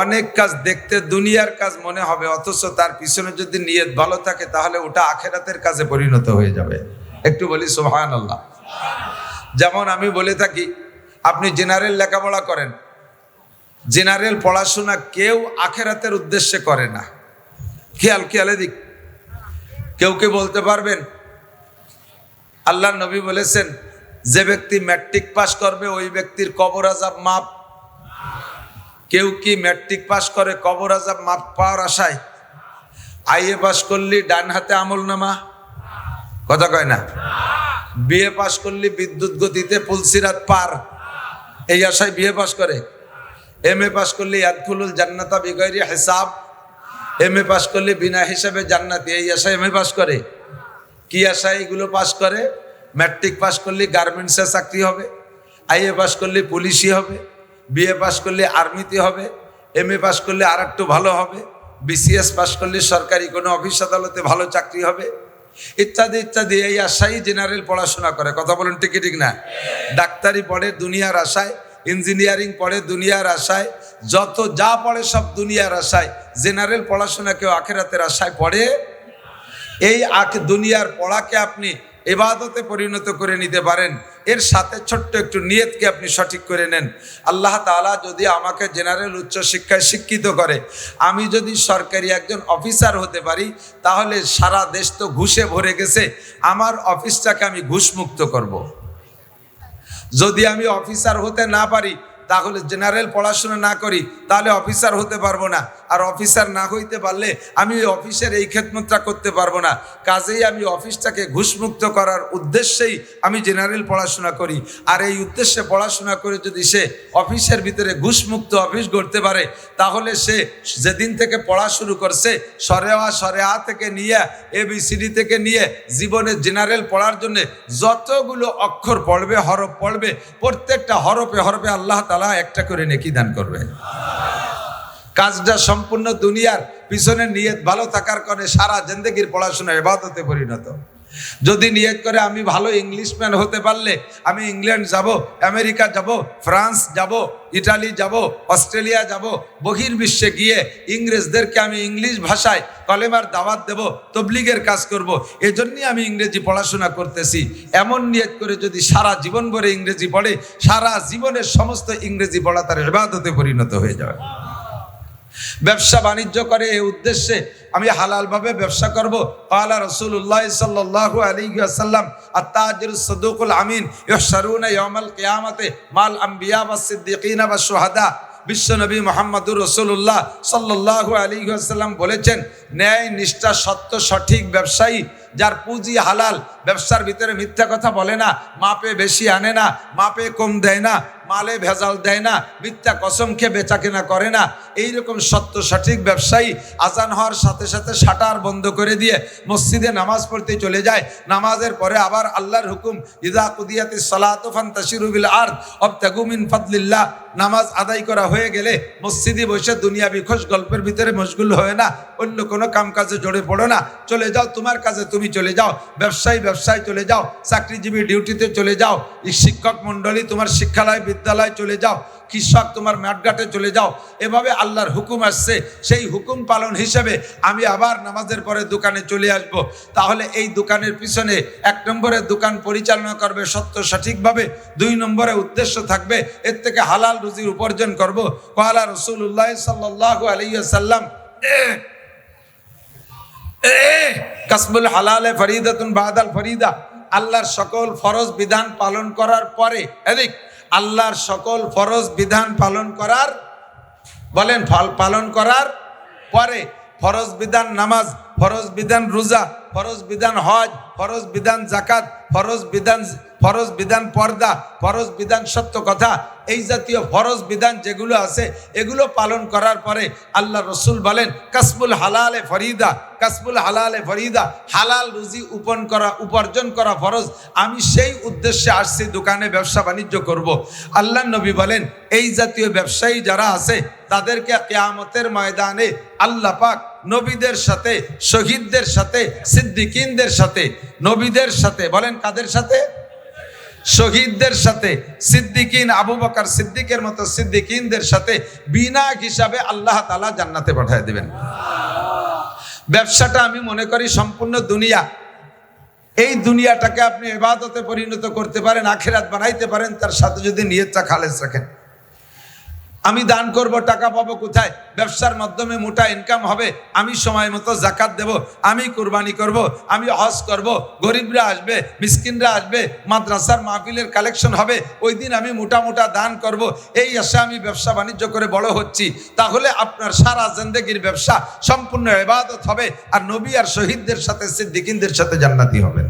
অনেক কাজ দেখতে দুনিয়ার কাজ মনে হবে, অথচ তার পিছনে যদি নিয়ত ভালো থাকে তাহলে ওটা আখেরাতের কাজে পরিণত হয়ে যাবে। একটু বলি সুবহানাল্লাহ। যেমন আমি বলে থাকি, আপনি জেনারেল লেখাপড়া করেন, জেনারেল পড়াশোনা কেউ আখেরাতের উদ্দেশ্যে করে না। খেয়ালে দিক, কেউ কে বলতে পারবেন আল্লাহর নবী বলেছেন যে ব্যক্তি ম্যাট্রিক পাস করবে ওই ব্যক্তির কবর আযাব মাপ? কেউ কি ম্যাট্রিক পাস করে কবর আযাব মাপ পাওয়ার আশায়? আইএ পাস করলি ডান হাতে আমলনামা, কথা কয় না। বিএ পাস করলি বিদ্যুৎ গতিতে পুলসিরাত পার, এই আশায় বিএ পাস করে। এমএ পাস করলি ইয়াদখুলুল জান্নাতা বিগাইরি হিসাব, এমএ পাস করলি বিনা হিসাবে জান্নাতি, এই আশায় এমএ পাস করে। কি আশায় এগুলো পাস করে? ম্যাট্রিক পাস করলে গার্মেন্টসে চাকরি হবে, আইএ পাস করলে পুলিশি হবে, বিএ পাস করলে আর্মিতে হবে, এমএ পাস করলে আর একটু ভালো হবে, বিসিএস পাস করলে সরকারি কোনো অফিস আদালতে ভালো চাকরি হবে, ইত্যাদি ইত্যাদি। এই আশায় জেনারেল পড়াশোনা করে। কথা বলেন ঠিক ঠিক না? ডাক্তারি পড়ে দুনিয়ার আশায়, ইঞ্জিনিয়ারিং পড়ে দুনিয়ার আশায়, যত যা পড়ে সব দুনিয়ার আশায়। জেনারেল পড়াশোনা কেউ আখেরাতের আশায় পড়ে? এই দুনিয়ার পড়াকে আপনি ইবাদতে পরিণত করে নিতে পারেন, এর সাথে ছোট্ট একটু নিয়তকে আপনি সঠিক করে নেন। আল্লাহ তাআলা যদি আমাকে জেনারেল উচ্চ শিক্ষায় শিক্ষিত করে, আমি যদি সরকারি একজন অফিসার হতে পারি, তাহলে সারা দেশ তো ঘুষে ভরে গেছে, আমার অফিসটাকে আমি ঘুষমুক্ত করব। যদি আমি অফিসার হতে না পারি, তাহলে জেনারেল পড়াশোনা না করি, তাহলে অফিসার হতে পারবো না। আর অফিসার না হইতে পারলে আমি অফিসের এই খেদমতটা করতে পারবো না। কাজেই আমি অফিসটাকে ঘুষমুক্ত করার উদ্দেশ্যেই আমি জেনারেল পড়াশোনা করি। আর এই উদ্দেশ্যে পড়াশোনা করে যদি সে অফিসের ভিতরে ঘুষমুক্ত অফিস গড়তে পারে, তাহলে সে যেদিন থেকে পড়া শুরু করছে, সরে আ থেকে নিয়ে ABCD থেকে নিয়ে জীবনে জেনারেল পড়ার জন্য যতগুলো অক্ষর পড়বে, হরফ পড়বে, প্রত্যেকটা হরফে হরফে আল্লাহ তাআলা একটা করে নেকি দান করবে। কাজটা সম্পূর্ণ দুনিয়ার পিছনে নিয়ত ভালো থাকার কারণে সারা জিন্দেগির পড়াশোনা ইবাদতে পরিণত। যদি নিয়ত করে আমি ভালো ইংলিশম্যান হতে পারলে আমি ইংল্যান্ড যাব, আমেরিকা যাব, ফ্রান্স যাব, ইটালি যাব, অস্ট্রেলিয়া যাব, বহির্বিশ্বে গিয়ে ইংরেজদেরকে আমি ইংলিশ ভাষায় কলেমার দাওয়াত দেব, তবলিগের কাজ করব, এজন্যই আমি ইংরেজি পড়াশোনা করতেছি, এমন নিয়ত করে যদি সারা জীবন ভরে ইংরেজি পড়ে, সারা জীবনের সমস্ত ইংরেজি পড়া তার ইবাদতে পরিণত হয়ে যাবে। ব্যবসা বাণিজ্য করে এই উদ্দেশ্যে আমি হালালভাবে ব্যবসা করব। ক্বালা রাসূলুল্লাহ সাল্লাল্লাহু আলাইহি ওয়াসাল্লাম আত-তাজিরুস সাদুকুল আমিন ইহশারুনা ইয়াউমাল কিয়ামাতি মাল আম্বিয়া ওয়াস সিদ্দিকিনা ওয়াস শুহাদা। বিশ্বনবী মুহাম্মদুর রাসূলুল্লাহ সাল্লাল্লাহু আলাইহি ওয়াসাল্লাম বলেছেন, ন্যায় নিষ্ঠা সত্য সঠিক ব্যবসায়ী, যার পুঁজি হালাল, ব্যবসার ভিতরে মিথ্যা কথা বলে না, মাপে বেশি আনে না, মাপে কম দেয় না, মালে ভেজাল দেয় না, মিথ্যা কসম খেয়ে বেচা কেনা করে না, এইরকম সত্য সঠিক ব্যবসায়ী আজান হওয়ার সাথে সাথে শাটার বন্ধ করে দিয়ে মসজিদে নামাজ পড়তে চলে যায়। নামাজের পরে আবার আল্লাহর হুকুম, ইযা কুদিয়াতিস সালাতু ফান্তাশিরু বিল আরদ ওয়াবতাগু মিন ফাদলিল্লাহ। নামাজ আদায় করা হয়ে গেলে মসজিদে বসে দুনিয়াবি খোশ গল্পের ভিতরে মশগুল হয় না, অন্য কোনো কাম কাজে জড়ে পড়ো না, চলে যাও তোমার কাজে তুমি চলে যাও, ব্যবসায় চলে যাও, চাকরিজীবী ডিউটিতে চলে যাও, শিক্ষক মণ্ডলী তোমার শিক্ষালয় বিদ্যালয় চলে যাও, কৃষক তোমার মাঠঘাটে চলে যাও। এভাবে আল্লাহর হুকুম আসছে, সেই হুকুম পালন হিসেবে আমি আবার নামাজের পরে দোকানে চলে আসব। তাহলে এই দোকানের পিছনে 1 নম্বরে দোকান পরিচালনা করবে সত্য সঠিকভাবে, 2 নম্বরে উদ্দেশ্য থাকবে এর থেকে হালাল রুজির উপার্জন করব। ক্বালা রাসূলুল্লাহ সাল্লাল্লাহু আলাইহি ওয়াসাল্লাম কাসবুল হালালে ফরিদাতুন বাদাল ফরিদা। আল্লাহর সকল ফরজ বিধান পালন করার পরে, এদিক আল্লাহর সকল ফরজ বিধান পালন করার, বলেন পালন করার পরে, ফরজ বিধান নামাজ, ফরজ বিধান রোজা, ফরজ বিধান হজ, ফরজ বিধান যাকাত, ফরজ বিধান পর্দা, ফরজ বিধান সত্য কথা, এই জাতীয় ফরজ বিধান যেগুলো আছে এগুলো পালন করার পরে আল্লাহ রসুল বলেন কাসবুল হালালে ফরিদা, কাসবুল হালালে ফরিদা, হালাল রুজি উপার্জন করা ফরজ। আমি সেই উদ্দেশ্যে আসছি দোকানে ব্যবসা বাণিজ্য করব। আল্লাহ নবী বলেন এই জাতীয় ব্যবসায়ী যারা আছে তাদেরকে কিয়ামতের ময়দানে আল্লাহ পাক নবীদের সাথে, শহীদদের সাথে, সিদ্দিকিনদের সাথে, নবীদের সাথে, বলেন কাদের সাথে? শহীদদের সাথে, সিদ্দিকিন, আবু বকর সিদ্দিকের মতো সিদ্দিকিনদের সাথে বিনা হিসাবে আল্লাহ তাআলা জান্নাতে পাঠিয়ে দিবেন। ব্যবসাটা আমি মনে করি সম্পূর্ণ দুনিয়া। এই দুনিয়াটাকে আপনি ইবাদতে পরিণত করতে পারেন, আখিরাত বানাইতে পারেন, তার সাথে যদি নিয়তটা খালেস রাখেন। আমি দান করব, টাকা পাবো কোথায়? ব্যবসার মাধ্যমে মোটা ইনকাম হবে, আমি সময় মতো জাকাত দেব, আমি কুরবানি করব, আমি হজ করব, গরিবরা আসবে, মিসকিনরা আসবে, মাদ্রাসার মাহফিলের কালেকশন হবে, ওই দিন আমি মোটা মোটা দান করব, এই আশা আমি ব্যবসা বাণিজ্য করে বড় হচ্ছি। তাহলে আপনার সারা জিন্দেগির ব্যবসা সম্পূর্ণ ইবাদত হবে, আর নবী আর শহীদদের সাথে, সিদ্দিকিনদের সাথে জান্নাতি হবেন।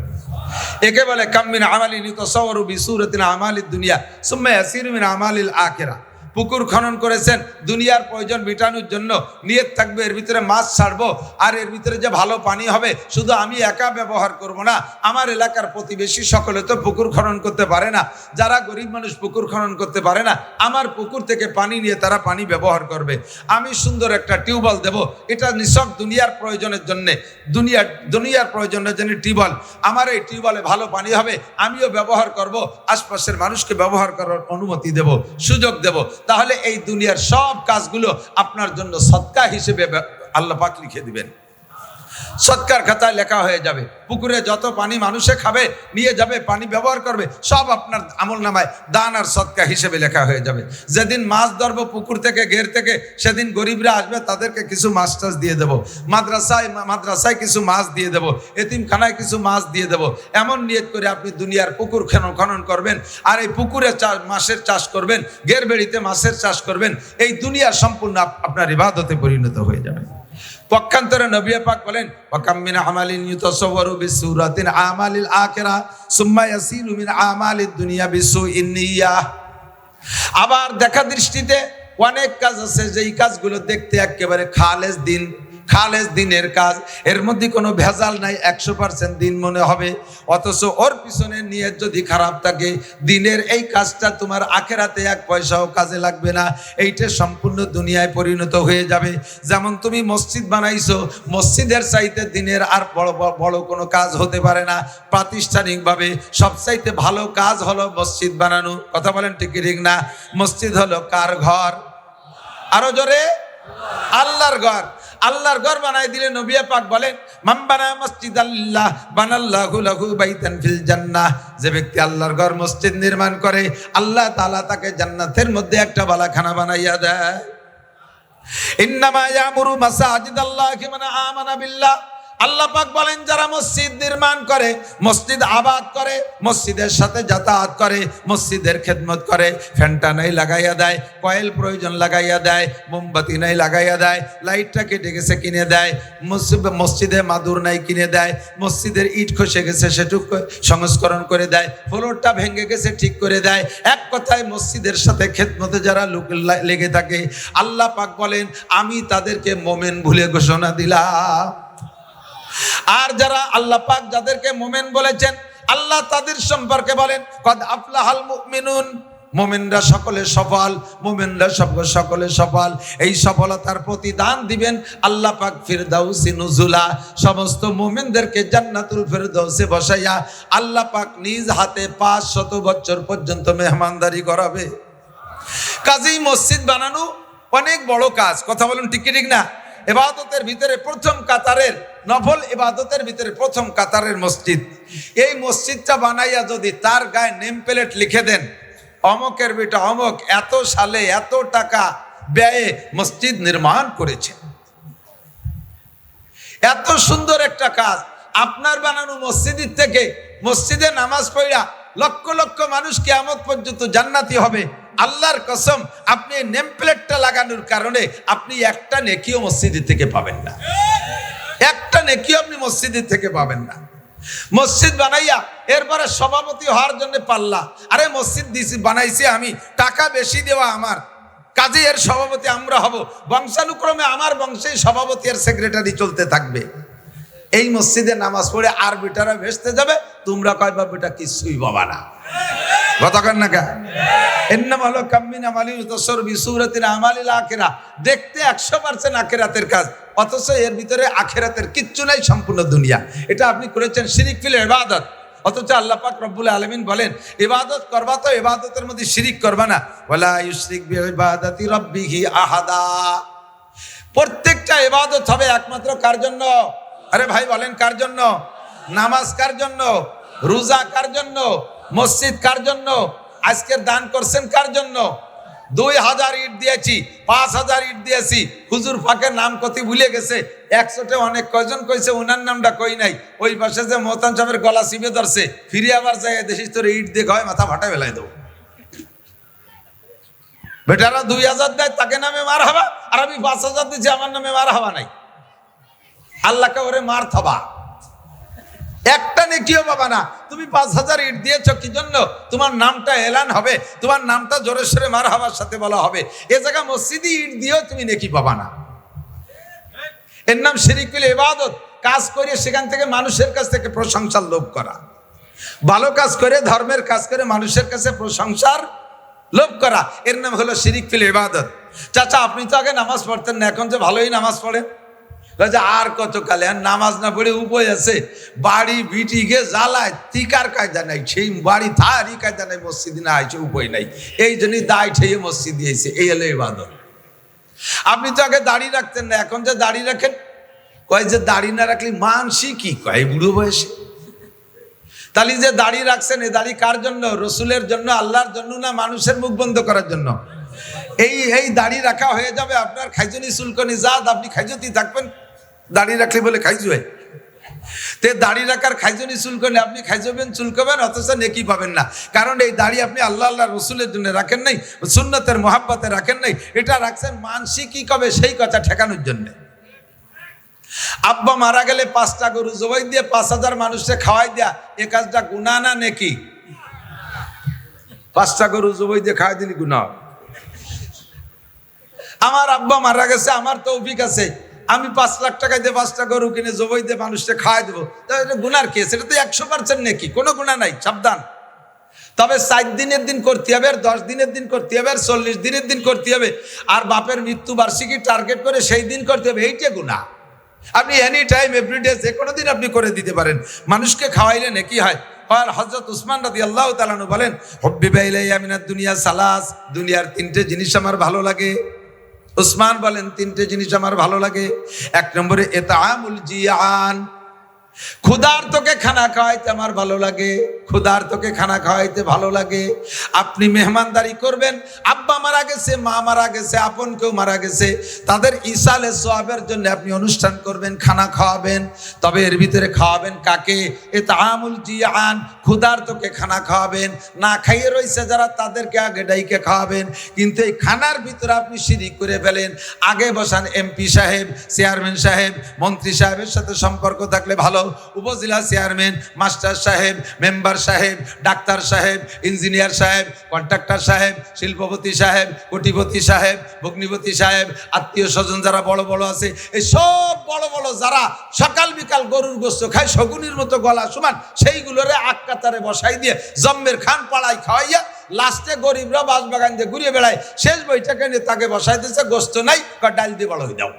একে বলে কাম মিন আমালিন ইউতাসাওয়ারু বিসূরাতিন আমালিদ দুনিয়া সুম্মা ইয়াসিরু মিন আমালিল আখিরাহ। পুকুর খনন করেছেন দুনিয়ার প্রয়োজন মেটানোর জন্য, নিয়ত থাকবে এর ভিতরে মাছ ছাড়বো, আর এর ভিতরে যে ভালো পানি হবে শুধু আমি একা ব্যবহার করব না, আমার এলাকার প্রতিবেশী সকলে তো পুকুর খনন করতে পারে না, যারা গরিব মানুষ পুকুর খনন করতে পারে না, আমার পুকুর থেকে পানি নিয়ে তারা পানি ব্যবহার করবে। আমি সুন্দর একটা টিউবওয়েল দেব, এটা নিছক দুনিয়ার প্রয়োজনের জন্যে, দুনিয়ার প্রয়োজনের জন্য টিউবওয়েল, আমার এই টিউবওয়েলে ভালো পানি হবে, আমিও ব্যবহার করব, আশপাশের মানুষকে ব্যবহার করার অনুমতি দেব, সুযোগ দেব। তাহলে এই দুনিয়ার সব কাজগুলো আপনার জন্য সদকা হিসেবে আল্লাহ পাক লিখে দিবেন, সদকার খাতায় লেখা হয়ে যাবে। পুকুরে যত পানি মানুষে খাবে, নিয়ে যাবে, পানি ব্যবহার করবে, সব আপনার আমল নামায় দান আর সদকা হিসেবে লেখা হয়ে যাবে। যেদিন মাছ ধরবো পুকুর থেকে, ঘের থেকে, সেদিন গরিবরা আসবে, তাদেরকে কিছু মাছ টাছ দিয়ে দেবো, মাদ্রাসায় কিছু মাছ দিয়ে দেবো, এতিমখানায় কিছু মাছ দিয়ে দেবো। এমন নিয়ত করে আপনি দুনিয়ার পুকুর খনন করবেন, আর এই পুকুরে মাছের চাষ করবেন, ঘের বেড়িতে মাছের চাষ করবেন, এই দুনিয়া সম্পূর্ণ আপনার ইবাদতে পরিণত হয়ে যাবে। পক্ষান্তরে নবী পাক বলেন ওয়াকাম মিন আমালিন ইউতাসাওয়ারু বিসূরাতিন আমালিল আখিরাহ সুম্মা ইয়াসিলু মিন আমালিদ দুনিয়া বিসুইন নিয়াহ। আবার দেখা দৃষ্টিতে অনেক কাজ আছে, যেই কাজগুলো দেখতে একেবারে খালেস দিনের কাজ, এর মধ্যে কোনো ভেজাল নাই, 100% দিন মনে হবে, অথচ ওর পিছনে নিয়ত যদি খারাপ থাকে, দিনের এই কাজটা তোমার আখিরাতে এক পয়সাও কাজে লাগবে না, এইটা সম্পূর্ণ দুনিয়ায় পরিণত হয়ে যাবে। যেমন তুমি মসজিদ বানাইছো, মসজিদের চাইতে দিনের আর বড় কোনো কাজ হতে পারে না। প্রাতিষ্ঠানিকভাবে সবচাইতে ভালো কাজ হলো মসজিদ বানানো। কথা বলেন ঠিক ঠিক না? মসজিদ হলো কার ঘর? আরো জোরে, আল্লাহর ঘর। আল্লাহর ঘর বানাই দিলে নবী পাক বলেন মান বানা মসজিদাল্লাহ বানাল্লাহু লাহু বাইতান ফিল জান্নাহ। যে ব্যক্তি আল্লাহর ঘর মসজিদ নির্মাণ করে, আল্লাহ তাআলা তাকে জান্নাতের মধ্যে একটা বালাখানা বানাইয়া দেয়। ইন্নামা ইয়ামুরু মাসাজিদাল্লাহি মান আমানা বিল্লাহ। আল্লাহ পাক বলেন যারা মসজিদ নির্মাণ করে, মসজিদ আবাদ করে, মসজিদের সাথে যাতায়াত করে, মসজিদের খেদমত করে, ফ্যানটা নাই লাগাইয়া দেয়, কয়েল প্রয়োজন লাগাইয়া দেয়, মোমবাতি নাই লাগাইয়া দেয়, লাইটটা কেটে গেছে কিনে দেয়, মসজিদে মাদুর নাই কিনে দেয়, মসজিদের ইট খসে গেছে সেটুকু সংস্করণ করে দেয়, ফ্লোরটা ভেঙে গেছে ঠিক করে দেয়। এক কথায় মসজিদের সাথে খেদমতে যারা লোক লেগে থাকে, আল্লাহ পাক বলেন আমি তাদেরকে মোমেন ভুলে ঘোষণা দিলাম। আর যারা আল্লাহ পাক যাদেরকে মোমেন বলেছেন, আল্লাহ তাদের সম্পর্কে বলেন কদ আফলাহাল মুমিনুন। মোমেনরা সকলে সফল, মোমেনরা সকলে সফল। এই সফলতার প্রতিদান দিবেন আল্লাহ পাক ফিরদাউসি নুজুলা। সমস্ত মোমেনদেরকে জান্নাতুল ফিরদাউসে বসাইয়া আল্লাহ পাক নিজ হাতে 500 বছর পর্যন্ত মেহমানদারি করাবে। কাজেই মসজিদ বানানো অনেক বড় কাজ। কথা বলুন ঠিক ঠিক না? ইবাদতের ভিতরে প্রথম কাতারের, নফল ইবাদতের ভিতরে প্রথম কাতারের মসজিদ। এই মসজিদটা বানাইয়া যদি তার গায়ে নেম প্লেট লিখে দেন, অমকের বেটা অমক এত সালে এত টাকা ব্যয়ে মসজিদ নির্মাণ করেছে, এত সুন্দর একটা কাজ। আপনার বানানো মসজিদের থেকে মসজিদে নামাজ পড়া লক্ষ লক্ষ মানুষ কিয়ামত পর্যন্ত জান্নাতি হবে। আল্লাহর কসম, আপনি নেম প্লেটটা লাগানোর কারণে আপনি একটা নেকিও মসজিদ থেকে পাবেন না, একটা নেকিও আপনি মসজিদ থেকে পাবেন না। মসজিদ বানাইয়া এরপরে সভাপতি হওয়ার জন্য পাল্লা, আরে মসজিদ দিছি বানাইছি আমি, টাকা বেশি দেওয়া আমার, কাজে এর সভাপতি আমরা হব, বংশানুক্রমে আমার বংশেই সভাপতি আর সেক্রেটারি চলতে থাকবে। এই মসজিদে নামাজ পড়ে আর বেটারা ভেসতে যাবে, তোমরা কয়বা বেটা কিছুই পাবা না। গতকাল না কা এন্নামালো কাম্মিনা মালি তাসরবি সূরাতিন আমালিল আখিরাহ। দেখতে 100% আখিরাতের কাজ, অথচ এর ভিতরে আখিরাতের কিচ্ছু নাই, সম্পূর্ণ দুনিয়া। এটা আপনি করেছেন শিরিক ফিল ইবাদত। অথচ আল্লাহ পাক রব্বুল আলামিন বলেন ইবাদত করবা তো ইবাদতের মধ্যে শিরিক করবা না, ওয়ালা ইউশরিক বিইবাদাতি রাব্বিহি আহাদা। প্রত্যেকটা ইবাদত হবে একমাত্র কার জন্য? আরে ভাই বলেন কার জন্য? নামাজ কার জন্য? রোজা কার জন্য? মসজিদ কার জন্য? আজকের দান করছেন কার জন্য? 2000 ইট দিয়েছি, 5000 ইট দিয়েছি, হুজুর ফাঁকের নাম কত ভুলে গেছে, 100তে অনেক কয়জন কইছে ওনার নামটা কই নাই। ওই পাশে যে মোহতান সাহেবের গলা চিপে ধরছে, ফিরে আবার যাই দেশি তোর ইট দিয়ে হয় মাথা ফাটা ফেলাই দেবো। বেটারা 2000 দেয় তাকে নামে মার হবা, আর আমি 5000 দিচ্ছি আমার নামে মার হবা নাই। আল্লাহকে ওরে মার থবা, একটা নেকিও পাবা না। তুমি 5000 ইট দিয়েছো কি জন্য? তোমার নামটা এলান হবে, তোমার নামটা জোরে সোরে মার হবার সাথে বলা হবে। এ জায়গা মসজিদে ইট দিয়েও তুমি নেকি পাবা না। এর নাম শিরকুল ইবাদত। কাজ করে সেখান থেকে মানুষের কাছ থেকে প্রশংসার লোভ করা, ভালো কাজ করে ধর্মের কাজ করে মানুষের কাছে প্রশংসার লোভ করা, এর নাম হলো শিরকুল ইবাদত। চাচা আপনি তো আগে নামাজ পড়তেন না, এখন যে ভালোই নামাজ পড়েন। আর কত কালে নামাজ না পড়ে উপায় আছে? বাড়ি বিটি গে জ্বালায় তিকার কায়দা নাই, সেই বাড়ি থারি কায়দা নাই, মসজিদে না আইছে উপায় নাই, এই জন্যই দায় ঠেয়ে মসজিদ দিয়েছে। এই হলো ইবাদত। আপনি তো আগে দাড়ি রাখতেন না, এখন যে দাড়ি রাখেন, কয় যে দাড়ি না রাখলে মানসি কি কয় বুড়ো বয়সে। তাহলে যে দাড়ি রাখছেন, এই দাড়ি কার জন্য? রসুলের জন্য, আল্লাহর জন্য, না মানুষের মুখ বন্ধ করার জন্য? এই দাড়ি রাখা হয়ে যাবে আপনার খাইজনি চুলকনি জাত, আপনি খাইজতি থাকবেন দাড়ি রাখলে বলে খাইজু হয়। তে দাড়ি রাখার খাইজনি চুলকনি আপনি খাইজবেন চুলকবেন, অথচ নেকি পাবেন না। কারণ এই দাড়ি আপনি আল্লাহ রসুলের জন্য রাখেন নাই, সুন্নতের মহাব্বতে রাখেন নাই, এটা রাখছেন মানসি কি কবে সেই কথা ঠেকানোর জন্য। আব্বা মারা গেলে 5টা গরু জবাই দিয়ে 5000 মানুষকে খাওয়াই দেয়া, এ কাজটা গুনাহ না নেকি? 5টা গরু জবাই দিয়ে খাওয়াই দিলি গুনাহ। আমার আব্বা মারা গেছে, আমার তৌফিক আছে, আমি 5 লাখ টাকা দিয়ে 5টা গরু কিনে জবাই দিয়ে মানুষকে খাওয়াই দেবো, তাহলে গুনার কেস, এটা তো 100% নেকি, কোনো গুনাহ নাই, সাবধান। তবে 4 দিনের দিন করতে হবে, আর 10 দিনের দিন করতে হবে, আর 40 দিনের দিন করতে হবে, আর বাপের মৃত্যু বার্ষিকী টার্গেট করে সেই দিন করতে হবে, এইটা গুনাহ। আপনি এনি টাইম এভরিডে যে কোনো দিন আপনি করে দিতে পারেন, মানুষকে খাওয়াইলে নেকি হয়। আর হযরত উসমান রাদিয়াল্লাহু তাআলা আনহু বলেন, হুব্বিবা ইলাইয়া মিনাদ দুনিয়া সালাস, দুনিয়ার 3টে জিনিস আমার ভালো লাগে। উসমান বলেন 3টে জিনিস আমার ভালো লাগে। 1 নম্বরে ইতআমুল জিয়ান, ক্ষুধার্তকে খানা খাওয়াইতে আমার ভালো লাগে, ক্ষুধার্তকে খানা খাওয়াইতে ভালো লাগে। আপনি মেহমানদারি করবেন, আব্বা মারা গেছে, মা মারা গেছে, আপন কেউ মারা গেছে, তাদের ইসালে সওয়াবের জন্য আপনি অনুষ্ঠান করবেন, খানা খাওয়াবেন। তবে এর ভিতরে খাওয়াবেন কাকে? ইতআমুল জিয়ান, ক্ষুধার্তকে খানা খাওয়াবেন। না খাইয়ে রয়েছে যারা, তাদেরকে আগে ডাইকে খাওয়াবেন। কিন্তু এই খানার ভিতরে আপনি শিরিক করে ফেলেন। আগে বসান এমপি সাহেব, চেয়ারম্যান সাহেব, মন্ত্রী সাহেবের সাথে সম্পর্ক থাকলে ভালো, উপজেলা চেয়ারম্যান, মাস্টার সাহেব, মেম্বার সাহেব, ডাক্তার সাহেব, ইঞ্জিনিয়ার সাহেব, কন্ট্রাক্টর সাহেব, শিল্পপতি সাহেব, কোটিপতি সাহেব, ভগ্নিপতি সাহেব, আত্মীয় স্বজন যারা বড় বড় আছে, এই সব বড় বড় যারা সকাল বিকাল গরুর গোস্ত খায় শগুনির মতো গলা সমান, সেইগুলোরে আক্কাতারে বসাই দিয়ে জম্মের খান পাড়ায় খাওয়াইয়া লাস্টে গরিবরা বাসবাগান দিয়ে ঘুরিয়ে বেড়ায়। শেষ বৈঠকে নিয়ে তাকে বসাই দিয়েছে, গোস্ত নাই, ডাল দিয়ে বড় হয়ে যাও।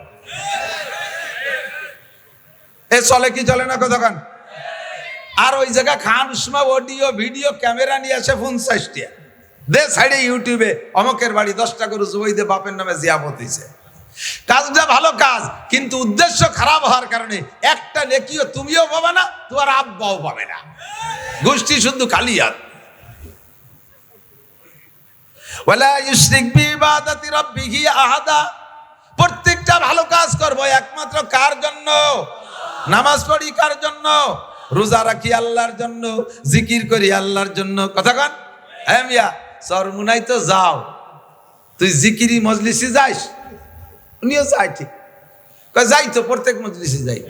এ চলে কি চলে না কতক্ষণ? আর ওই জায়গা খান উসমা অডিও ভিডিও ক্যামেরা নিয়ে আসে 50টা দে সাইডে ইউটিউবে, অমকের বাড়ি 10টা গরু জবাই দিয়ে বাপের নামে জিয়াফত হইছে। কাজটা ভালো কাজ, কিন্তু উদ্দেশ্য খারাপ হওয়ার কারণে একটা নেকিও তুমিও পাবে না, তোমার আব্বাও পাবে না, গোষ্ঠী শুধু খালিয়াত। ওয়ালা ইউশরিক বিইবাদাতি রাব্বিহি আহাদা। প্রত্যেকটা ভালো কাজ করবো একমাত্র কার জন্য? নামাজ পড়ি কার জন্য? রোজা রাখি আল্লাহর জন্য, জিকির করি আল্লাহর জন্য। কথা কন, হ্যাঁ মিয়া চরমুনাই তো যাও, তুই জিকিরি মজলিসে যাইস? উনিও যাই, ঠিক যাই তো, প্রত্যেক মজলিসে যাই,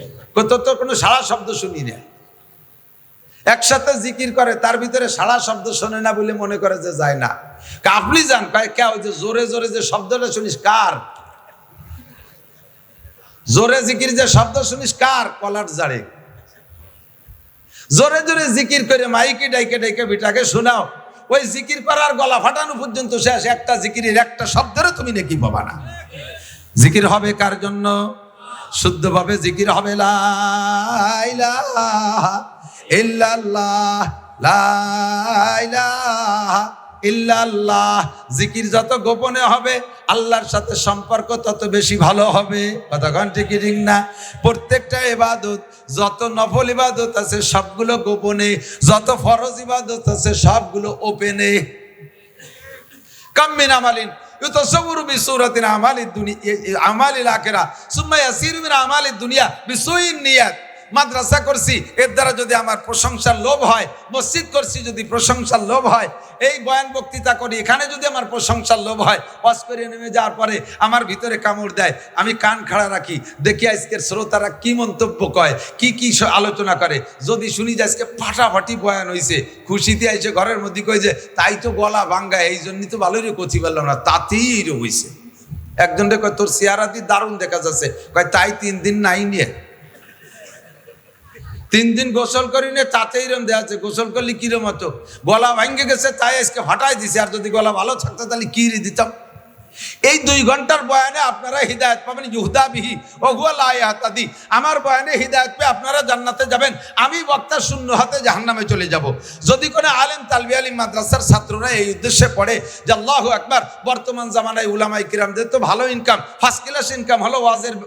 তো কোনো সারা শব্দ শুনি না। একসাথে জিকির করে, তার ভিতরে সারা শব্দ শোনে না বলে মনে করে যে যায় না। আপনি যান, কয় কে ওই যে জোরে জোরে যে শব্দটা শুনিস কার? জোরে জিকির যে শব্দ শুনিস কার? কলার জাড়ে। জোরে জোরে জিকির করে মাইকে ডাইকে ডাইকে বিটাকে শোনাও, ওই জিকির করার গলা ফাটানো পর্যন্ত শেষ, একটা জিকিরের একটা শব্দের তুমি নাকি পাবা না। জিকির হবে কার জন্য? শুদ্ধভাবে জিকির হবে লা ইলাহা ইল্লাল্লাহ, লা ইলাহা ইল্লাল্লাহ। জিকির যত গোপনে হবে আল্লাহর সাথে সম্পর্ক তত বেশি ভালো হবে। কতক্ষণ ঠিক ঠিক না? প্রত্যেকটা ইবাদত, যত নফল ইবাদত আছে সবগুলো গোপনে, যত ফরজ ইবাদত আছে সবগুলো ওপেনে। কাম মিন আমালিন ইউতাসাওয়ারু বিসূরাতিন আমালিদ দুনিয়া আমালিল আখিরাহ সুম্মা ইয়াসিরু মিন আমালিদ দুনিয়া বিসুইন নিয়াত। মাদ্রাসা করছি এর দ্বারা যদি আমার প্রশংসার লোভ হয়, মসজিদ করছি যদি প্রশংসার লোভ হয়, এই বয়ান বক্তৃতা করি এখানে যদি আমার প্রশংসার লোভ হয়, ওয়াজ করে নেমে যাওয়ার পরে আমার ভিতরে কামড় দেয়, আমি কান খাড়া রাখি, দেখি আজকের শ্রোতারা কি মন্তব্য কয়, কি কি আলোচনা করে। যদি শুনি যে আজকে ফাটাফাটি বয়ান হয়েছে, খুশিতে আইসে ঘরের মধ্যে কই যে তাই তো গলা ভাঙ্গা, এই জন্যই তো ভালোই কথি পারলাম না, তাতেই এরকম হয়েছে। একজনটা কয় তোর চেহারাটি দারুণ দেখা যাচ্ছে, কয় তাই 3 দিন নাই নিয়ে 3 দিন গোসল করি নে, তাতেই রম দেওয়া আছে। গোসল করলে কিরম হতো, গলা ভাঙ্গে গেছে তাই আজকে ফাটাই দিছে, আর যদি গলা ভালো থাকতো তাহলে কি দিতাম। এই 2 ঘন্টার বয়ানে আপনারা হিদায়াত পাবেন। ইউহদা বিহি ওয়া হুয়া লা ইয়াহতাদি। আমার বয়ানে হিদায়াত পেয়ে আপনারা জান্নাতে যাবেন, আমি বক্তা শূন্য হাতে জাহান্নামে চলে যাব। যদি কোনো আলেম তালবি আলিম মাদ্রাসার ছাত্ররা এই উদ্দেশ্যে পড়ে যে আল্লাহু আকবার, বর্তমান জামানায় উলামায়ে কিরামদের তো ভালো ইনকাম, ফার্স্ট ক্লাস ইনকাম হলো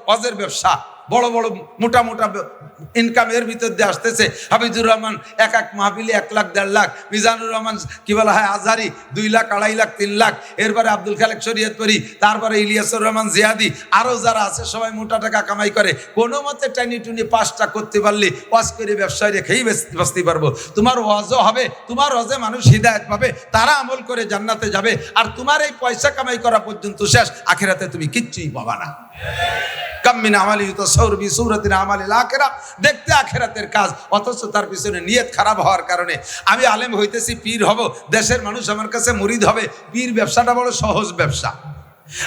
ওয়াজের ব্যবসা, বড় বড় মোটা মোটা ইনকাম এর ভিতর দিয়ে আসতেছে। হাফিজুর রহমান এক মাহফিলে 1 লাখ 1.5 লাখ, মিজানুর রহমান কি বলা হয় আজহারি 2 লাখ 2.5 লাখ 3 লাখ, এরপরে আব্দুল খালেক শরীয়তপুরি, তারপরে ইলিয়াসুর রহমান জিয়াদি, আরো যারা আছে সবাই মোটা টাকা কামাই করে। কোনো মতে টানি টুনি 5টা করতে পারলে ওয়াজ করে ব্যবসায় রেখেই বাঁচতে পারবো। তোমার ওয়াজও হবে, তোমার ওয়াজে মানুষ হিদায়াত পাবে, তারা আমল করে জান্নাতে যাবে, আর তোমার এই পয়সা কামাই করা পর্যন্ত শেষ, আখিরাতে তুমি কিচ্ছুই পাবা না। কাম মিন আমালি ইউতাসাওয়ারু বিসূরাতিন আমালিল আখিরাহ। দেখতে আখিরাতের কাজ, অথচ তার পিছনে নিয়ত খারাপ হওয়ার কারণে আমি আলেম হইতেছি, পীর হব, দেশের মানুষ আমার কাছে মুরিদ হবে। পীর ব্যবসাটা বড় সহজ ব্যবসা।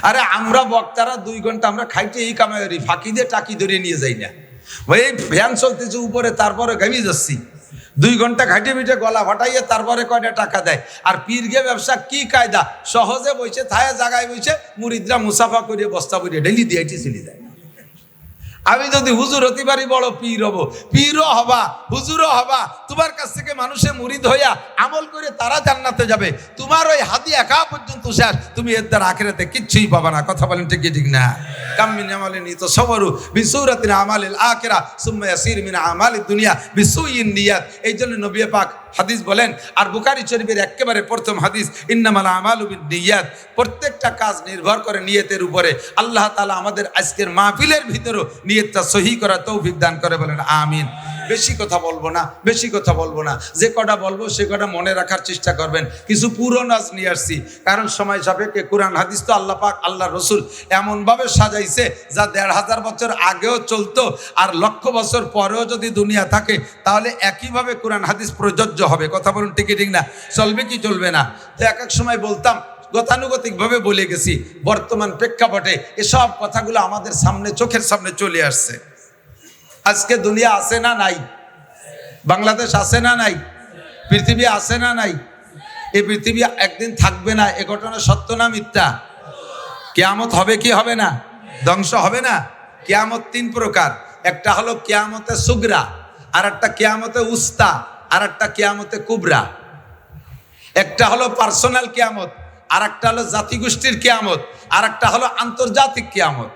আরে আমরা বক্তারা 2 ঘন্টা আমরা খাইতে এই কামাই করি, ফাঁকি দিয়ে টাকি ধরিয়ে নিয়ে যাই না। ওই ফ্যান চলতেছে উপরে, তারপরে ঘামিয়ে যাচ্ছি, 2 ঘন্টা ঘাটে পিঠে গলা ফাটাইয়ে তারপরে কয়টা টাকা দেয়। আর পীরগে ব্যবসা কি কায়দা, সহজে বইছে থায়া জায়গায় বইছে, মুরিদরা মুসাফা করিয়ে বস্তা করিয়ে ডেলি দিয়ে চলে যায়। আমি যদি হুজুর হতে পারি বড় পীর হব, পীরও হবা হুজুরও হবা, তোমার কাছ থেকে মানুষে মুরিদ হইয়া আমল করে তারা জান্নাতে যাবে। তোমার ওই হাদি একা পর্যন্ত শেষ, তুমি এর দ্বারা আখিরাতে কিচ্ছুই পাবা না। কথা বলেন ঠিক ঠিক না? কাম মিন আমালিন ইউতাসাওয়ারু বিসূরাতিন আমালিল আখিরাহ সুম্মা ইয়াসিরু মিন আমালিদ দুনিয়া বিসুইন নিয়াত। এই জন্য নবী পাক হাদিস বলেন, আর বুখারী শরীফের একেবারে প্রথম হাদিস, ইন্নামাল আমালু বিন্নিয়াত। প্রত্যেকটা কাজ নির্ভর করে নিয়তের উপরে। আল্লাহ তাআলা আমাদের আজকের মাহফিলের ভিতরেও নিয়তটা সহি করা তৌফিক দান করে, বলেন আমিন। বেশি কথা বলবো না, বেশি কথা বলবো না, যে কটা বলবো সে কটা মনে রাখার চেষ্টা করবেন। কিছু পুরনো আজ নিয়ে আসছি, কারণ সময় সাপেক্ষে। কোরআন হাদিস তো আল্লাহ পাক আল্লাহ রসুল এমনভাবে সাজাইছে যা 1500 বছর আগেও চলতো, আর 1,00,000 বছর পরেও যদি দুনিয়া থাকে তাহলে একইভাবে কোরআন হাদিস প্রযোজ্য হবে। কথা বলুন ঠিক ঠিক না? চলবে কি চলবে না? তো এক এক সময় বলতাম, গতানুগতিকভাবে বলে গেছি। বর্তমান প্রেক্ষাপটে এসব কথাগুলো আমাদের সামনে, চোখের সামনে চলে আসছে। আজকে দুনিয়া আছে না নাই? বাংলাদেশ আছে না নাই? পৃথিবী আছে না নাই? এই পৃথিবী একদিন থাকবে না, এ ঘটনা সত্য না মিথ্যা? কিয়ামত হবে কি হবে না? ধ্বংস হবে না? কিয়ামত 3 প্রকার। একটা হলো কিয়ামতে সুগরা, আর একটা কিয়ামতে উস্তা, আর একটা কিয়ামতে কুবরা। একটা হলো পার্সোনাল কিয়ামত, আর একটা হলো জাতিগোষ্ঠীর কিয়ামত, আর একটা হলো আন্তর্জাতিক কিয়ামত।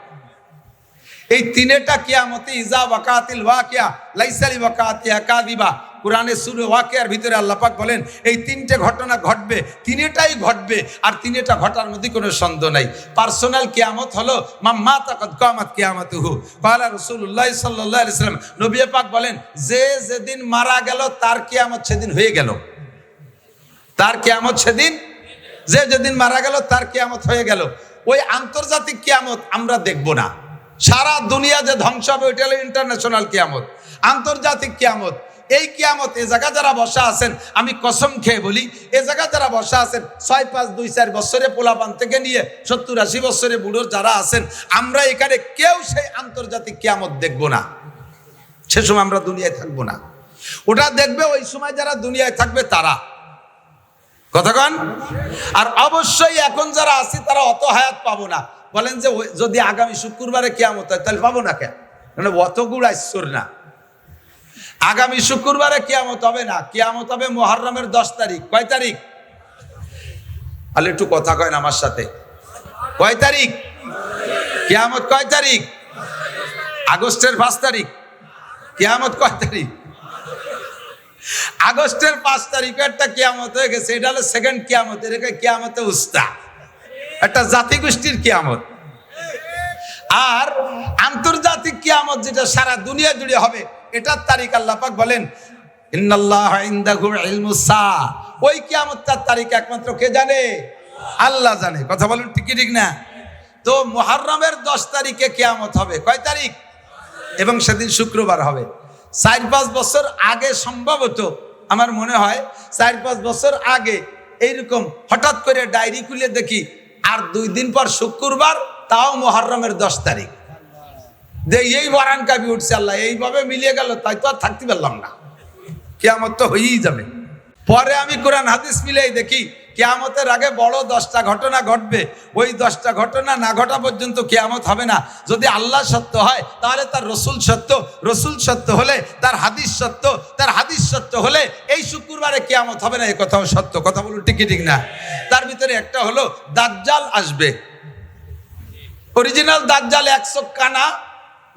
এই 3টা কিয়ামতে ইজা ওয়াকাতিল ওয়াকিয়া লাইসা লিওয়াকাতিহা কাযিবা। কোরআনে সূরা ওয়াকিয়ার ভিতরে আল্লাহ পাক বলেন এই 3টে ঘটনা ঘটবে, 3টাই ঘটবে, আর 3টা ঘটার মধ্যে কোনো সন্দেহ নাই। পার্সোনাল কিয়ামত হলো মাম্মা তাকাদ কিয়ামত কিয়ামতুহু ক্বালা রাসূলুল্লাহ সাল্লাল্লাহু আলাইহি ওয়াসাল্লাম। নবী পাক বলেন, যে যেদিন মারা গেল তার কিয়ামত সেদিন হয়ে গেল। তার কিয়ামত সেদিন, যে যেদিন মারা গেল তার কিয়ামত হয়ে গেল। ওই আন্তর্জাতিক কিয়ামত আমরা দেখব না। সারা দুনিয়া যে ধ্বংস হবে ওইটা হলো ইন্টারন্যাশনাল কিয়ামত। আন্তর্জাতিক কিয়ামত, এই কিয়ামত এ জায়গা যারা বসা আছেন, আমি কসম খেয়ে বলি, এ জায়গা যারা বসা আছেন 6, 5, 2, 4 বছরে পোলাপান থেকে নিয়ে 70, 80 বছরে বুড়ো যারা আছেন, আমরা এখানে কেউ সেই আন্তর্জাতিক কিয়ামত দেখব না। সে সময় আমরা দুনিয়ায় থাকবো না, ওটা দেখবে ওই সময় যারা দুনিয়ায় থাকবে তারা। কতক্ষণ? আর অবশ্যই এখন যারা আছি তারা অত হায়াত পাবো না। বলেন যে যদি আগামী শুক্রবারে কিয়ামত হয় তাহলে পাবো না কেন? অতগুলো আইশ্বর না। আগামী শুক্রবারে কিয়ামত হবে না, কিয়ামত হবে মুহররমের 10 তারিখ। কয় তারিখ? আলে একটু কথা কয় না আমার সাথে। কয় তারিখ কিয়ামত? কয় তারিখ? আগস্টের 5 তারিখ। কিয়ামত কয় তারিখ? আগস্টের 5 তারিখে একটা কিয়ামত হয়ে গেছে, এটা হলো সেকেন্ড কিয়ামত। এটাকে কিয়ামতে উস্তা, একটা জাতিগোষ্ঠীর কিয়ামত। আর আন্তর্জাতিক কিয়ামত যেটা সারা দুনিয়া জুড়ে হবে, এটার তারিখ আল্লাহ পাক বলেন ইন্নাল্লাহা ইনদাহু ইলমুস সাআ। ওই কিয়ামতটার তারিখ একমাত্র কে জানে? আল্লাহ জানে। কথা বলুন ঠিক কি ঠিক না? তো মুহররমের 10 তারিখে কিয়ামত হবে। কয় তারিখ? এবং সেদিন শুক্রবার হবে। 4-5 বছর আগে সম্ভবত, আমার মনে হয় 4-5 বছর আগে এইরকম হঠাৎ করে ডায়েরি খুলে দেখি আর 2 দিন পর শুক্রবার, তাও মুহররমের 10 তারিখ। এই বরান কাবি উঠছে, আল্লাহ এইভাবে মিলিয়ে গেল, তাই তো আর থাকতে পারলাম না, কিয়ামত তো হয়েই যাবে। পরে আমি কোরআন হাদিস মিলেই দেখি কিয়ামতের আগে বড় 10টা ঘটনা ঘটবে। ওই 10টা ঘটনা না ঘটা পর্যন্ত কিয়ামত হবে না। যদি আল্লাহ সত্য হয় তাহলে তার রসুল সত্য, রসুল সত্য হলে তার হাদিস সত্য, তার হাদিস সত্য হলে এই শুক্রবারে কিয়ামত হবে না, এই কথাও সত্য। কথা বলুন ঠিক কি ঠিক না? তার ভিতরে একটা হলো দাজ্জাল আসবে। অরিজিনাল দাজ্জাল 1 চোখ কানা,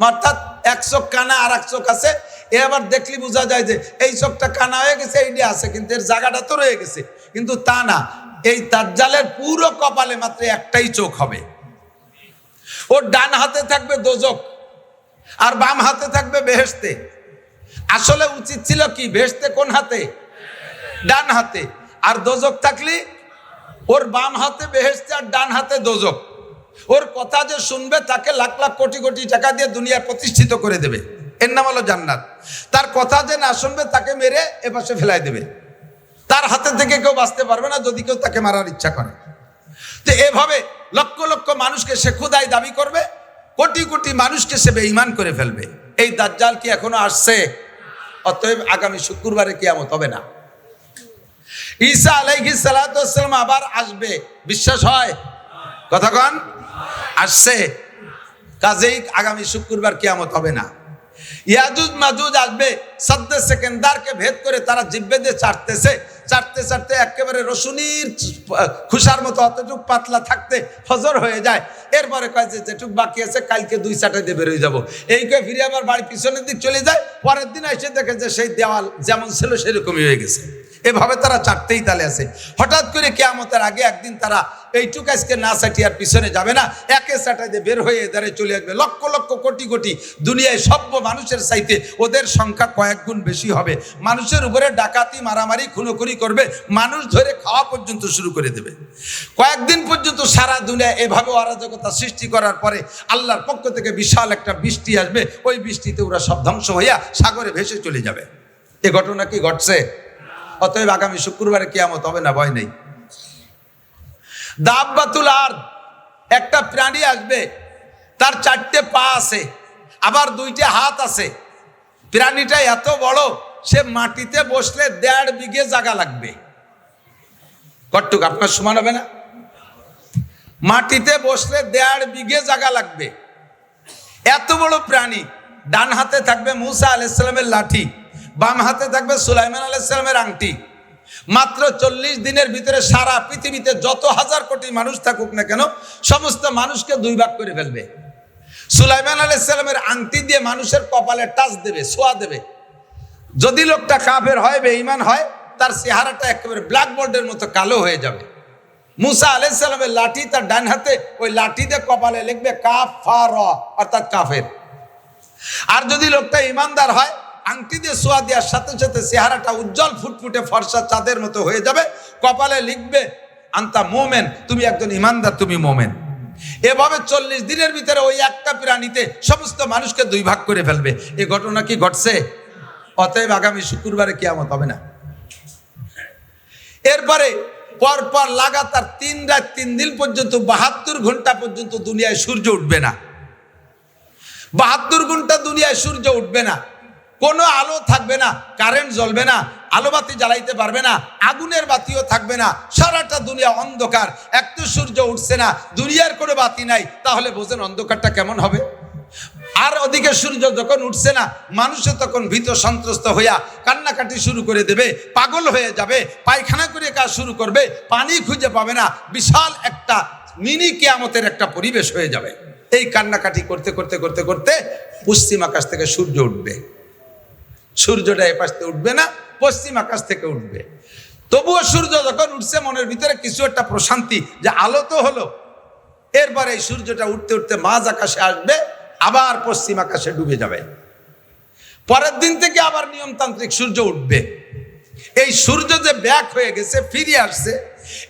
অর্থাৎ 1 চোখ কানা আর 1 চোখ আছে। এ আবার দেখলে বোঝা যায় যে এই চোখটা কানা হয়ে গেছে, এইটা আছে, কিন্তু এর জায়গাটা তো রয়ে গেছে। কিন্তু তা না, এই দাজ্জালের পুরো কপালে মাত্র একটাই চোখ হবে। ওর ডান হাতে থাকবে দোজখ আর বাম হাতে থাকবে বেহেশতে। আসলে উচিত ছিল কি, বেহেশতে কোন হাতে? ডান হাতে। আর দোজখ থাকলে ওর বাম হাতে বেহেশতে আর ডান হাতে দোজখ। ওর কথা যে শুনবে তাকে লাখ লাখ কোটি কোটি টাকা দিয়ে দুনিয়া প্রতিষ্ঠিত করে দেবে, এর নাম হলো জান্নাত। তার কথা যে না শুনবে তাকে মেরে এপাশে ফেলাই দেবে। তার হাতে থেকে কেউ বাঁচতে পারবে না যদি কেউ তাকে মারার ইচ্ছা করে। তো এভাবে লক্ষ লক্ষ মানুষকে সে খোদাই দাবি করবে, কোটি কোটি মানুষকে সে বেঈমান করে ফেলবে। এই দাজ্জাল কি এখনো আসছে? অতএব আগামী শুক্রবারে কিয়ামত হবে না। ঈসা আলাইহিস সালাতু ওয়াস সালাম আবার আসবে, বিশ্বাস হয়? কথা কন, আসছে। কাজেই আগামী শুক্রবার কিয়ামত হবে না। ইয়াজুজ মাজুজ আসবে, সাদ্দে সেকেন্দারকে ভেদ করে তারা জিব্বে দিয়ে চাটতেছে, চাটতে চাটতে একেবারে রসুনির খুশার মতো অতটুক পাতলা থাকতে ফজর হয়ে যায়। এরপরে কয় যে যেটুক বাকি আছে কালকে 2 চাটাই দিয়ে বেরোয় যাবো। এই কে ফিরে আবার বাড়ি পিছনের দিক চলে যায়। পরের দিন এসে দেখে যে সেই দেওয়াল যেমন ছিল সেরকমই হয়ে গেছে। এভাবে তারা চাটতেই তালে আছে। হঠাৎ করে কিয়ামতের আগে একদিন তারা এইটুক আজকে না চাটিয়ে আর পিছনে যাবে না, একে চাটাই দিয়ে বের হয়ে এদারে চলে আসবে। লক্ষ লক্ষ কোটি কোটি দুনিয়ায় সভ্য মানুষের চাইতে ওদের সংখ্যা কয়েক গুণ বেশি হবে। মানুষের উপরে ডাকাতি, মারামারি, খুনোখুনি করবে, মানুষ ধরে খাওয়া পর্যন্ত শুরু করে দেবে। কয়েকদিন পর্যন্ত সারা দুনিয়া এভাবে অরাজকতা সৃষ্টি করার পরে আল্লাহর পক্ষ থেকে বিশাল একটা বৃষ্টি আসবে। ওই বৃষ্টিতে ওরা সব ধ্বংস হইয়া সাগরে ভেসে চলে যাবে। এ ঘটনা কি ঘটছে? অতএব আগামী শুক্রবারে কিয়ামত হবে না, ভয় নেই। দাব্বাতুল আরদ, একটা প্রাণী আসবে, তার 4টে পা আছে, আবার 2টে হাত আছে। প্রাণীটা এত বড়, সে মাটিতে বসলে 1.5 বিঘে জায়গা লাগবে। কটুক আপনার সমান হবে না? মাটিতে বসলে 1.5 বিঘে জায়গা লাগবে। এত বড় প্রাণী। ডান হাতে থাকবে মুসা আলাইহিস সালামের লাঠি, বাম হাতে থাকবে সুলাইমান আলাইহিস সালামের আংটি। মাত্র 40 দিনের ভিতরে সারা পৃথিবীতে যত হাজার কোটি মানুষ থাকুক না কেন, সমস্ত মানুষকে 2 ভাগ করে ফেলবে। সুলাইমান আলাইহিস সালামের আংটি দিয়ে মানুষের কপালে টাচ দেবে, ছোঁয়া দেবে। যদি লোকটা কাফের হয়, বেঈমান হয়, তার চেহারাটা একেবারে ব্ল্যাকবোর্ডের মতো কালো হয়ে যাবে। মুসা আলাইহিস সালামের লাঠি তার ডান হাতে, ওই লাঠি দিয়ে কপালে লিখবে কাফার, অর্থাৎ কাফের। আর যদি লোকটা ইমানদার হয়, আংটি দিয়ে ছোঁয়া দেওয়ার সাথে সাথে চেহারাটা উজ্জ্বল ফুটফুটে ফর্সা চাঁদের মতো হয়ে যাবে। কপালে লিখবে আনতা মোমেন, তুমি একজন ইমানদার, তুমি মোমেন। এভাবে 40 দিনের ভিতরে ওই একটা প্রাণীতে সমস্ত মানুষকে 2 ভাগ করে ফেলবে। এই ঘটনা কি ঘটছে? অতএব আগামী শুক্রবারে কিয়ামত হবে না। এরপরে পরপর লাগাতার 3 রাত 3 দিন পর্যন্ত 72 ঘন্টা পর্যন্ত দুনিয়ায় সূর্য উঠবে না। 72 ঘন্টা দুনিয়ায় সূর্য উঠবে না। কোনো আলো থাকবে না, কারেন্ট জ্বলবে না, আলো বাতি জ্বালাইতে পারবে না, আগুনের বাতিও থাকবে না। সারাটা দুনিয়া অন্ধকার। এক তো সূর্য উঠছে না, দুনিয়ার কোনো বাতি নাই, তাহলে বোঝেন অন্ধকারটা কেমন হবে। আর ওদিকে সূর্য যখন উঠছে না, মানুষে তখন ভীত সন্ত্রস্ত হইয়া কান্নাকাটি শুরু করে দেবে, পাগল হয়ে যাবে, পায়খানা করে কাজ শুরু করবে, পানি খুঁজে পাবে না, বিশাল একটা মিনি কিয়ামতের একটা পরিবেশ হয়ে যাবে। এই কান্নাকাটি করতে করতে করতে করতে পশ্চিম আকাশ থেকে সূর্য উঠবে। সূর্যটা এপাশ থেকে উঠবে না, পশ্চিম আকাশ থেকে উঠবে। তবুও সূর্য যখন উঠছে, মনের ভিতরে কিছু একটা প্রশান্তি, যে আলো তো হলো। এরপরে এই সূর্যটা উঠতে উঠতে মাঝ আকাশে আসবে, আবার পশ্চিম আকাশে ডুবে যাবে। পরের দিন থেকে আবার নিয়মতান্ত্রিক সূর্য উঠবে। এই সূর্য যে ব্যাক হয়ে গেছে, ফিরে আসছে,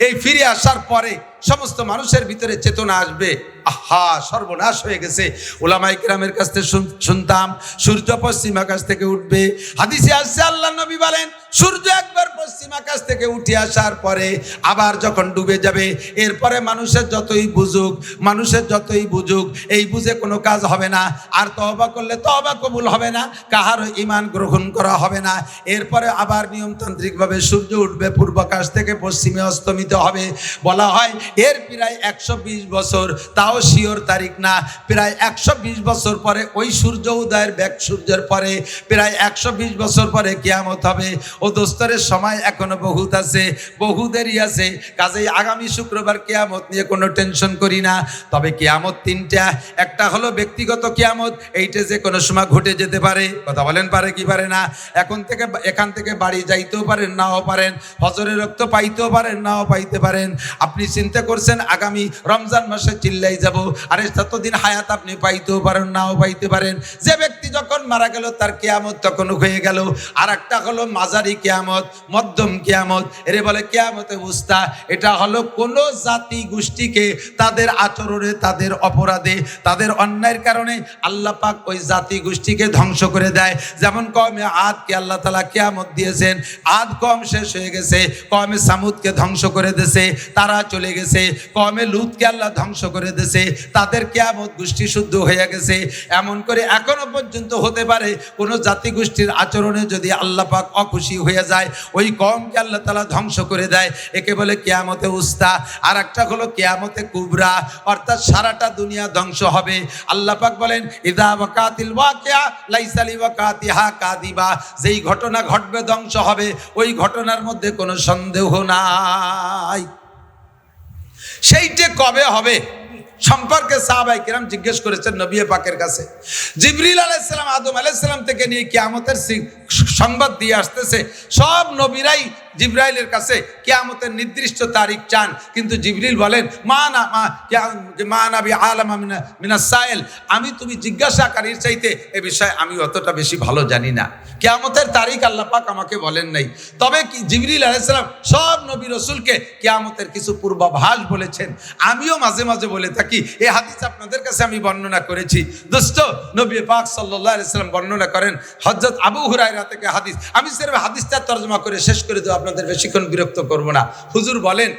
এই ফিরে আসার পরে সমস্ত মানুষের ভিতরে চেতনা আসবে, আহা সর্বনাশ হয়ে গেছে। উলামায়ে কেরামের কাছ থেকে শুনতাম সূর্য পশ্চিম আকাশ থেকে উঠবে। হাদিসে আসছে আল্লাহ নবী বলেন, সূর্য একবার পশ্চিম আকাশ থেকে উঠে আসার পরে আবার যখন ডুবে যাবে, এরপরে মানুষের যতই বুঝুক, এই বুঝে কোনো কাজ হবে না। আর তওবা করলে তওবা কবুল হবে না, কাহারও ঈমান গ্রহণ করা হবে না। এরপরে আবার নিয়মতান্ত্রিকভাবে সূর্য উঠবে, পূর্ব আকাশ থেকে পশ্চিমে অস্তমিত হবে। বলা হয় এর প্রায় 120 বছর, তাও শিওর তারিখ না, প্রায় 120 বছর পরে ওই সূর্য উদয়ের ব্যাক সূর্যের পরে প্রায় 120 বছর পরে কিয়ামত হবে। ও দোস্তরের সময় এখনো বহুত আছে, বহু দেরি আছে। কাজেই আগামী শুক্রবার কিয়ামত নিয়ে কোনো টেনশন করি না। তবে কিয়ামত তিনটা, একটা হলো ব্যক্তিগত কিয়ামত, এইটা যে কোনো সময় ঘটে যেতে পারে। কথা বলেন, পারে কি পারে না? এখান থেকে বাড়ি যাইতেও পারেন, নাও পারেন। ফজরের রক্ত পাইতেও পারেন, নাও পাইতে পারেন। আপনি চিন্তা করছেন আগামী রমজান মাসে চিল্লাই যাব, আরে ততদিন হায়াত আপনি পাইতেও পারেন, নাও পাইতে পারেন। যে ব্যক্তি যখন মারা গেল তার কিয়ামত তখন হয়ে গেল। আর একটা হলো মাঝারি কিয়ামত, মধ্যম কিয়ামত, এরে বলে কিয়ামতে উস্তা। এটা হলো কোন জাতি গোষ্ঠীকে তাদের আচরণে, তাদের অপরাধে, তাদের অন্যায়ের কারণে আল্লাহ পাক ওই জাতি গোষ্ঠীকে ধ্বংস করে দেয়। যেমন কওমে আদকে আল্লাহ তাআলা কিয়ামত দিয়েছেন, আদ কওম শেষ হয়ে গেছে, কওমে সামুদকে ধ্বংস করে দিয়েছে, তারা চলে গেছে। কওমে লুতকে আল্লাহ ধ্বংস করে দিয়েছে, তাদের কিয়ামত গোষ্ঠী শুদ্ধ হয়ে গেছে। এমন করে এখনো পর্যন্ত হতে পারে কোন জাতি গোষ্ঠীর আচরণে যদি আল্লাহ পাক অখুশি হয়ে যায়, ওই কওমকে আল্লাহ তাআলা ধ্বংস করে দেয়। একে বলে কিয়ামতে উস্তা। আর একটা হলো কিয়ামতে কুবরা, অর্থাৎ সারাটা দুনিয়া ধ্বংস হবে। আল্লাহ পাক বলেন, ইযা ওয়াকাতিল ওয়াকিয়া লাইসা লিওয়াকাতিহা কাযিবা। যেই ঘটনা ঘটবে, ধ্বংস হবে, ওই ঘটনার মধ্যে কোনো সন্দেহ নাই। সেইটা কবে হবে সম্পর্কে সাহাবায়ে কেরাম জিজ্ঞেস করেছেন নবী পাকের কাছে। জিবরিল আলাইহিস সালাম আদম আলাইহিস সালাম থেকে নিয়ে কিয়ামতের সংবাদ দিয়ে আসতেছে। সব নবীরাই জিবরাইলের কাছে কিয়ামতের নির্দিষ্ট তারিখ চান, কিন্তু জিবরিল বলেন মা নাবি আলাম মিনাস সাইল, আমি তুমি জিজ্ঞাসাকারীর চাইতে এ বিষয়ে আমি অতটা বেশি ভালো জানি না। কিয়ামতের তারিখ আল্লাহ পাক আমাকে বলেন নাই। তবে কি জিবরিল আলাইহিস সালাম সব নবী রাসূলকে কিয়ামতের কিছু পূর্বাভাস বলেছেন। আমিও মাঝে মাঝে বলে থাকি, এই হাদিস আপনাদের কাছে আমি বর্ণনা করেছি। দোস্ত, নবী পাক সাল্লাল্লাহু আলাইহি ওয়াসাল্লাম বর্ণনা করেন হযরত আবু হুরায়রা থেকে হাদিস। আমি সির্ফ হাদিসটা তরজমা করে শেষ করে দেব, আপনাদের বেশিক্ষণ বিরক্ত করব না। হুজুর বলেন,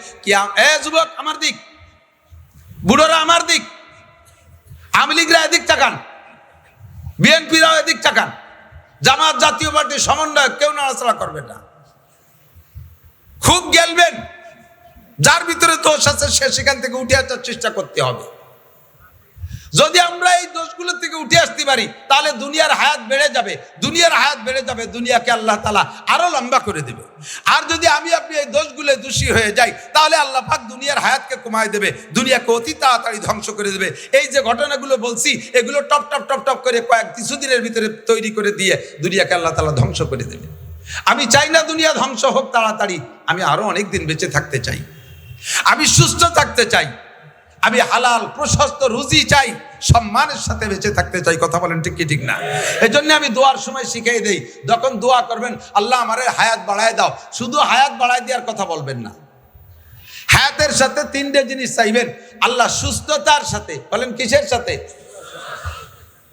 যুবক আমার দিক, বুড়োরা আমার দিক, আওয়ামী লীগরা এদিক তাকান, বিএনপিরাও এদিক তাকান, জামাত জাতীয় পার্টির সমন্বয় কেউ নাড়াচাড়া করবে না, খুব গেলবেন। যার ভিতরে দোষ আছে সে সেখান থেকে উঠে আসার চেষ্টা করতে হবে। যদি আমরা এই দোষগুলো থেকে উঠে আসতে পারি তাহলে দুনিয়ার হায়াত বেড়ে যাবে, দুনিয়াকে আল্লাহ তাআলা আরো লম্বা করে দেবে। আর যদি আমি আপনি এই দোষগুলো দোষী হয়ে যাই তাহলে আল্লাহ পাক দুনিয়ার হায়াতকে কমায় দেবে, দুনিয়াকে অতি তাড়াতাড়ি ধ্বংস করে দেবে। এই যে ঘটনাগুলো বলছি, এগুলো টপ টপ টপ টপ করে কিছুদিনের ভিতরে তৈরি করে দিয়ে দুনিয়াকে আল্লাহ তাআলা ধ্বংস করে দেবে। আমি চাই না দুনিয়া ধ্বংস হোক তাড়াতাড়ি, আমি আরো অনেক দিন বেঁচে থাকতে চাই, আমি সুস্থ থাকতে চাই, আমি হালাল প্রশস্ত রুজি চাই, সম্মানের সাথে বেঁচে থাকতে চাই। কথা বলেন ঠিক কি ঠিক না? এই জন্য আমি দোয়ার সময় শিখিয়ে দেই, যখন দোয়া করবেন আল্লাহ আমারে হায়াত বাড়ায় দাও, শুধু হায়াত বাড়ায় দেওয়ার কথা বলবেন না। হায়াতের সাথে তিনটে জিনিস চাইবেন আল্লাহ, সুস্থতার সাথে, বলেন কিসের সাথে?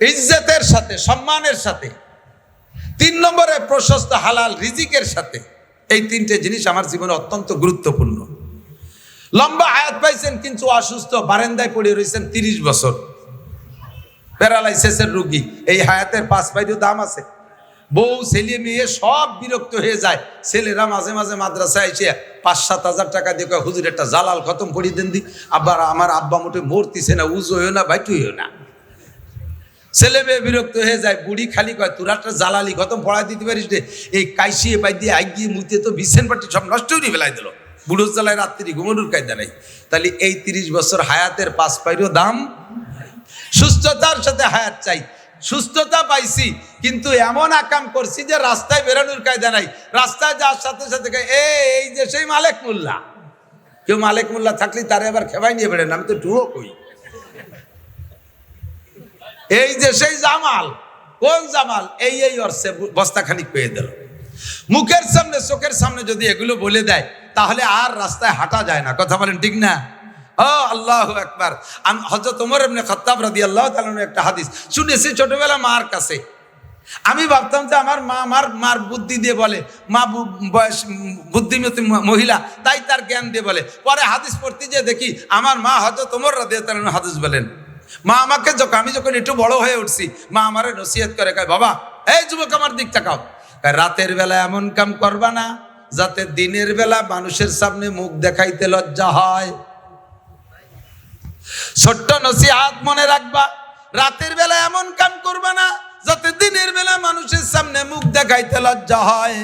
ইজ্জতের সাথে, সম্মানের সাথে। 3 নম্বরে প্রশস্ত হালাল রিজিকের সাথে। এই তিনটে জিনিস আমার জীবনে অত্যন্ত গুরুত্বপূর্ণ। লম্বা হায়াত পাইছেন কিন্তু অসুস্থ, বারান্দায় পড়ে রয়েছেন 30 বছর, প্যারালাইসিসের রোগী, এই হায়াতের 5 পয়সাও দাম আছে। বউ ছেলে মেয়ে সব বিরক্ত হয়ে যায়। ছেলেরা মাঝে মাঝে মাদ্রাসায় এসে 5-7 হাজার টাকা দিয়ে হুজুর একটা জালাল খতম করিয়ে দেন দি, আবার আমার আব্বা মোটে মরতিছে না, উজু হইও না, বাইটু হইও না। ছেলে মেয়ে বিরক্ত হয়ে যায়, বুড়ি খালি কয় তোরা একটা জ্বালালি খতম পড়াই দিতে পারিস রে, এই কাইসিয়ে পাই দিয়ে আগিয়ে মুইতে তো বিছেন পাটি সব নষ্ট করে ফেলাই দিল, বুড়োর জ্বালায় রাত্রি ঘুমানোর কায়দা নাই। তাহলে এই 30 বছর হায়াতের 5 পাইরও দাম। সুস্থতার সাথে হায়াত চাই, সুস্থতা পাইছি কিন্তু এমন আকাম করছি যে রাস্তায় বেরোনোর কায়দা নাই। রাস্তায় যাওয়ার সাথে সাথে এই যে সেই মালেক মোল্লা, কেউ মালেক মোল্লা থাকলে তারে আবার খেবাই নিয়ে বেড়েন, আমি তো টুও কই। এই যে সেই জামাল, কোন জামাল, এই অর্থে বস্তা খানিক পেয়ে দিল। মুখের সামনে চোখের সামনে যদি এগুলো বলে দেয় তাহলে আর রাস্তায় হাঁটা যায় না। কথা বলেন ঠিক না? ও আল্লাহু আকবার। হযরত ওমর ইবনে খাত্তাব রাদিয়াল্লাহু তাআলা একটা হাদিস শুনেছি ছোটবেলা মার কাছে। আমি ভাবতাম যে আমার মা মার বুদ্ধি দিয়ে বলে, মা বয়স বুদ্ধিমতী মহিলা, তাই তার জ্ঞান দিয়ে বলে। পরে হাদিস পড়তে যে দেখি আমার মা হযরত ওমর রাদিয়াল্লাহু তাআলা হাদিস বলেন। মা আমাকে আমি যখন একটু বড় হয়ে উঠছি, মা আমারে নসিহত করে, কয় বাবা এই যুবক আমার দিক তাকাও, রাতের বেলা এমন কাম করবা না যাতে দিনের বেলা মানুষের সামনে মুখ দেখাইতে লজ্জা হয়। ছোট্ট নসিহত মনে রাখবা, রাতের বেলা এমন কাম করবা না যাতে দিনের বেলা মানুষের সামনে মুখ দেখাইতে লজ্জা হয়।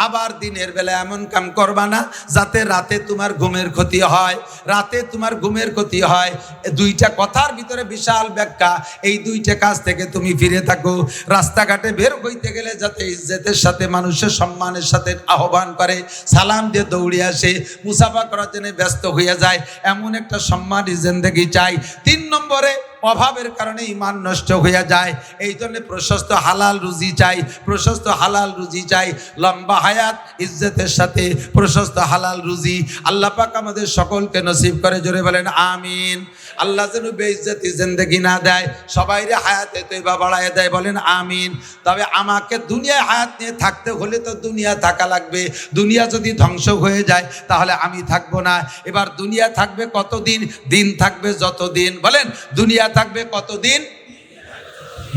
আবার দিনের বেলা এমন কাম করবা না যাতে রাতে তোমার ঘুমের ক্ষতি হয়। রাতে তোমার ঘুমের ক্ষতি হয়, দুইটা কথার ভিতরে বিশাল ব্যাখ্যা। এই দুইটা কাজ থেকে তুমি ফিরে থাকো। রাস্তাঘাটে বের হইতে গেলে যাতে ইজ্জতের সাথে মানুষের সম্মানের সাথে আহ্বান করে, সালাম দিয়ে দৌড়ে আসে, মুসাফা করার জন্য ব্যস্ত হইয়া যায়, এমন একটা সম্মানী জিন্দেগি চাই। 3 নম্বরে অভাবের কারণে ঈমান নষ্ট হইয়া যায়, এই জন্য প্রশস্ত হালাল রুজি চাই, প্রশস্ত হালাল রুজি চাই। লম্বা হায়াত ইজ্জতের সাথে প্রশস্ত হালাল রুজি আল্লাহ পাক আমাদের সকলকে নসিব করে। জোরে বলেন আমিন। আল্লাহ যেন বেইজ্জতি জিন্দেগি না দেয়, সবাইরে হায়াতে তৈবা বাড়ায় দেয়, বলেন আমিন। তবে আমাকে দুনিয়ায় হায়াত নিয়ে থাকতে হলে তো দুনিয়া থাকা লাগবে। দুনিয়া যদি ধ্বংস হয়ে যায় তাহলে আমি থাকবো না। এবার দুনিয়া থাকবে কতদিন? দিন থাকবে যতদিন। বলেন দুনিয়া থাকবে কতদিন?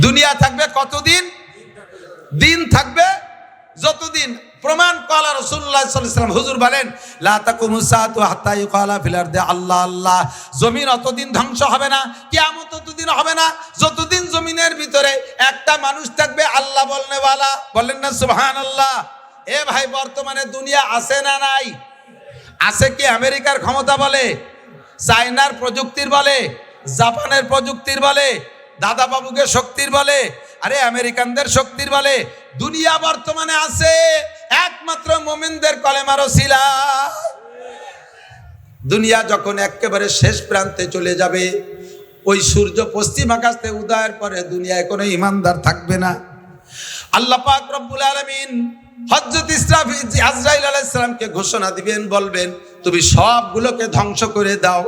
দুনিয়া থাকবে কতদিন? দিন থাকবে যতদিন। প্রমাণ কালা রাসূলুল্লাহ সাল্লাল্লাহু আলাইহি ওয়াসাল্লাম, হুজুর বলেন লা তাকুমুস সাআতু হাত্তা ইউকালা ফিল আরদি আল্লাহ আল্লাহ। জমিন অতদিন ধ্বংস হবে না, কিয়ামত ততদিন হবে না যতদিন জমিনের ভিতরে একটা মানুষ থাকবে আল্লাহ বলনেওয়ালা। বলেন না সুবহানাল্লাহ। এ ভাই, বর্তমানে দুনিয়া আছে না নাই? আছে। কি আমেরিকার ক্ষমতা বলে, চায়নার প্রযুক্তির বলে, জাপানের প্রযুক্তির বলে, দাদা বাবুকে শক্তির বলে, আরে আমেরিকানদের শক্তির বলে। দুনিয়া বর্তমানে আছে একমাত্র মুমিনদের কলেমার ওসিলা। দুনিয়া যখন একেবারে শেষ প্রান্তে চলে যাবে, ওই সূর্য পশ্চিম আকাশ থেকে উদয়ের পরে দুনিয়ায় কোনো ইমানদার থাকবে না। আল্লাহ পাক রব্বুল আলামিন হযরত আজরাইল আলাইহিস সালামকে ঘোষণা দিবেন, বলবেন তুমি সবগুলোকে ধ্বংস করে দাও।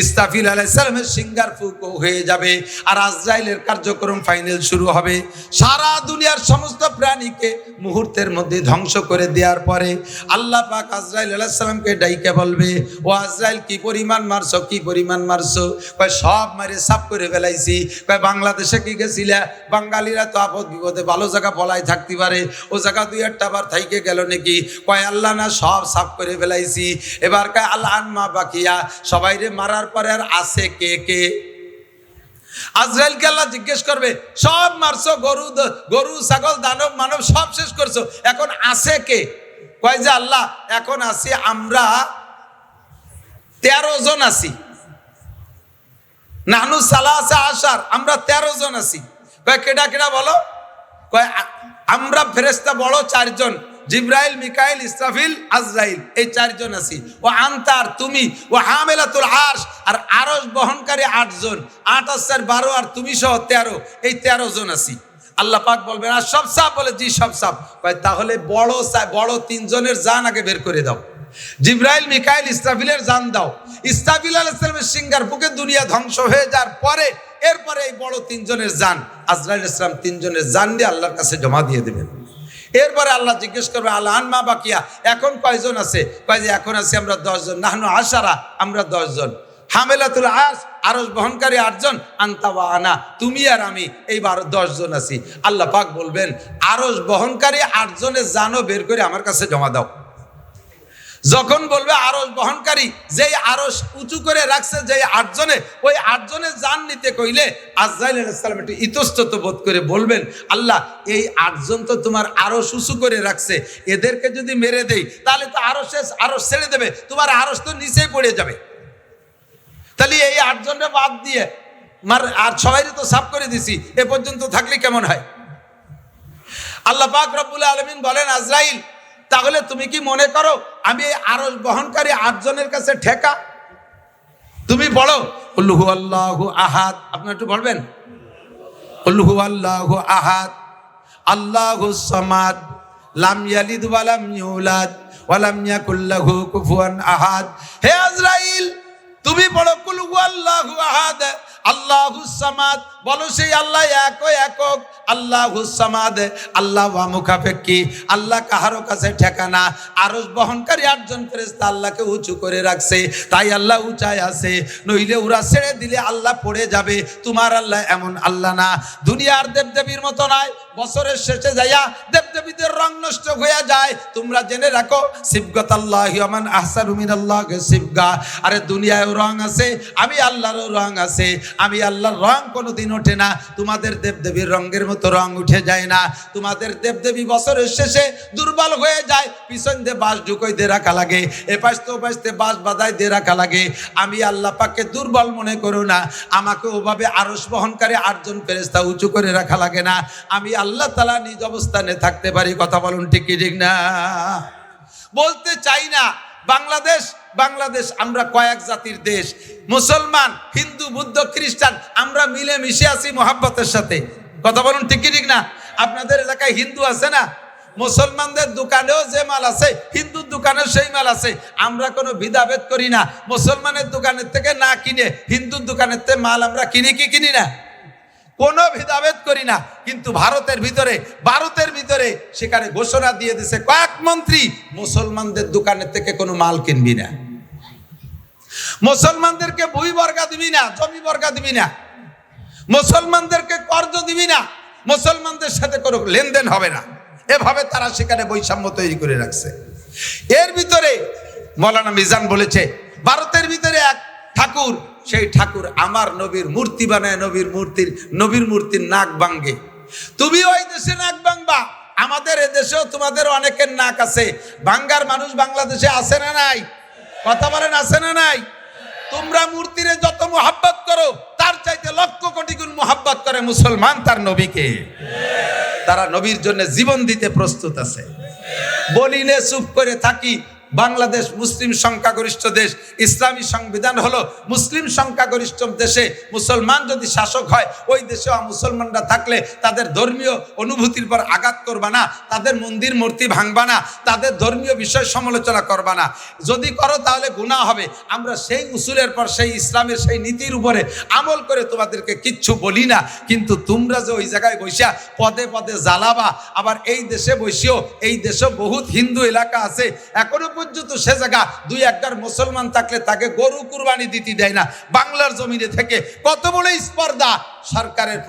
ইসরাফিল আলাইহিস সালামের সিঙ্গার ফুঁকো হয়ে যাবে, আর আজরাইলের কার্যক্রম ফাইনাল শুরু হবে। সারা দুনিয়ার সমস্ত প্রাণীকে মুহূর্তের মধ্যে ধ্বংস করে দেওয়ার পরে আল্লাহ পাক আজরাইল আলাইহিস সালামকে ডাইকে বলবে, ও আজরাইল কি পরিমাণ মারছো, কি পরিমাণ মারছো? কয় সব মারে সাফ করে ফেলাইছি। কয় বাংলাদেশে কি গেছিলা? বাঙালিরা তো আপদ বিপদে ভালো জায়গা বলাই থাকতে পারে, ও জায়গা 2-1টা বার থাইকে গেল নাকি? কয় আল্লাহ না, সব সাফ করে ফেলাইছি। এবার কয় আল্লাহ আনমা বাকিয়া, সবাইরে মারার পরে আর আছে কে কে? আজরাইলকে আল্লাহ জিজ্ঞেস করবে, সব মারছো, গরু ছাগল দানব মানব সব শেষ করছো, এখন আছে কে? কয় যে আল্লাহ এখন আছি আমরা 13 জন আছি। নাহনু সালাসা আশার, আমরা 13 জন আছি। কয় কেডা কেডা বলো? কয় আমরা ফেরেশতা বড় 4 জন, জিব্রাইল, মিকাইল, ইসরাফিল, আজরাইল, এই 4 জন আছি। ও আনতার, তুমি, ও হামেলাতুল আরশ, আর আরশ বহনকারী 8 জন, 8 আর 12 আর তুমি সহ 13, এই 13 জন আছি। আল্লাহ পাক বলবেন আর সব সাফ? বলে জি সব সাফ। কয় তাহলে বড় 3 জনের জান আগে বের করে দাও। জিব্রাইল, মিকাইল, ইসরাফিলের জান দাও। ইসরাফিল আলাইহিস সালামের সিঙ্গার ফুঁকে দুনিয়া ধ্বংস হয়ে যাওয়ার পরে এরপরে এই বড় 3 জনের জান আজরাইল আলাইহিস সালাম 3 জনের জান দিয়ে আল্লাহর কাছে জমা দিয়ে দেবেন। এরপরে আল্লাহ জিজ্ঞেস করবে আল্লাহ আনমা বাকিয়া, এখন কয়জন আছে? কয় যে এখন আছে আমরা 10 জন। নাহনু আশারা, আমরা 10 জন। হামেলাতুল আরশ, আরশ বহনকারী 8 জন, আনতা ওয়া আনা, তুমি আর আমি, এই 10 জন আছি। আল্লাহ পাক বলবেন আরশ বহনকারী 8 জনের জানও বের করে আমার কাছে জমা দাও। যখন বলবে আরশ বহনকারী, যেই আরশ উঁচু করে রাখছে যেই 8 জনে, ওই 8 জনে জান নিতে কইলে আজরাইল আলাইহিস সালাম একটু ইতস্তত বোধ করে বলবেন, আল্লাহ এই 8 জন তো তোমার আরশ উঁচু করে রাখছে, এদেরকে যদি মেরে দেই তাহলে তো আরশ ছেড়ে দেবে, তোমার আরশ তো নিচেই পড়ে যাবে। তাহলে এই 8 জনকে বাদ দিয়ে আর সবাইকে তো সাফ করে দিছি, এ পর্যন্ত থাকলে কেমন হয়? আল্লাহ পাক রব্বুল আলামিন বলেন, আজরাইল তাহলে তুমি কি মনে করো আমি এই আরশ বহনকারী 8 জনের কাছে ঠেকা? তুমি বলো কুল হুয়াল্লাহু আহাদ, আপনি একটু বলবেন কুল হুয়াল্লাহু আহাদ আল্লাহুস সামাদ লাম ইয়ালিদ ওয়া লাম ইউলাদ ওয়া লাম ইয়াকুল লাহু কুফুয়ান আহাদ। হে আজরাইল তুমি বলো কুল হুয়াল্লাহু আহাদ আল্লাহুস সামাদ, বলো সেই আল্লাহ একক আল্লাহুস সামাদ, আল্লাহ ওয়া মুখাফেক্কি, আল্লাহ কাহারো কাছে ঠেকানা। আরশ বহনকারী 8 জন ফেরেশতা আল্লাহকে উঁচু করে রাখছে, তাই আল্লাহ উঁচায় আছে, নইলে ওরা ছেড়ে দিলে আল্লাহ পড়ে যাবে। তোমার আল্লাহ এমন আল্লাহ না, দুনিয়ার দেবদেবীর মতো নয়, বছরের শেষে যাইয়া দেবদেবীদের রং নষ্ট হয়ে যায়। তোমরা জেনে রাখো সিবগাতাল্লাহি ওয়া মান আহসানু মিনাল্লাহি সিবগা, আরে দুনিয়ায়ও রং আছে, আমি আল্লাহরও রং আছে, আমি আল্লাহর রং কোনোদিন ওঠে না, তোমাদের দেবদেবীর রঙের মতো রং উঠে যায় না। তোমাদের দেবদেবী বছরের শেষে দুর্বল হয়ে যায়, পিছন দিয়ে বাঁশ ঢুকই দিয়ে রাখা লাগে, এপাশ তো ওপাশ দিয়ে বাঁশ বাঁধাই দিয়ে রাখা লাগে। আমি আল্লাহ পাককে দুর্বল মনে করো না, আমাকে ওভাবে আরশ বহনকারী 8 জন ফেরেশতা উঁচু করে রাখা লাগে না, আমি আল্লাহ তাআলা নিজ অবস্থানে থাকতে পারি। কথা বলুন ঠিক কি ঠিক না? বলতে চাই না বাংলাদেশ আমরা কয়েক জাতির দেশ, মুসলমান হিন্দু বৌদ্ধ খ্রিস্টান আমরা মিলে মিশে আছি মোহাব্বতের সাথে। কথা বলুন ঠিক কি ঠিক না? আপনাদের এলাকায় হিন্দু আছে না? মুসলমানদের দোকানেও যে মাল আছে হিন্দুর দোকানেও সেই মাল আছে, আমরা কোনো ভেদাভেদ করি না। মুসলমানের দোকানের থেকে না কিনে হিন্দুর দোকানের থেকে মাল আমরা কিনি কি কিনি না, কোনো ভেদাভেদ করি না। কিন্তু ভারতের ভিতরে সেখানে ঘোষণা দিয়ে দিছে কয়েক মন্ত্রী, মুসলমানদের দোকানের থেকে কোনো মাল কিনবি না, মুসলমানদেরকে বই বর্গা দিবি না, জমি বর্গা দিবি না, মুসলমানদেরকে কর্জ দিবি না, মুসলমানদের সাথে কোনো লেনদেন হবে না। এভাবে তারা সেখানে বৈষম্য তৈরি করে রাখছে। এর ভিতরে মৌলানা মিজান বলেছে, ভারতের ভিতরে এক ঠাকুর, সেই ঠাকুর আমার নবীর মূর্তি বানায়, নবীর মূর্তির নাক ভাঙে। তুমি ওই দেশে নাক ভাঙবা, আমাদের এদেশেও তোমাদের অনেকের নাক আছে, ভাঙ্গার মানুষ বাংলাদেশে আছে না নাই? কথা বলেন আছে না নাই? তোমরা মূর্তিরে যত মোহাব্বত করো তার চাইতে লক্ষ কোটি গুণ মোহাব্বত করে মুসলমান তার নবীকে। তারা নবীর জন্য জীবন দিতে প্রস্তুত আছে। বলিলে চুপ করে থাকি, বাংলাদেশ মুসলিম সংখ্যাগরিষ্ঠ দেশ, ইসলামী সংবিধান হলো মুসলিম সংখ্যাগরিষ্ঠ দেশে মুসলমান যদি শাসক হয়, ওই দেশে মুসলমানরা থাকলে তাদের ধর্মীয় অনুভূতির পর আঘাত করবা না, তাদের মন্দির মূর্তি ভাঙবা না, তাদের ধর্মীয় বিষয় সমালোচনা করবা না। যদি করো তাহলে গুনাহ হবে। আমরা সেই উসুলের পর সেই ইসলামের সেই নীতির উপরে আমল করে তোমাদেরকে কিচ্ছু বলি না। কিন্তু তোমরা যে ওই জায়গায় বসিয়া পদে পদে জ্বালাবা, আবার এই দেশে বসিও, এই দেশে বহুত হিন্দু এলাকা আছে, এখনো পর্যন্ত সে জায়গা 2-1 মুসলমান থাকলে তাকে গরু কুরবানি দিতে দেয় না। বাংলার জমিনে থেকে কত বড় স্পর্ধা, সরকারের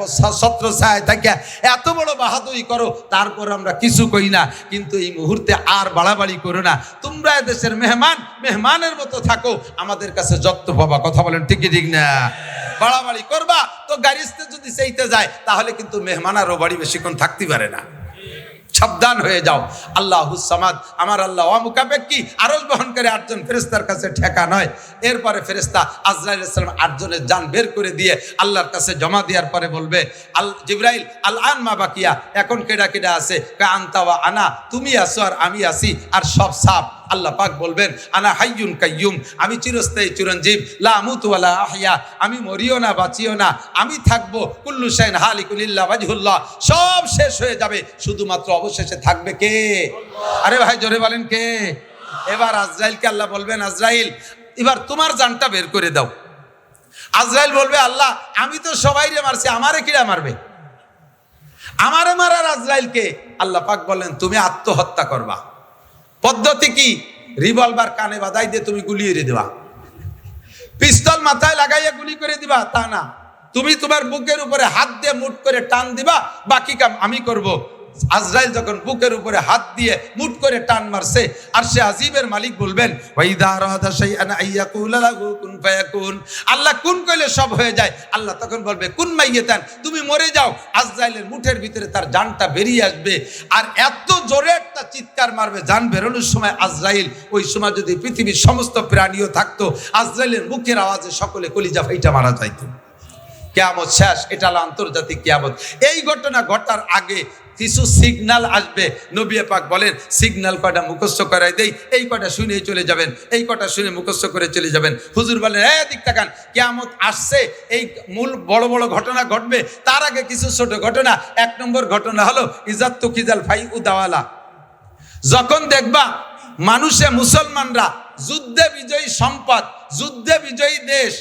ছত্র ছায় থাকে এত বড় বাহাদুরি করো, তারপর আমরা কিছু কই না। কিন্তু এই মুহূর্তে আর বাড়াবাড়ি করো না, তোমরা দেশের মেহমানের মতো থাকো, আমাদের কাছে যত্ন পাবা। কথা বলেন ঠিক কি ঠিক না? বাড়াবাড়ি করবা তো গাড়িতে যদি চাইতে যায় তাহলে কিন্তু মেহমান আর ও বাড়ি বেশিক্ষণ থাকতে পারে না। সাবধান হয়ে যাও। আল্লাহুস সামাদ, আমার আল্লাহ অমুখাপেক্ষী, আরশ বহনকারী 8 জন ফেরেশতার কাছে ঠেকা নয়। এরপরে ফেরেশতা আজরাইল আলাইহিস সালাম 8 জনের জান বের করে দিয়ে আল্লাহর কাছে জমা দেওয়ার পরে বলবে, জিবরাইল আল আন মা বাকিয়া, এখন কেডা কেডা আছে? আনতা ওয়া আনা, তুমি আছো আর আমি আছি, আর সব সাফ। আল্লাহ পাক বলবেন, আনা হাইয়ুন কাইয়ুম, আমি চিরস্থায়ী চিরঞ্জীব, লা আমুতু ওয়া লা আহইয়া, আমি মরিও না বাঁচিও না, আমি থাকবো। কুল্লু শাইইন হালিকুন ইল্লা ওয়াজহুল্লাহ, সব শেষ হয়ে যাবে, শুধুমাত্র অবশেষে থাকবে কে? আরে ভাই জোরে বলেন কে? এবার আজরাইলকে আল্লাহ বলবেন, আজরাইল এবার তোমার জানটা বের করে দাও। আজরাইল বলবে, আল্লাহ আমি তো সবাইরে মারছি, আমারে কিরা মারবে? আমারে মারার আজরাইলকে আল্লাহ পাক বললেন, তুমি আত্মহত্যা করবা। পদ্ধতি কি? রিভলভার কানে বাঁধাই দিয়ে তুমি গুলি এড়ে দেবা, পিস্তল মাথায় লাগাইয়া গুলি করে দিবা তা না, তুমি তোমার বুকের উপরে হাত দিয়ে মুঠ করে টান দিবা, বাকি কাম আমি করব। আজরাইল যখন বুকের উপরে হাত দিয়ে মুট করে টান মারছে, আরশে আজিমের মালিক বলবেন ওয়াইদা আরাদা শাইআন আইয়াকুলা লাহু কুন ফায়াকুন, আল্লাহ কুন কইলে সব হয়ে যায়। আল্লাহ তখন বলবে কুন মাইয়াতান, তুমি মরে যাও। আজরাইলের মুঠের ভিতরে তার জানটা বেরিয়ে আসবে, আর এত জোরে একটা চিৎকার মারবে জান বেরোনোর সময় আজরাইল। ওই সময় যদি পৃথিবীর সমস্ত প্রাণীও থাকতো, আজরাইলের মুখের আওয়াজে সকলে কলিজা ফাইটা মারা যাইতো। কিয়ামত শেষ, এটা হলো আন্তর্জাতিক কিয়ামত। এই ঘটনা ঘটার আগে কিছু সিগন্যাল আসবে। নবী পাক বলেন সিগন্যাল কয়টা মুখস্থ করাই দেই, এই কয়টা শুনেই চলে যাবেন, এই কয়টা শুনে মুখস্থ করে চলে যাবেন। হুজুর বলেন দিক তাকান, কিয়ামত আসছে, এই মূল বড় বড় ঘটনা ঘটবে, তার আগে কিছু ছোট ঘটনা। 1 নম্বর ঘটনা হলো ইজাত্তু কিজাল ফাই উদাওয়ালা। যখন দেখবা মানুষে মুসলমানরা যুদ্ধে বিজয়ী সম্পদ, যুদ্ধে বিজয়ী দেশ,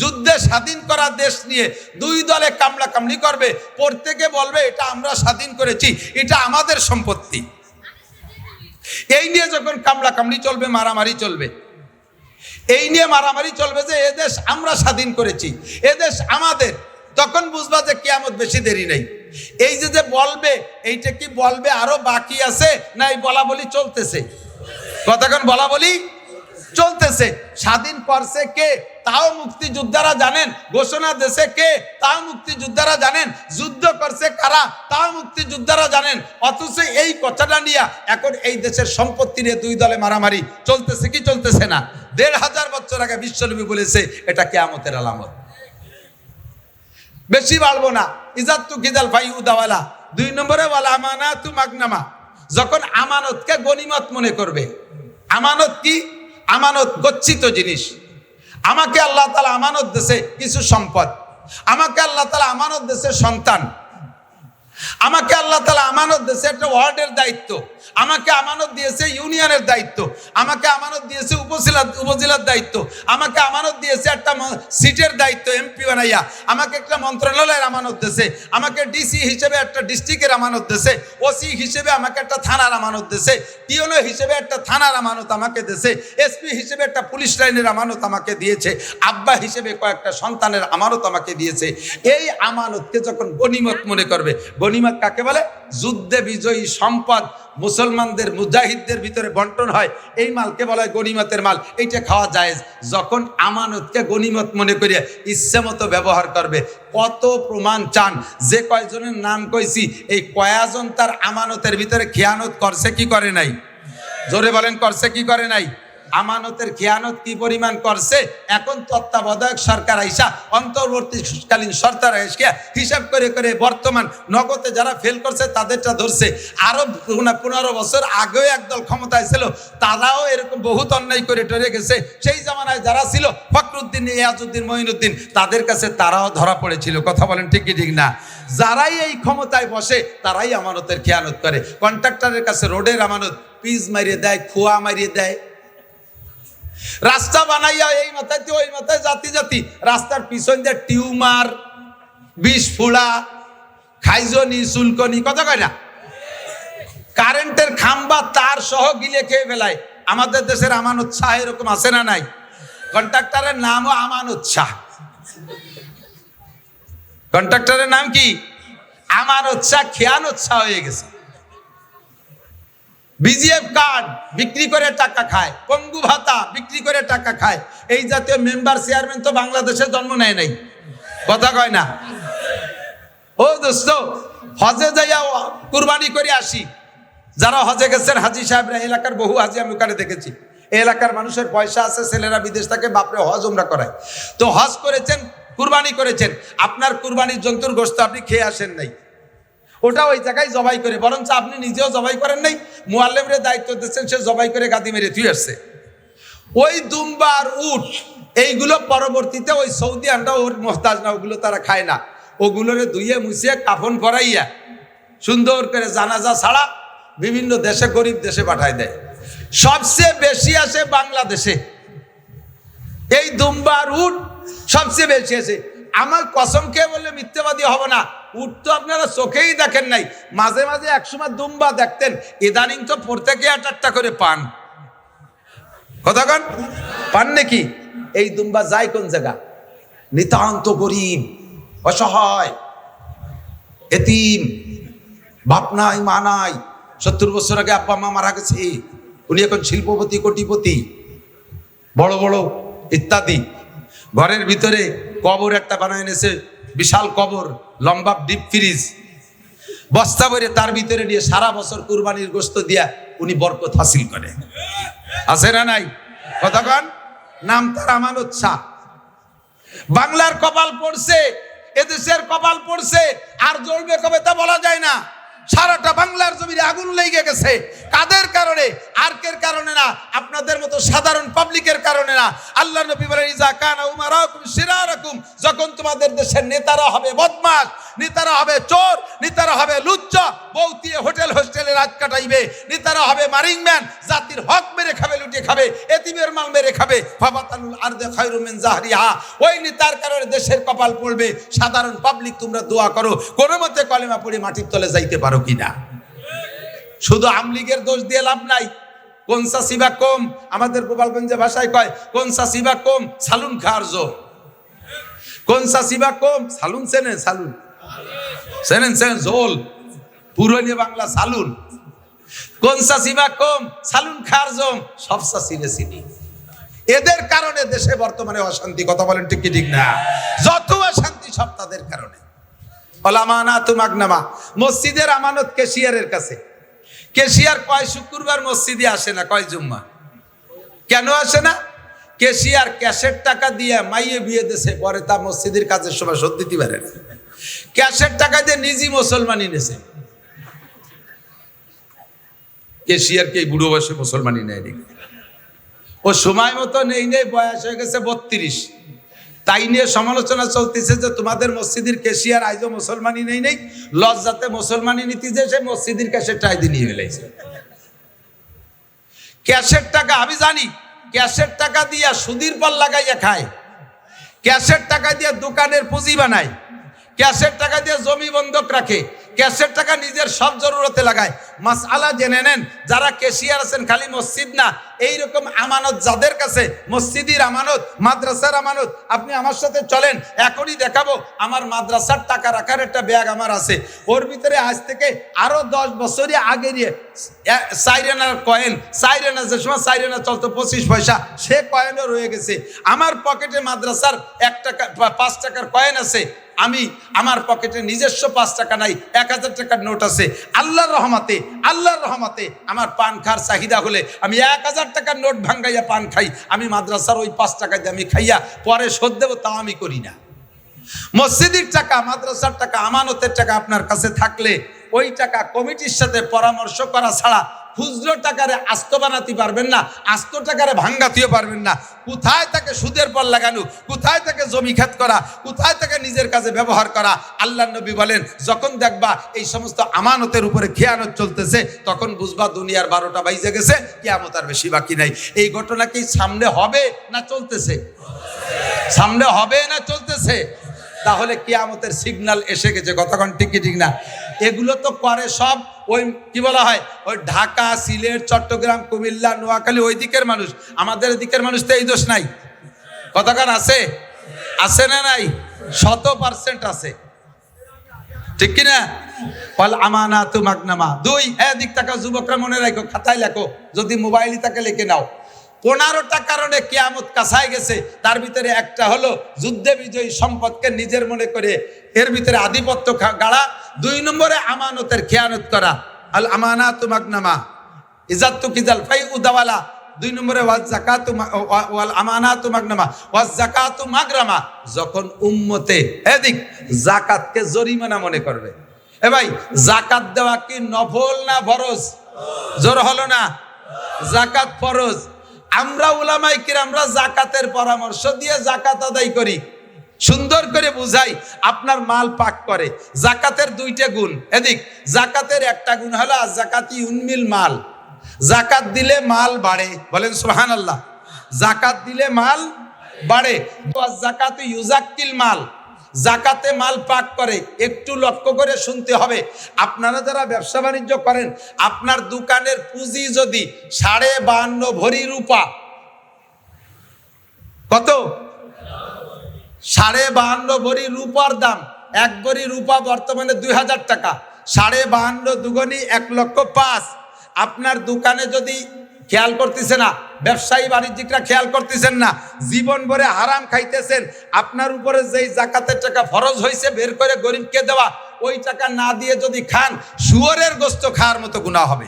যুদ্ধে স্বাধীন করা দেশ নিয়ে 2 দলে কামলা কামলি করবে, প্রত্যেকে বলবে এটা আমরা স্বাধীন করেছি, এটা আমাদের সম্পত্তি। এই নিয়ে যখন কামলা কামলি চলবে, মারামারি চলবে, এই নিয়ে মারামারি চলবে যে এ দেশ আমরা স্বাধীন করেছি, এ দেশ আমাদের, তখন বুঝবা যে কিয়ামত বেশি দেরি নেই। এই যে বলবে, এইটা কি বলবে আরো বাকি আছে না এই বলা বলি চলতেছে? কতক্ষণ বলা বলি চলতেছে। স্বাধীন করছে কে তাও মুক্তিযোদ্ধারা জানেন, ঘোষণা দেশে কে তাও মুক্তিযোদ্ধারা জানেন, যুদ্ধ করছে কারা তাও মুক্তিযোদ্ধারা জানেন। অথচ এই কথাটা নিয়ে এখন এই দেশের সম্পত্তি নিয়ে 2 দলে মারামারি চলতেছে কি চলতেছে না? 1500 বছর আগে বিশ্বনবী বলেছে এটা কিয়ামতের আলামত। বেশি বাড়বো না। ইজাত্তু কিজাল ফাই উদাওয়ালা। 2 নম্বরে ওয়াল আমানাতু মাগনামা, যখন আমানতকে গনিমত মনে করবে। আমানত কি? আমানত গচ্ছিত জিনিস। আমাকে আল্লাহ তাআলা আমানত দিয়েছে কিছু সম্পদ, আমাকে আল্লাহ তাআলা আমানত দিয়েছে সন্তান, আমাকে আল্লাহ তাআলা আমানত দিয়েছে একটা ওয়ার্ডের দায়িত্ব, আমাকে আমানত দিয়েছে ইউনিয়নের দায়িত্ব, আমাকে আমানত দিয়েছে উপজেলার দায়িত্ব, আমাকে আমানত দিয়েছে একটা সিটের দায়িত্ব এমপি বানাইয়া, আমাকে একটা মন্ত্রণালয়ের আমানত দিয়েছে, আমাকে ডিসি হিসেবে একটা ডিস্ট্রিক্টের আমানত দিয়েছে, ওসি হিসেবে আমাকে একটা থানার আমানত দিয়েছে, টিওনো হিসেবে একটা থানার আমানত আমাকে দিয়েছে, এসপি হিসেবে একটা পুলিশ লাইনের আমানত আমাকে দিয়েছে, আব্বা হিসেবে কয়েকটা সন্তানের আমানত আমাকে দিয়েছে। এই আমানতকে যখন গনিমত মনে করবে, গনিমত কাকে বলে? যুদ্ধে বিজয়ী সম্পদ মুসলমানদের মুজাহিদদের ভিতরে বন্টন হয়, এই মালকে বলা হয় গনিমতের মাল, এইটা খাওয়া জায়েজ। যখন আমানতকে গনিমত মনে করিয়া ইচ্ছে মতো ব্যবহার করবে। কত প্রমাণ চান? যে কয়জনের নাম কইছি এই কয়জন তার আমানতের ভিতরে খেয়ানত করছে কি করে নাই? জোরে বলেন, করছে কি করে নাই? আমানতের খেয়ানত কি পরিমাণ করছে? এখন তত্ত্বাবধায়ক সরকার আইসা, অন্তর্বর্তীকালীন সরকার আইসা হিসাব করে করে বর্তমান নগদে যারা ফেল করছে তাদেরটা ধরছে। আরো 15 বছর আগেও একদল ক্ষমতায় ছিল, তারাও এরকম বহুত অন্যায় করে টরে গেছে। সেই জামানায় যারা ছিল ফখরুদ্দিন, ইয়াজউদ্দিন, মঈনুদ্দিন, তাদের কাছে তারাও ধরা পড়েছিল। কথা বলেন ঠিক কি ঠিক না? যারাই এই ক্ষমতায় বসে তারাই আমানতের খেয়ানত করে। কন্ট্রাক্টরের কাছে রোডের আমানত পিচ মারিয়ে দেয়, খোয়া মারিয়ে দেয়, রাস্তা বানাইয়া এই মাথায় ওই মাথায় জাতি জাতি রাস্তার পিছন দিয়ে টিউমার, বিষ ফুড়া, খাইজনি, চুলকনি, কথা কয় না, কারেন্টের খাম্বা তার সহ গিলে খেয়ে ফেলায়। আমাদের দেশের আমানত শাহ এরকম আছে না নাই? কন্ট্রাক্টরের নামও আমানত শাহ। কন্ট্রাক্টরের নাম কি? আমানত শাহ। খেয়ানত শাহ হয়ে গেছে। বিজিএফ কার্ড বিক্রি করে টাকা খায়, পঙ্গু ভাতা বিক্রি করে টাকা খায়। এই জাতীয় মেম্বার চেয়ারম্যান তো বাংলাদেশে জন্ম নেয় নাই। কথা কয় না? ও দোস্ত, হজে যাইয়া কুরবানি করে আসি। যারা হজে গেছেন হাজি সাহেবরা, এলাকার বহু হাজি আমি ওখানে দেখেছি। এই এলাকার মানুষের পয়সা আছে, ছেলেরা বিদেশ থেকে বাপরে হজ উমরা করায়। তো হজ করেছেন, কুরবানি করেছেন, আপনার কুরবানির জন্তুর গোশত আপনি খেয়ে আসেন নাই, ওটা ওই জায়গায় জবাই করে, বরঞ্চ আপনি নিজেও জবাই করেন নাই, মুআল্লিমের দায়িত্ব দিচ্ছেন, সে জবাই করে গাদি মেরে থুই আসছে। ওই দুম্বার উট এইগুলো পরবর্তীতে ওই সৌদি আন্ডা ওর মোহতাজ না, ওগুলো তারা খায় না। ওগুলোরে ধুইয়ে মুছিয়ে কাফন পরাইয়া সুন্দর করে জানাজা ছাড়া বিভিন্ন দেশে, গরিব দেশে পাঠায় দেয়। সবচেয়ে বেশি আসে বাংলাদেশে এই দুম্বার উট, সবচেয়ে বেশি আসে। আমার কসম খেয়ে বললে মিথ্যাবাদী হব না, উট তো আপনারা চোখেই দেখেন নাই। মাঝে মাঝে একসময় দুম্বা দেখতেন, ইদানিং তো প্রত্যেকে একটা করে পান। কথা কন, পান নাকি? এই দুম্বা যায় কোন জায়গা? নিতান্ত গরিব, অসহায়, এতিম, বাপ নাই মা নাই, 70 বছর আগে আব্বা মা মারা গেছে, উনি এখন শিল্পপতি কোটিপতি বড় বড় ইত্যাদি। ঘরের ভিতরে কবর একটা বানায় এনেছে, বিশাল কবর, লম্বা ডিপ ফ্রিজ, বস্তা ভরে তার ভিতরে নিয়ে সারা বছর কুরবানির গোশত দিয়া উনি বরকত হাসিল করে। আছে না নাই? কতক্ষণ নাম তার আমানত শাহ। বাংলার কপাল পড়ছে, এদেশের কপাল পড়ছে, আর জ্বলবে কবে তা বলা যায় না। সারাটা বাংলার জমিনে আগুন লেগে গেছে। কাদের কারণে? আর্কের কারণে না, আপনাদের মতো সাধারণ পাবলিকের কারণে না। আল্লাহ নবী বলেন, ইজা কানা উমারাকুম শিরারাকুম, যখন তোমাদের দেশের নেতারা হবে বদমাশ, নেতারা হবে চোর, নেতারা হবে লুচ্চা, বউতিয়ে হোটেল হোস্টেলে রাত কাটাইবে, নেতারা হবে মারিংম্যান, জাতির হক মেরে খাবে, লুটে খাবে, এতিমের মাল মেরে খাবে, ফাবাতানুল আরদে খায়রুম মিন জাহরিহা, ওই নেতার কারণে দেশের কপাল পড়বে। সাধারণ পাবলিক তোমরা দোয়া করো কোনো মতে কলেমা পড়ে মাটির তলে যাইতে পারো কিনা। শুধু আমলিগের দোষ দিয়ে লাভ নাই। কোনসা সিবা কম, আমাদের গোপালগঞ্জে ভাষায় কয় কোনসা সিবা কম সালুন খারজ, কোনসা সিবা কম সালুন, চেনেন সালুন, চেনেন চেনেন জোল, পুরনো বাংলা সালুন। কোনসা সিবা কম সালুন খারজম, সবসা সিনে চিনি। এদের কারণে দেশে বর্তমানে অশান্তি। কথা বলেন ঠিক কি ঠিক না? যত অশান্তি সব তাদের কারণে। ওলামানাতু মাগনামা, মসজিদের আমানত ক্যাশিয়ারের কাছে। ক্যাশিয়ার কয় শুক্রবার মসজিদে আসে না, কয় জুম্মা। কেন আসে না? ক্যাশিয়ার ক্যাশের টাকা দিয়ে মাইয়ে বিয়ে দেশে, পরে তা মসজিদের কাজের সময় শোধ দিতে পারে না। ক্যাশের টাকা দিয়ে নিজে মুসলমানি নেছে। ক্যাশিয়ারকে এই বুড়ো বয়সে মুসলমানি নেয় নাকি? ও সময় মতো নেই, বয়স হয়ে গেছে 32, তাই নিয়ে সমালোচনা চলতেছে যে তোমাদের মসজিদের ক্যাশিয়ার আইজও মুসলমানি নেই, লজ্জাতে মুসলমানি নীতি যে সে মসজিদের ক্যাশের টাকা দিয়ে নিয়ে ফেলেছে। ক্যাশের টাকা আমি জানি, ক্যাশের টাকা দিয়া সুদির পর লাগাইয়া খায়, ক্যাশের টাকা দিয়ে দোকানের পুঁজি বানায়, ক্যাশের টাকা দিয়ে জমি বন্ধক রাখে, ক্যাশের টাকা নিজের সব জরুরতে লাগায়। মাসআলা জেনে নেন, যারা ক্যাশিয়ার আছেন খালি মসজিদ না, এইরকম আমানত যাদের কাছে, মসজিদের আমানত, মাদ্রাসার আমানত, আপনি আমার সাথে চলেন, এখনই দেখাবো। আমার মাদ্রাসার টাকা রাখার একটা ব্যাগ আমার আছে, ওর ভিতরে আজ থেকে আরো 10 বছরই আগে নিয়ে 4 আনার কয়েন, 4 আনা যে সময় 4 আনা চলতো 25 পয়সা, সে কয়েনও রয়ে গেছে। আমার পকেটে মাদ্রাসার 1 টাকা 5 টাকার কয়েন আছে। আমি আমার পকেটে নিজস্ব 5 টাকা নাই, 1000 টাকার নোট আছে। আল্লাহর রহমতে আমার পান খাওয়ার চাহিদা হলে আমি 1000 টাকার নোট ভাঙ্গাইয়া পান খাই। আমি মাদ্রাসার ওই 5 টাকা দিয়ে আমি খাইয়া পরে শোধ দেবো, তাও আমি করি না। মসজিদের টাকা, মাদ্রাসার টাকা, আমানতের টাকা আপনার কাছে থাকলে ওই টাকা কমিটির সাথে পরামর্শ করা ছাড়া খুচরো টাকারে আস্ত বানাতে পারবেন না, আস্ত টাকারে ভাঙ্গাতেও পারবেন না। কোথায় তাকে সুদের পর লাগানো, কোথায় তাকে জমি খেত করা, কোথায় তাকে নিজের কাজে ব্যবহার করা। আল্লাহ নবী বলেন, যখন দেখবা এই সমস্ত আমানতের উপরে খেয়ানত চলতেছে, তখন বুঝবা দুনিয়ার 12টা বাইজে গেছে, কিয়ামত আর বেশি বাকি নাই। এই ঘটনা কি সামনে হবে না চলতেছে? সামনে হবে না চলতেছে? তাহলে কিয়ামতের সিগন্যাল এসে গেছে। কতক্ষণ ঠিক কি ঠিক না? এগুলো তো করে সব ওই কি বলা হয়, ওই ঢাকা, সিলেট, চট্টগ্রাম, কুমিল্লা, নোয়াখালী, ওই দিকের মানুষ। আমাদের দিকের মানুষ তো এই দোষ নাই। কতক্ষণ আছে? আছে না নাই? 100% আছে, ঠিক কিনা? বল আমানাতু মাগনামা। 2, এদিক টাকা যুবকরা মনে রাখো, খাতায় লেখো, যদি মোবাইলই তাকে লিখে নাও। 15টা কারণে কিয়ামত কাছায় গেছে। তার ভিতরে একটা হলো যুদ্ধে বিজয়ী সম্পদকে নিজের মনে করে এর ভিতরে আধিপত্য গাড়া। 2 নম্বরে আমানতের খেয়ানত করা, আল আমানাতু মাগনামা ইজাতু কিজাল ফাই উদাওয়ালা। 2 নম্বরে ওয়াজ যাকাতু ওয়াল আমানাতু মাগনামা ওয়াজ যাকাতু মাগরামা। যখন উম্মতে এদিক যাকাতকে জরিমানা মনে করবে, এ ভাই যাকাত দেওয়া কি নফল না ফরজ? জোর হলো না? যাকাত ফরজ। আমরা উলামায়ে কিরামরা যাকাতের পরামর্শ দিয়ে যাকাত আদায় করি, সুন্দর করে বুঝাই। আপনার মাল পাক করে। যাকাতের 2টা গুণ। এদিক যাকাতের একটা গুণ হলো যাকাতি উন্মিল মাল, যাকাত দিলে মাল বাড়ে। বলেন সুবহানাল্লাহ। যাকাত দিলে মাল বাড়ে। যাকাতু ইউজাক্কিল মাল, যাকাতে মাল পাক করে। একটু লক্ষ্য করে শুনতে হবে। আপনারা যারা ব্যবসা বাণিজ্য করেন, আপনার দোকানের পুঁজি যদি 52.5 ভরি রূপা, কত? 52.5 ভরি রূপার দাম। 1 ভরি রূপা বর্তমানে 2000 টাকা। 52.5 দুগুনি 1,05,000। আপনার দোকানে যদি খেয়াল করতেছে না, ব্যবসায়ী বাণিজ্যিকরা খেয়াল করতেছেন না, জীবন ভরে হারাম খাইতেছেন, আপনার উপরে যেই জাকাতের টাকা ফরজ হয়েছে বের করে গরিবকে দেওয়া, ওই টাকা না দিয়ে যদি খান শুয়োরের গোস্ত খাওয়ার মতো গুনাহ হবে,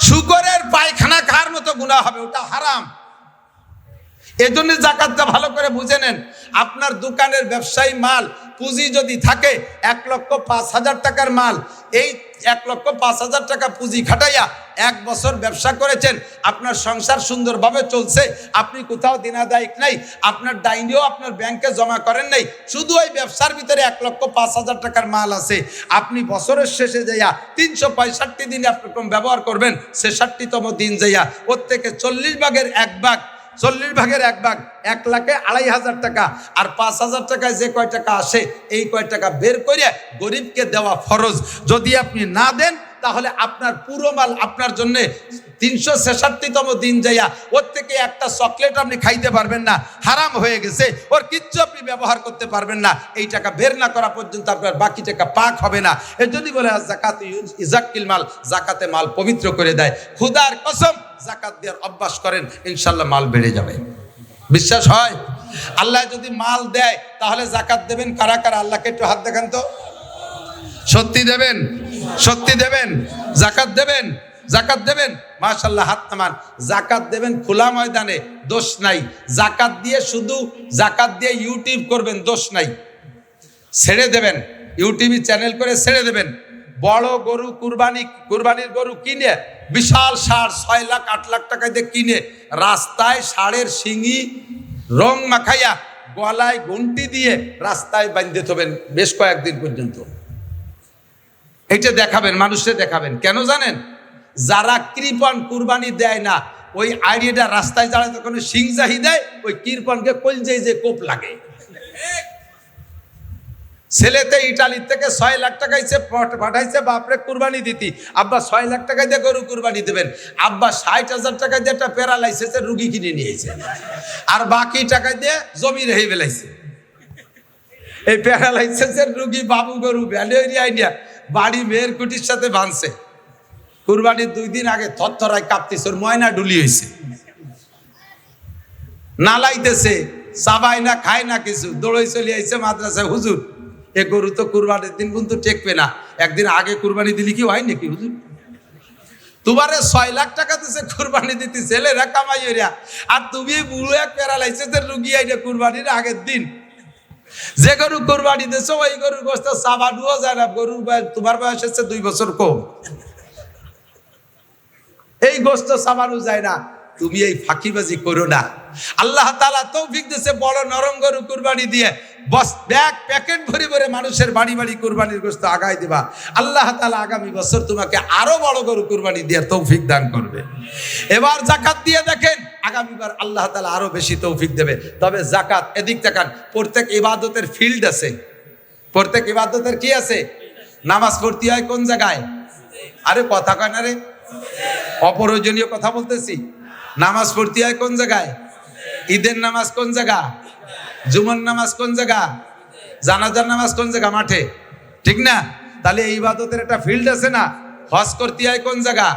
শুকরের পায়খানা খাওয়ার মতো গুনাহ হবে, ওটা হারাম। এজন্য জাকাতটা ভালো করে বুঝে নেন। আপনার দোকানের ব্যবসায়ী মাল পুঁজি যদি থাকে 1,05,000 টাকার মাল, এই 1,05,000 টাকা পুঁজি খাটাইয়া 1 বছর ব্যবসা করেছেন, আপনার সংসার সুন্দরভাবে চলছে, আপনি কোথাও দিনাদায়িক নাই, আপনার ডাইনিও আপনার ব্যাংকে জমা করেন নাই, শুধু ওই ব্যবসার ভিতরে 1,05,000 টাকার মাল আছে। আপনি বছরের শেষে যাইয়া 365 দিনে আপনি ব্যবহার করবেন, 66তম দিন যাইয়া ওর থেকে 40 ভাগের 1 ভাগ, 40 ভাগের 1 ভাগ 1,02,500 টাকা, আর 5,000 টাকায় যে কয় টাকা আসে এই কয় টাকা বের করে গরিবকে দেওয়া ফরজ। যদি আপনি না দেন তাহলে আপনার পুরো মাল আপনার জন্য 366তম দিন যাইয়া ওর থেকে একটা চকলেট আপনি খাইতে পারবেন না, হারাম হয়ে গেছে, ওর কিচ্ছু আপনি ব্যবহার করতে পারবেন না। এই টাকা বের না করা পর্যন্ত আপনার বাকি টাকা পাক হবে না। এর জন্য বলে জাকাত ইজাক্কিল মাল, জাকাতে মাল পবিত্র করে দেয়। খুদার কসম জাকাত দেওয়ার অভ্যাস করেন, ইনশাল্লাহ মাল বেড়ে যাবে। বিশ্বাস হয়? আল্লাহ যদি মাল দেয় তাহলে জাকাত দেবেন কারা কারা? আল্লাহকে একটু হাত দেখান তো। সত্যি দেবেন? সত্যি দেবেন? জাকাত দেবেন? জাকাত দেবেন? মাশাআল্লাহ, হাত নামান। জাকাত দেবেন খোলা ময়দানে, দোষ নাই। জাকাত দিয়ে শুধু জাকাত দিয়ে ইউটিউব করবেন, দোষ নাই। ছেড়ে দেবেন, ইউটিউবে চ্যানেল করে ছেড়ে দেবেন। বড় গরু কুরবানির গরু কিনে, বিশাল ষাঁড় 6 লাখ 8 লাখ টাকা দিয়ে কিনে রাস্তায় ষাঁড়ের শিঙি রং মাখাইয়া গলায় ঘন্টি দিয়ে রাস্তায় বাঁধতে থবেন বেশ কয়েকদিন পর্যন্ত। এইটা দেখাবেন, মানুষে দেখাবেন। কেন জানেন? যারা কৃপণ কুরবানি দেয় না, ওই আইডিয়াটা রাস্তায় যারা যখন শিং জাহি দেয়, ওই কৃপণকে কলজেই যে কোপ লাগে। ছেলেতে ইটালি থেকে 6 লাখ টাকা পাঠাইছে বাপরে কুরবানি দিতি, আব্বা 6 লাখ টাকা দিয়ে গরু কুরবানি দেবেন, আব্বা 60,000 টাকা দিয়ে একটা প্যারালাইসিসের রুগী কিনে নিয়েছে, আর বাকি টাকা দিয়ে জমি রেখে ফেলাইছে। এই প্যারালাইসিসের রুগী বাবু গরু ভ্যালিয়া বাড়ি মেয়ের কুটির সাথে বাঁধছে। কুরবানির 2 দিন আগে থরথরায় কাঁপতেছে, ওর ময়না ডুলি হয়েছে, নালাইতেছে, চাবাই না, খায় না কিছু, দৌড়ই চলে আইছে মাদ্রাসায়। হুজুর, এ গরু তো কুরবানির দিন কিন্তু টেকবে না, একদিন আগে কুরবানি দিলি কি হয় নাকি হুজুর? তোমারে 6 লাখ টাকা দিছে কুরবানি দিতে, ছেলেরা কামাই হইয়া, আর তুমি বুড়ো এক প্যারালাইসিসের রুগী আইনা কুরবানির আগের দিন। যে গরু কুরবানি দিছো ওই গরুর গোশত চাবাডুও যায় না। গরুর বয়স, তোমার বয়স হচ্ছে 2 বছর কম, এই গোশত চাবানো যায় না। তুমি এই ফাঁকিবাজি করো না। আল্লাহ তাআলা তৌফিক দিয়েছে বড় নরম গরু কুরবানি দিয়ে বস ব্যাগ প্যাকেট ভরে ভরে মানুষের বাড়ি বাড়ি কুরবানির গোশত আগায় দিবা। আল্লাহ তাআলা আগামী বছর তোমাকে আরো বড় গরু কুরবানি দিয়ে তৌফিক দান করবে। এবার জাকাত দিয়ে দেখেন, আগামীবার আল্লাহ তাআলা আরো বেশি তৌফিক দেবে। তবে জাকাত, এদিক তাকান, প্রত্যেক ইবাদতের ফিল্ড আছে। প্রত্যেক ইবাদতের কি আছে? নামাজ পড়তে হয় কোন জায়গায়? আরে কথা কয় না রে, অপ্রয়োজনীয় কথা বলতেছি। নামাজ পড়তে হয় কোন জায়গায়? ঈদের নামাজ কোন জায়গা? জুমার নামাজ কোন জায়গা? জানাজার নামাজ কোন জায়গা? মাঠে, ঠিক না? তাহলে এই ইবাদতের একটা ফিল্ড আছে না? হজ করতে হয় কোন জায়গা?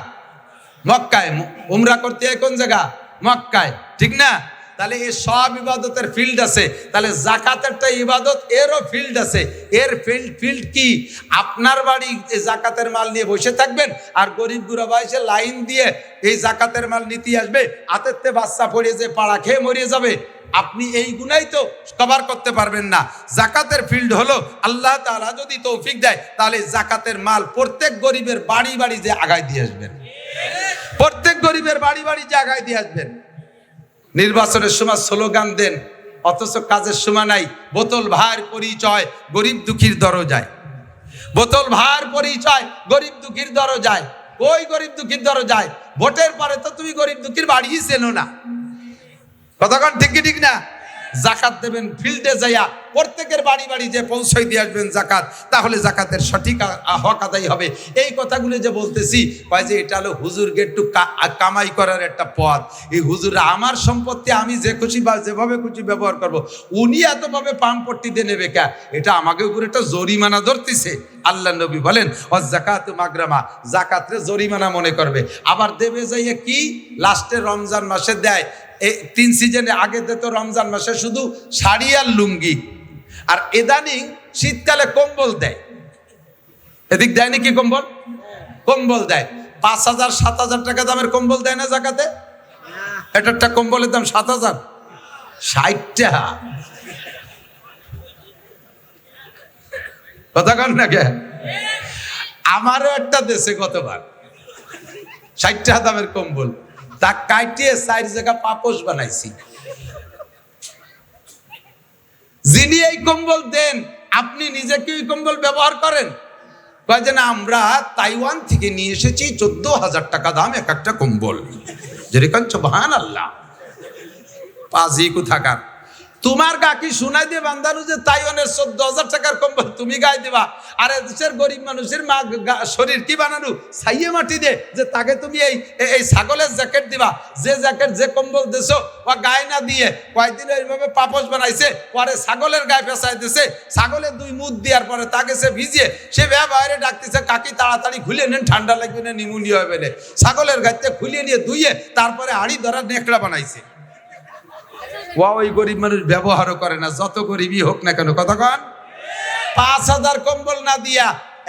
মক্কায়। উমরা করতে হয় কোন জায়গা? মক্কায়, ঠিক না? তাহলে এই সব ইবাদতের ফিল্ড আছে। তাহলে জাকাতেরটা ইবাদত, এরও ফিল্ড আছে। এর ফিল্ড কি? আপনার বাড়ি এই জাকাতের মাল নিয়ে বসে থাকবেন, আর গরিব গুরাবা এসে লাইন দিয়ে এই জাকাতের মাল নিতে আসবে, হাতেরতে বাচ্চা পড়ে যে পাড়া খেয়ে মরিয়ে যাবে। আপনি এই গুনাই তো কভার করতে পারবেন না। জাকাতের ফিল্ড হলো, আল্লাহ তাআলা যদি তৌফিক দেয় তাহলে জাকাতের মাল প্রত্যেক গরিবের বাড়ি বাড়ি যে আগায় দিয়ে আসবেন। প্রত্যেক গরিবের বাড়ি বাড়ি যে আগায় দিয়ে আসবেন। নির্বাচনের সময় স্লোগান দেন, অথচ কাজের সময় নাই। বোতল ভার পরিচয় গরিব দুঃখীর দরজায়, বোতল ভার পরিচয় গরিব দুঃখীর দরজায়। ওই গরিব দুঃখীর দরজায় ভোটের পরে তো তুমি গরিব দুঃখীর বাড়িই চেনো না। কতক্ষণ ঠিক কি ঠিক না? জাকাত দেবেন ফিল্ডে যাইয়া, প্রত্যেকের বাড়ি বাড়ি যে পৌঁছাই দিয়ে আসবেন জাকাত, তাহলে জাকাতের সঠিক হক আদায় হবে। এই কথাগুলো যে বলতেছি, কয় যে এটা হলো হুজুরকে একটু কামাই করার একটা পথ। এই হুজুর আমার সম্পত্তি আমি যে খুশি বা যেভাবে খুশি ব্যবহার করব, উনি এতভাবে পাম্পট্টি দিয়ে নেবে কে? এটা আমাকে উপরে একটা জরিমানা ধরতেছে। আল্লাহ নবী বলেন জাকাতু মাগরামা, জাকাতরে জরিমানা মনে করবে। আবার দেবে যাইয়ে কি? লাস্টে রমজান মাসে দেয়। এই 3 সিজনে আগে দিত রমজান মাসে শুধু শাড়ি আর লুঙ্গি, আর এদানিং শীতকালে কম্বল দেয়। এদিক দেয় নাকি কম্বল? কম্বল দেয়। 5,000 7,000 টাকা দামের কম্বল দেয় না জাকাতে? একটা কম্বলের দাম 7,000, 60 টাকা। কথা কন না কে? আমারও একটা দেশে গতবার 60 টাকা দামের কম্বল, তা কাটিয়ে 4 জায়গা পাপোশ বানাইছি। যিনি এই কম্বল দেন, আপনি নিজে কি ওই কম্বল ব্যবহার করেন? কয় যে না, আমরা তাইওয়ান থেকে নিয়ে এসেছি 14,000 টাকা দাম একটা কম্বল। যেরকম সুবহানাল্লাহ। পাজি কোথাকার। তোমার গাকি শোনাই দিয়ে বান্দারু যে তাইওয়ানের 14,000 টাকার কম্বল তুমি গায়ে দিবা, আর দেশের গরিব মানুষের মা শরীর কি বানানো ছাইয়ে মাটি দে যে তাকে তুমি এই ছাগলের জ্যাকেট দিবা। যে জ্যাকেট যে কম্বল দেছো ও গায়ে না দিয়ে কয়েকদিন এইভাবে পাপোশ বানাইছে, পরে ছাগলের গায়ে পেঁচাই দিছে। ছাগলের 2 মুখ দেওয়ার পরে তাকে সে ভিজিয়ে সে বাইরে ডাকতেছে, কাকি তাড়াতাড়ি খুলে নেন, ঠান্ডা লাগবে না, নিমোনিয়া হবে না। ছাগলের গাইতে খুলিয়ে নিয়ে ধুইয়ে তারপরে হাড়ি ধরার নেকড়া বানাইছে। ওই গরিব মানুষ ব্যবহারও করে না, যত গরিবই হোক না কেন। কতক্ষণ? 5,000 কম্বল না দিয়া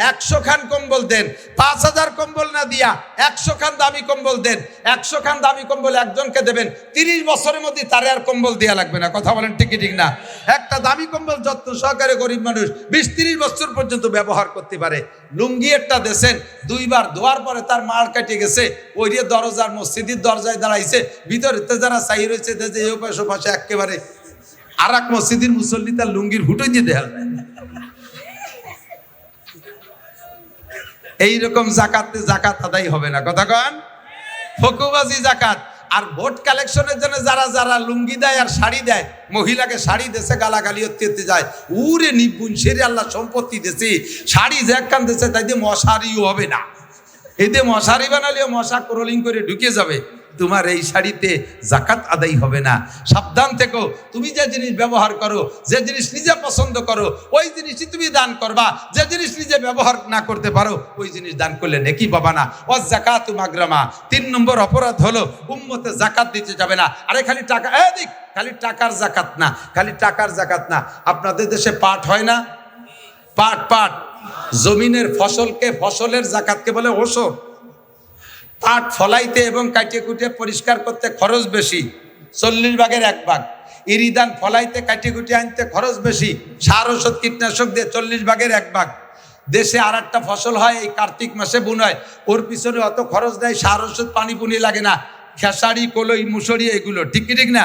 100 খান কম্বল দেন। 5,000 কম্বল না দিয়া 100 খান দামি কম্বল দেন। 100 খান দামি কম্বল একজনকে দেবেন, 30 বছরের মধ্যে তারে আর কম্বল দেয়া লাগবে না। কথা বলেন ঠিক ঠিক না? একটা দামি কম্বল যত্ন সহকারে গরিব মানুষ 20-30 বছর পর্যন্ত ব্যবহার করতে পারে। লুঙ্গি একটা দেশেন, 2 বার ধোয়ার পরে তার মার কেটে গেছে, ওই দিয়ে দরজার মসজিদের দরজায় দাঁড়াইছে, ভিতরে যারা চাই রয়েছে যে এই পাশে পাশে একেবারে আর এক মসজিদের মুসল্লি তার লুঙ্গির হুটো দিয়ে দেয়া যায়। এইরকম জাকাতে জাকাত আদায় হবে না। কথা কন? ফকুবাজি জাকাত। আর ভোট কালেকশনের জন্য যারা যারা লুঙ্গি দেয় আর শাড়ি দেয়, মহিলাকে শাড়ি দেশে গালাগালি হতে যায়, উরে নিপুণ সেরে আল্লাহ সম্পত্তি দেশে শাড়ি যে একখান দেশে, তাই দিয়ে মশারিও হবে না। এতে মশারি বানালেও মশা ক্রলিং করে ঢুকে যাবে। তোমার এই শাড়িতে জাকাত আদায় হবে না। সাবধান থেকো। তুমি যে জিনিস ব্যবহার করো, যে জিনিস নিজে পছন্দ করো, ওই জিনিসই তুমি দান করবা। যে জিনিস নিজে ব্যবহার না করতে পারো, ওই জিনিস দান করলে নেকি পাবা না। জাকাতু মাগরামা। 3 নম্বর অপরাধ হলো উম্মতে জাকাত দিতে যাবে না। আরে খালি টাকা, খালি টাকার জাকাত না, খালি টাকার জাকাত না। আপনাদের দেশে পাট হয় না? পাট জমিনের ফসলকে, ফসলের জাকাতকে বলে ওসর। পাট ফলাইতে এবং কাটিয়ে কুটিয়ে পরিষ্কার করতে খরচ বেশি, 40 ভাগের 1 ভাগ। ইরিদান ফলাইতে কাটিয়ে কুটিয়ে আনতে খরচ বেশি, সার ওষুধ কীটনাশক দিয়ে 40 ভাগের 1 ভাগ। দেশে আর একটা ফসল হয়, এই কার্তিক মাসে বুন হয়, ওর পিছনে অত খরচ দেয়, সার ওষুধ পানি পুনি লাগে না। খেসারি, কলই, মুসুরি এগুলো ঠিক না?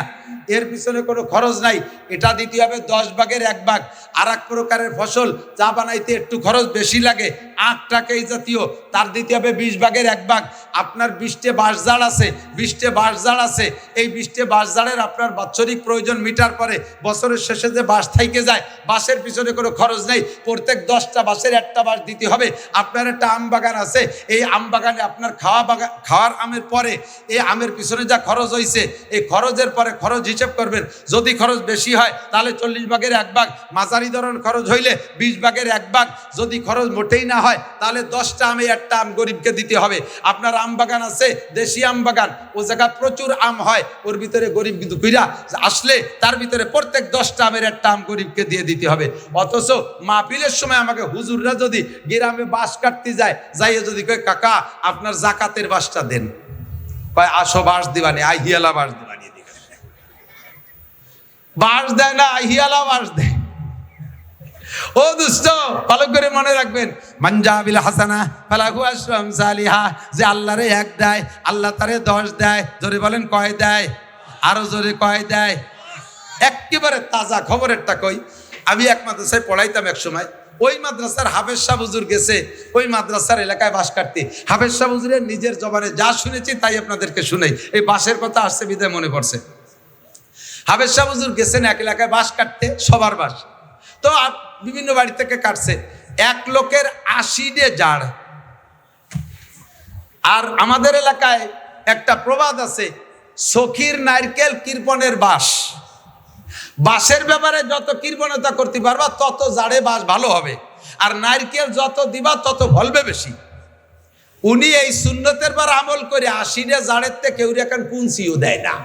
এর পিছনে কোনো খরচ নাই। এটা দিতে হবে 10 ভাগের 1 ভাগ। আর এক প্রকারের ফসল চা বানাইতে একটু খরচ বেশি লাগে, আখ টাকা এই জাতীয়, তার দিতে হবে 20 ভাগের 1 ভাগ। আপনার 20টে বাঁশঝাড় আছে, 20টে বাঁশঝাড় আছে, এই 20টে বাঁশঝাড়ের আপনার বাৎসরিক প্রয়োজন মিটার পরে বছরের শেষে যে বাঁশ থাইকে যায়, বাঁশের পিছনে কোনো খরচ নেই। প্রত্যেক 10টা বাঁশের 1টা বাঁশ দিতে হবে। আপনার একটা আম বাগান আছে, এই আম বাগানে আপনার খাওয়ার আমের পরে এই আমের পিছনে যা খরচ হয়েছে, এই খরচের পরে খরচ হিসেব করবেন। যদি খরচ বেশি হয় তাহলে 40 ভাগের 1 ভাগ, মাঝারি ধরনের খরচ হইলে 20 ভাগের 1 ভাগ। যদি খরচ মোটেই না হয় তাহলে 10টা আমে 1টা আম গরিবকে দিতে হবে। আপনার আম বাগান আছে, দেশি আম বাগান, ও জায়গা প্রচুর আম হয়, ওর ভিতরে গরিব দুঃখীরা আসলে তার ভিতরে প্রত্যেক 10টা আমের 1টা আম গরিবকে দিয়ে দিতে হবে। অথচ মাহফিলের সময় আমাকে হুজুররা যদি গ্রামে বাঁশ কাটতে যায়, যাইয়ে যদি কয় কাকা আপনার জাকাতের বাঁশটা দেন, কয় আসো বাঁশ দিবানি, আহিয়ালা বাঁশ দিবানি। বাঁশ দেয় না, আহিয়ালা বাঁশ দেয়। ও দুষ্ট, ভালো করে মনে রাখবেন, মানজাবিল হাসানা ফালাহু আশরু আমসালিহা। যে আল্লাহরে 1 দেয়, আল্লাহ তারে 10 দেয়। জোরে বলেন কয় দেয়? আরো জোরে কয় দেয়? একেবারে তাজা খবরেরটা কই। আমি এক মাদ্রাসায় পড়াইতাম এক সময়। ওই মাদ্রাসার হাফেজ সাহেব হুজুর গেছে ওই মাদ্রাসার এলাকায় বাঁশ কাটতে। হাফেজ সাহেব হুজুরের নিজের জবানে যা শুনেছি তাই আপনাদেরকে শুনাই। এই বাঁশের কথা আসছে বিদায় মনে পড়ছে। হাফেজ সাহেব হুজুর গেছেন এক এলাকায় বাঁশ কাটতে, সবার বাঁশ তো বিভিন্ন বাড়ি থেকে কাটছে, এক লোকের 80 জাড়। আর আমাদের এলাকায় একটা প্রবাদ আছে, সখীর নারকেল কৃপণের বাঁশ। বাঁশের ব্যাপারে যত কৃপণতা করতে পারবা তত জাড়ে বাঁশ ভালো হবে, আর নারকেল যত দিবা তত ফলবে বেশি। উনি এই সুন্নতের পর আমল করে 80 জাড়ের থেকে কেউ এখন পুঞ্চিও দেয় না।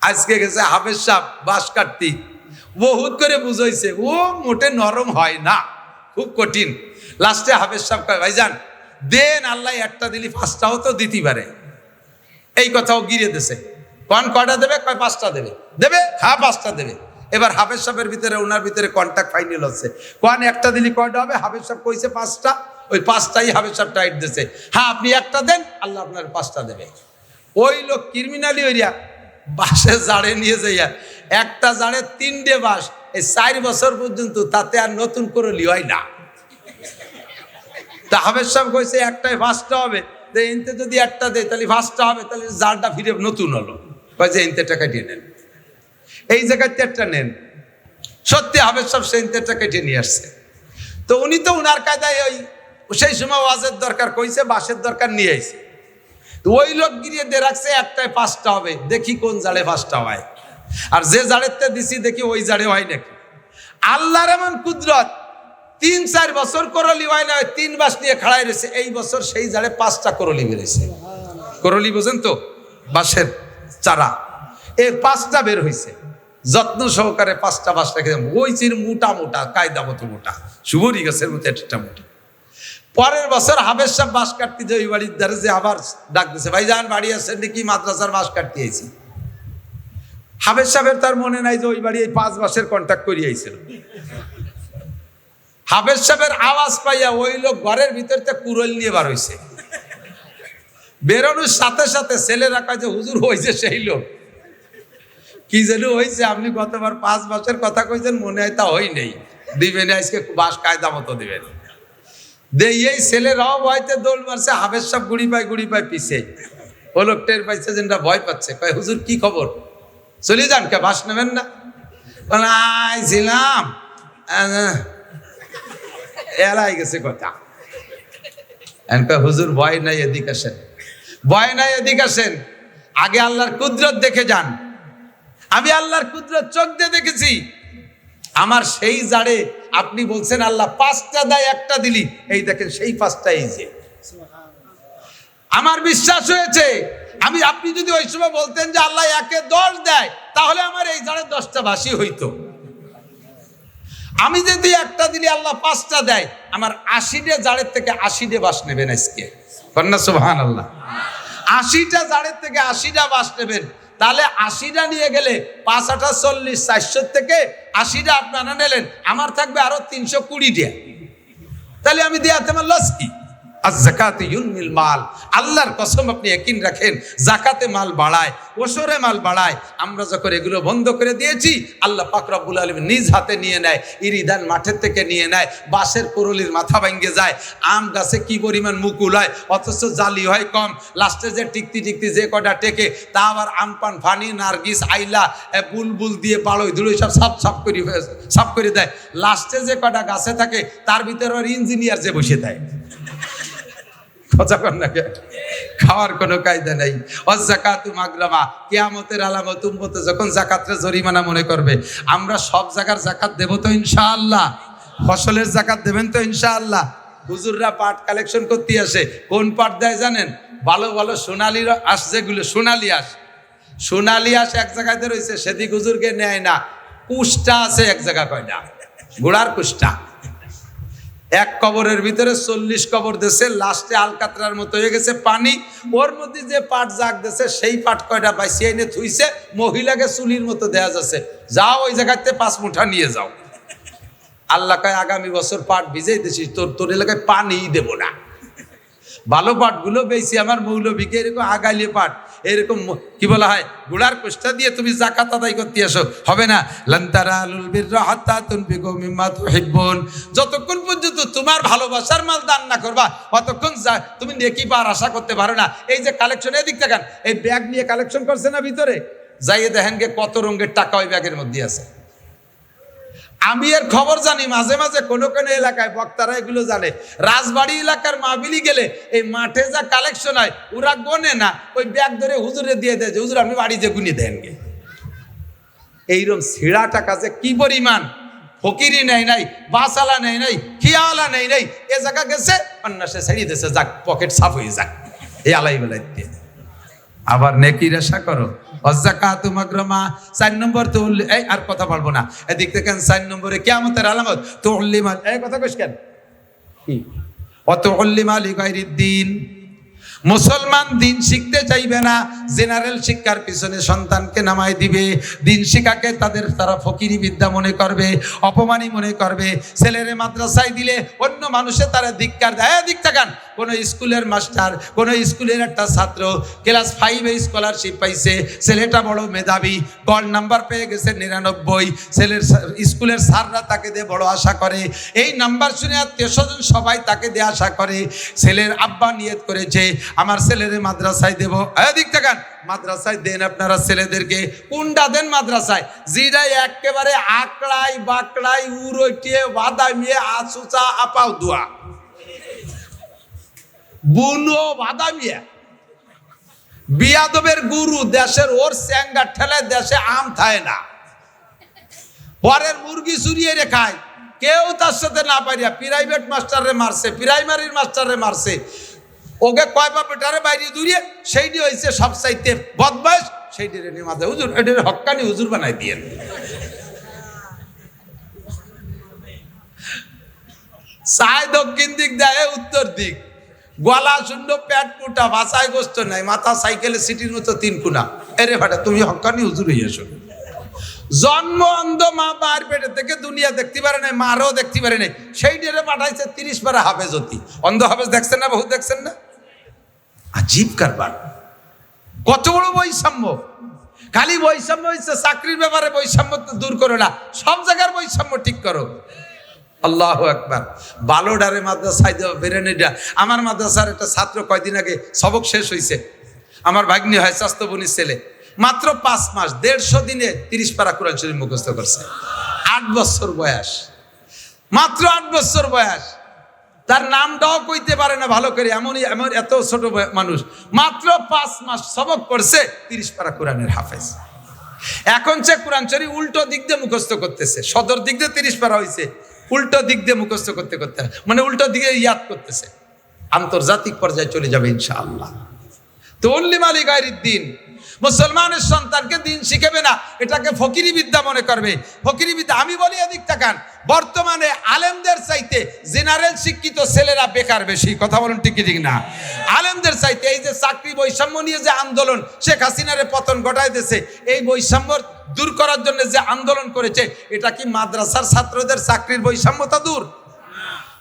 আজকে গেছে হাফেজ সাহেব বাঁশ কাটতি, বহুত করে বুঝাইছে, ও মোটে নরম হয় না, খুব কঠিন। লাস্টে হাফেজ সাহেব কয়, ভাইজান দেন, আল্লাহ একটা দিলি 5টাও তো দিতে পারে। এই কথাও গিরে দিছে। কয়টা দেবে? কয় 5টা দেবে। দেবে? হ্যাঁ 5টা দেবে। এবার হাফেজ সাহেবের ভিতরে ওনার ভিতরে কন্ট্যাক্ট ফাইনাল হচ্ছে, একটা দিলি কয়টা হবে? হাফেজ সাহেব কইছে 5টা, ওই 5টাই হাফেজ সাহেব টাইট দিছে। হ্যাঁ আপনি একটা দেন, আল্লাহ আপনার 5টা দেবে। ওই লোক ক্রিমিনালি হইয়া বাঁশের জাড়ে নিয়ে যাইয়া একটা জাড়ে 3টে বাঁশ, এই 4 বছর পর্যন্ত তাতে আর নতুন করে লিওয়াই না। তা হাফেজ সাহেব কইছে একটাই 5টা হবে, এনতে যদি একটা দেয় তাহলে 5টা হবে, তাহলে জাড়টা ফিরে নতুন হলো। কয় যে এনতে টাকা দিয়ে নেন, এই জায়গায় 4টা নেন। সত্যি হাফেজ সাহেব সেই 4টা কেটে নিয়ে আসছে। তো উনি তো উনার কায়দায় ওই সেই সময় ওয়াজের দরকার কইছে, বাঁশের দরকার নিয়ে আইছে। তো ওই লোক গিরিয়ে দিয়ে রাখছে একটাই 5টা হবে, দেখি কোন জাড়ে 5টা হয়। আর যে জাড়েতে দিছি দেখি ওই জাড়ে হয় নাকি। আল্লাহর এমন কুদরত, 3-4 বছর করলি হয় না, 3 বাঁশ নিয়ে খাড়াই রয়েছে। এই বছর সেই জাড়ে 5টা করলি বেরোছে। করলি বোঝেন তো, বাঁশের চারা, এই 5টা বের হয়েছে। যত্ন সহকারে 5টা বাঁশ রেখে ওই চির মোটা মোটা, কায়দা মতো মোটা, সুবরি গাছের মতো একটা মোটা। পরের বছর হাফেজ সাহেব বাঁশ কাটতে যে ওই বাড়ির ধারে যে আবার ডাক দিছে, ভাইজান বাড়ি আসছেন নাকি? মাদ্রাসার বাঁশ কাটতে আইছি। হাফেজ সাহেবের তার মনে নাই যে ওই বাড়ি এই 5 বাঁশের কন্ট্যাক্ট করিয়ে আইছিল। হাফেজ সাহেবের আওয়াজ পাইয়া ওই লোক ঘরের ভিতর থেকে কুড়াল নিয়ে বার হইছে। বেরোনোর সাথে সাথে ছেলেরা কয় যে হুজুর হয়েছে সেই লোক। কি যেন হয়েছে, আপনি গতবার 5 বাঁশের কথা কইছেন, মনে হয় তা হই নেই, দিবেন আজকে বাঁশ কায়দা মতো দিবেন। এই ছেলেরাও ভয়তে দৌড় মারছে, হাফেজ সাহেব গুড়ি পায় পিছে। ও লোক টের পাইছে যে ভয় পাচ্ছে, কয় হুজুর কি খবর, চলে যান, কে বাঁশ নেবেন না? আইছিলাম, এলাই গেছে কথা। হুজুর ভয় নাই, এদিক আসেন, ভয় নাই এদিক আসেন, আগে আল্লাহর কুদরত দেখে যান। আমি আল্লাহর কুদরত চোখ দিয়ে দেখেছি। আমার সেই জাড়ে আপনি বলছেন আল্লাহ 5টা দেয়, একটা দিলি, এই দেখেন সেই 5টা এই যে। আমার বিশ্বাস হয়েছে। আপনি যদি ওই সময় বলতেন যে আল্লাহ 1-এ 10 দেয়, তাহলে আমার এই জাড়ে 10টা বাঁশই হইতো। আমি যদি একটা দিলি আল্লাহ 5টা দেয়, আমার 80 জাড়ের থেকে 80 বাঁশ নেবেন আজকে। কন্যা সুবহানাল্লাহ। 80টা জাড়ের থেকে 80টা বাঁশ নেবেন, তাহলে 80টা নিয়ে গেলে 5-8 40, 400 থেকে 80টা আপনারা নিলেন, আমার থাকবে আরো 320টা। তাহলে আমি দেয়াতে আমার লস কি? আয-যাকাতু ইউনমিল মাল। আল্লাহর কসম, আপনি ইয়াকিন রাখেন, যাকাতে মাল বাড়ায়, ওশরে মাল বাড়ায়। আমরা যখন এগুলো বন্ধ করে দিয়েছি, আল্লাহ পাক রব্বুল আলামিন নিজ হাতে নিয়ে নেয়, ইরিদান মাঠের থেকে নিয়ে নেয়, বাঁশের করলির মাথা ভেঙে যায়। আম গাছে কি পরিমাণ মুকুল হয়, অথচ জালি হয় কম। লাস্টে যে টিকতি যে কটা টেকে, তা আবার আমপান, ফানি, নার্গিস, আইলা, বুলবুল দিয়ে পাড়ই ধুলোই সব সাফ করে দেয়। লাস্টে যে কটা গাছে থাকে, তার ভিতরে আবার ইঞ্জিনিয়ার যে বসে দেয়। খাওয়ার কোনো কায়দা নাই। অযাকাতু মাগরামা, কিয়ামতের আলামত। উম্মতে যখন যাকাতরে জরিমানা মনে করবে। আমরা সব জায়গার যাকাত দেব তো ইনশাআল্লাহ? ফসলের যাকাত দেবেন তো ইনশাআল্লাহ? হুজুররা পাট কালেকশন করতে আসে, কোন পাট দেয় জানেন? ভালো ভালো সোনালি আঁশ, যেগুলো সোনালি আঁশ এক জায়গাতে রয়েছে, সেদিক হুজুরকে নেয় না। কুষ্টা আছে এক জায়গা, কয়টা ঘোড়ার কুষ্টা। এক কবরের ভিতরে 40 কবর দেশে, লাস্টে আলকাতরার মতো হয়ে গেছে পানি। ওর মধ্যে যে পাট জাগ দেশে, সেই পাট কয়টা বাইসিয়ে এনে থুইছে, মহিলাকে চুলির মতো দেয়া যাচ্ছে। যাও ওই জায়গাতে 5 মুঠা নিয়ে যাও। আল্লাহ কয় আগামী বছর পাট ভিজেই দিছিস, তোর এলাকায় পানি দেব না। ভালো পাটগুলো বেশি আমার মৌলবীকে এরকম আগাইলে পাট, এরকম কি বলা হয়, গুড়ার কোষ্টা দিয়ে তুমি যাকাত আদায় করতে আসো, হবে না। লান তারালুল বিররা হাত্তা তুনফিকু মিম্মা তুহিব্বুন। যতক্ষণ পর্যন্ত তোমার ভালোবাসার মাল দান না করবা, ততক্ষণ তুমি নেকি পাওয়ার আশা করতে পারো না। এই যে কালেকশন, এদিক দেখেন, এই ব্যাগ নিয়ে কালেকশন করছে না ভিতরে, যাইয়ে দেখেন গে কত রঙের টাকা ওই ব্যাগের মধ্যে আছে। আমি এর খবর জানি, মাঝে মাঝে কোনো কোনো এলাকায় বক্তারা এগুলো জানে। রাজবাড়ি এলাকার মাহফিলি গেলে এই মাঠে যা কালেকশন হয় ওরা গোনে না, ওই ব্যাগ ধরে হুজুরে দিয়ে দেয় যে হুজুর আপনি বাড়িতে গুনি দেন গে। এইরকম ছিঁড়া টাকা যে কি পরিমাণ, ফকিরি নেই নাই, বাসালা নেই নাই, খিয়ালা নেই নাই, এ জায়গা গেছে অন্যাসে ছেড়ে দিয়েছে, যাক পকেট সাফ হয়ে যাক এই আলাই বেলাই দিয়ে। আবার নেকির আশা করো, অজাকাতু মাগরামা। 4 নম্বর তো এই আর কথা বলবো না, এদিক থেকে 4 নম্বরে কিয়ামতের আলামত তুল্লিমাল। এই কথা কইস কেন? কি অতুল্লিমা লিগাইরিদ্দিন। মুসলমান দিন শিখতে চাইবে না, জেনারেল শিক্ষার পিছনে সন্তানকে নামাই দিবে। দিন শিক্ষাকে তারা ফকিরি বিদ্যা মনে করবে, অপমানী মনে করবে। ছেলেরে মাদ্রাসায় দিলে অন্য মানুষে তারা ধিক্কার দেয়। দিক থাকান কোনো স্কুলের মাস্টার, কোনো স্কুলের একটা ছাত্র ক্লাস 5-এ স্কলারশিপ পাইছে, ছেলেটা বড় মেধাবী, গড় নাম্বার পেয়ে গেছে 99। ছেলের স্কুলের স্যাররা তাকে দিয়ে বড় আশা করে, এই নাম্বার শুনে আত্মীয়স্বজন সবাই তাকে দিয়ে আশা করে। ছেলের আব্বা নিয়ত করেছে আমার ছেলেরে মাদ্রাসায় দেব। দিক থাকান মাদ্রাসায় দেন আপনারা ছেলেদেরকে। কোনটা দেন মাদ্রাসায়? যেটা একেবারে আকড়াই বাকড়াই উড়িয়ে বাদামিয়ে আসুচা আপাও দুয়া বুনো বাদামিয়া বিয়াদবের গুরু, দেশের ওর স্যাঙ্গা ঠেলায় দেশে আম থায় না, পরের মুরগি চুরিয়ে রেখায়, কেউ তার সাথে না পারিয়া প্রাইভেট মাস্টারে মারছে, প্রাইমারির মাস্টারে মারছে, ওকে কয় বা বেটারে বাইরে দূরিয়ে সেইটি হয়েছে সবচাইতে বদমাইশ, সেইটি রেনি মাঝে হুজুর এটির হক্কানি হুজুর বানাই দিয়েন। চায় দক্ষিণ দিক দেয় উত্তর দিক, গলা শূন্য প্যাট মোটা, ভাষায় গোস্ত নাই, মাথা সাইকেলে সিটির মতো 3 কোনা। এরে ভাটা তুমি হক্কানি হুজুর হইয়াছো। জন্ম অন্ধ, মা মায়ের পেটে থেকে দুনিয়া দেখতে পারে নাই, মারও দেখতে পারে নাই, সেই ডেরে পাঠাইছে 30 পারা হাফেজ হতি। অন্ধ হাফেজ দেখছেন না, বহুত দেখছেন না? আজীব কারবার, কত বড় বৈষম্য। খালি বৈষম্য হয়েছে চাকরির ব্যাপারে, বৈষম্য দূর করো না, সব জায়গার বৈষম্য ঠিক করো। আল্লাহু আকবার। বালোডারে মাদ্রাসায় দেওয়া বেরেনিটা। আমার মাদ্রাসার একটা ছাত্র কয়দিন আগে সবক শেষ হয়েছে, আমার ভাগ্নি হয় স্বাস্থ্য বোনের ছেলে, মাত্র 5 মাস 150 দিনে 30 পারা কোরআন শরীফ মুখস্থ করছে। 8 বছর বয়স, মাত্র 8 বছর বয়স। তার নামটাও কইতে পারে না ভালো করে, এমন এত ছোট মানুষ, মাত্র 5 মাস সবক করছে, 30 পারা কোরআনের হাফেজ। এখন সে কোরআন শরীফ উল্টো দিক দিয়ে মুখস্থ করতেছে, সদর দিক দিয়ে 30 পারা হয়েছে, উল্টো দিক দিয়ে মুখস্থ করতে করতে, মানে উল্টো দিকে ইয়াদ করতেছে। আন্তর্জাতিক পর্যায়ে চলে যাবে ইনশাআল্লাহ। তো উল্লিমা লিগাইরিদ্দিন, মুসলমানের সন্তানকে দিন শিখাবে না, এটাকে ফকিরি বিদ্যা মনে করবে। ফকিরি বিদ্যা। আমি বলি এদিক তাকান, বর্তমানে আলেমদের চাইতে জেনারেল শিক্ষিত ছেলেরা বেকার বেশি। কথা বলুন ঠিক কি ঠিক না? আলেমদের চাইতে এই যে চাকরি বৈষম্য নিয়ে যে আন্দোলন শেখ হাসিনারে পতন ঘটায় দিয়েছে, এই বৈষম্য দূর করার জন্য যে আন্দোলন করেছে, এটা কি মাদ্রাসার ছাত্রদের চাকরির বৈষম্যতা দূর?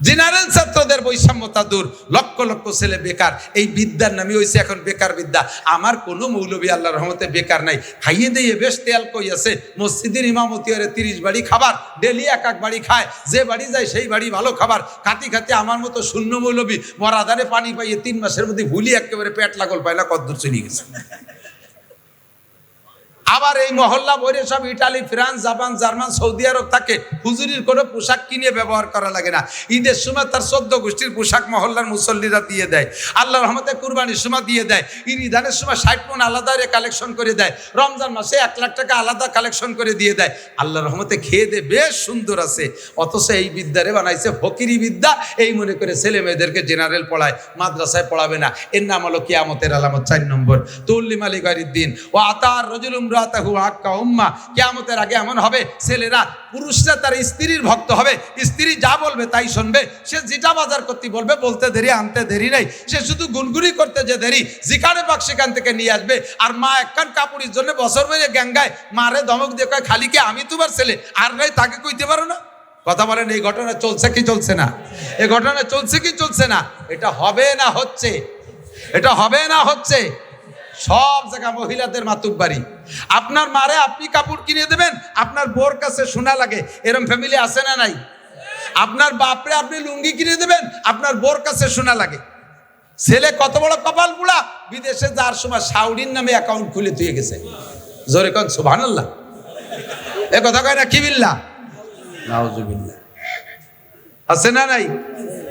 জেনারেল ছাত্রদের বৈষম্যতা দূর। লক্ষ লক্ষ ছেলে বেকার, এই বিদ্যার নামই হয়েছে এখন বেকার বিদ্যা। আমার কোনো মৌলবী আল্লাহর রহমতে বেকার নাই, খাইয়ে দিয়ে বেশ তেল কই আছে। মসজিদের ইমামতি হরে 30 বাড়ি খাবার, ডেলি এক বাড়ি খায়, যে বাড়ি যায় সেই বাড়ি ভালো খাবার। খাতি খাতি আমার মতো শূন্য মৌলবী মরাদারে পানি পাইয়ে 3 মাসের মধ্যে ভুলি একেবারে পেট লাগল পায় না, কদ্দূর চলে গেছে। আবার এই মহল্লা বইরে সব Italy, France, Japan, German, Saudi Arab থাকে। হুজুরির কোনো পোশাক কিনে ব্যবহার করা লাগে না। ঈদের সময় তার 14 গোষ্ঠীর পোশাক মহল্লার মুসল্লিরা দিয়ে দেয়। আল্লাহর রহমতে কুরবানির সময় দিয়ে দেয়। ঈদানের সময় 60 মণ আলাদা কালেকশন করে দেয়। রমজান মাসে 1 লাখ টাকা আলাদা কালেকশন করে দিয়ে দেয়। আল্লাহর রহমতে খেয়ে দে বেশ সুন্দর আছে। অথচ এই বিদ্যারে বানাইছে ফকিরি বিদ্যা। এই মনে করে ছেলে মেয়েদেরকে জেনারেল পড়ায়, মাদ্রাসায় পড়াবে না। এর নাম হলো কিয়ামতের আলামত। 4 নম্বর তুল্লিমা লিগাইরিদ্দিন ও আতার রজুলুম কিয়ামতের আগে এমন হবে, ছেলেরা, পুরুষরা তার স্ত্রীর ভক্ত হবে। স্ত্রী যা বলবে তাই শুনবে। সে যেটা বাজার করতে বলবে, বলতে দেরি আনতে দেরি নেই। সে শুধু গুনগুনি করতে যে দেরি, যেখানে পাক সেখান থেকে নিয়ে আসবে। আর মা একখান কাপড়ের জন্য বছর বেড়ে গ্যাঙ্গায় মারে ধমক দিয়ে কয়, খালি কি আমি তোমার ছেলে, আর নাই তাকে কইতে পারো না? কথা বলেন, এই ঘটনা চলছে কি চলছে না? এই ঘটনা চলছে কি চলছে না? এটা হবে না হচ্ছে, এটা হবে না হচ্ছে। সব জায়গা মহিলাদের মাতুব্বারি। আপনার মারে আপনি কাপড় কিনে দেবেন, আপনার বোর কাছে শোনা লাগে। এরকম ফ্যামিলি আছে না নাই? আপনার বাপরে আপনি লুঙ্গি কিনে দেবেন, আপনার বোর কাছে শোনা লাগে। ছেলে কত বড় কপাল পুড়া, বিদেশে যাওয়ার সময় সাউরির নামে অ্যাকাউন্ট খুলে দিয়ে গেছে। জোরে কোন সুবহানাল্লাহ। এ কথা কয় না কি বিল্লাহ, নাউজুবিল্লাহ। আছে না নাই?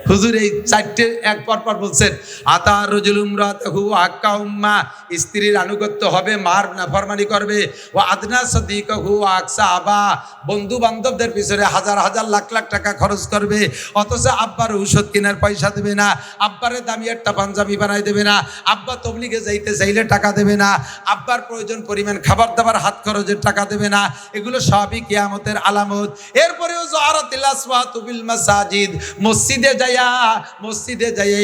হুজুর এই চারটে এক পর বলছেন, আতা রজুলুম রাতাহু আক্কা উম্মা, স্ত্রীর আনুগত্য হবে, মার নাফরমানি করবে। ও আদনা সাদিকাহু আকসা আবা, বন্ধু বান্ধবদের পিছনে হাজার হাজার লাখ লাখ টাকা খরচ করবে, অথচ আব্বার ঔষধ কেনার পয়সা দেবে না, আব্বারে দামি একটা পাঞ্জাবি বানাই দেবে না, আব্বা তবলিগে যাইতে চাইলে টাকা দেবে না, আব্বার প্রয়োজন পরিমাণ খাবার দাবার হাত খরচের টাকা দেবে না। এগুলো সবই কিয়ামতের আলামত। এরপরেও জহারাতিল আসওয়াতু বিল মাসাজিদ, মসজিদে যাইয়া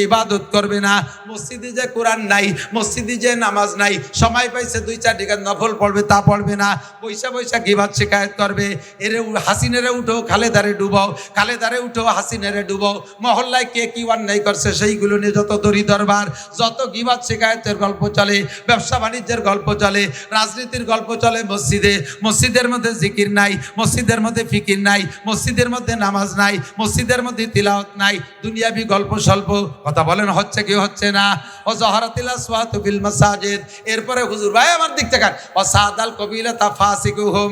ইবাদত করবে না, মসজিদে যে কোরআন নাই, মসজিদে যে নামাজ নাই, সময় পাইছে 2-4 টাকা নফল পড়বে, তা পড়বে না, পয়সা গিবাত শিকায়ত করবে। এরে হাসিনেরে উঠো, খালেদারে ডুবাও, খালেদারে উঠো, হাসিনেরে ডুবাও। মহল্লায় কে কি অন্যায় করছে সেইগুলো নিয়ে যত দড়ি দরবার, যত গিবাত শিকায়তের গল্প চলে, ব্যবসা বাণিজ্যের গল্প চলে, রাজনীতির গল্প চলে মসজিদে। মসজিদের মধ্যে জিকির নাই, মসজিদের মধ্যে ফিকির নাই, মসজিদের মধ্যে নামাজ নাই, মসজিদের মধ্যে তিলাওয়াত নাই, দুনিয়াবি গল্প স্বল্প। কথা বলেন হচ্ছে কি হচ্ছে না? ও জহরাতিল আসওয়াতু বিল মাসাজিদ। এরপরে হুজুর ভাই আমার দিক থেকে ও সাদাল কবিলাতা ফাসিকুহুম,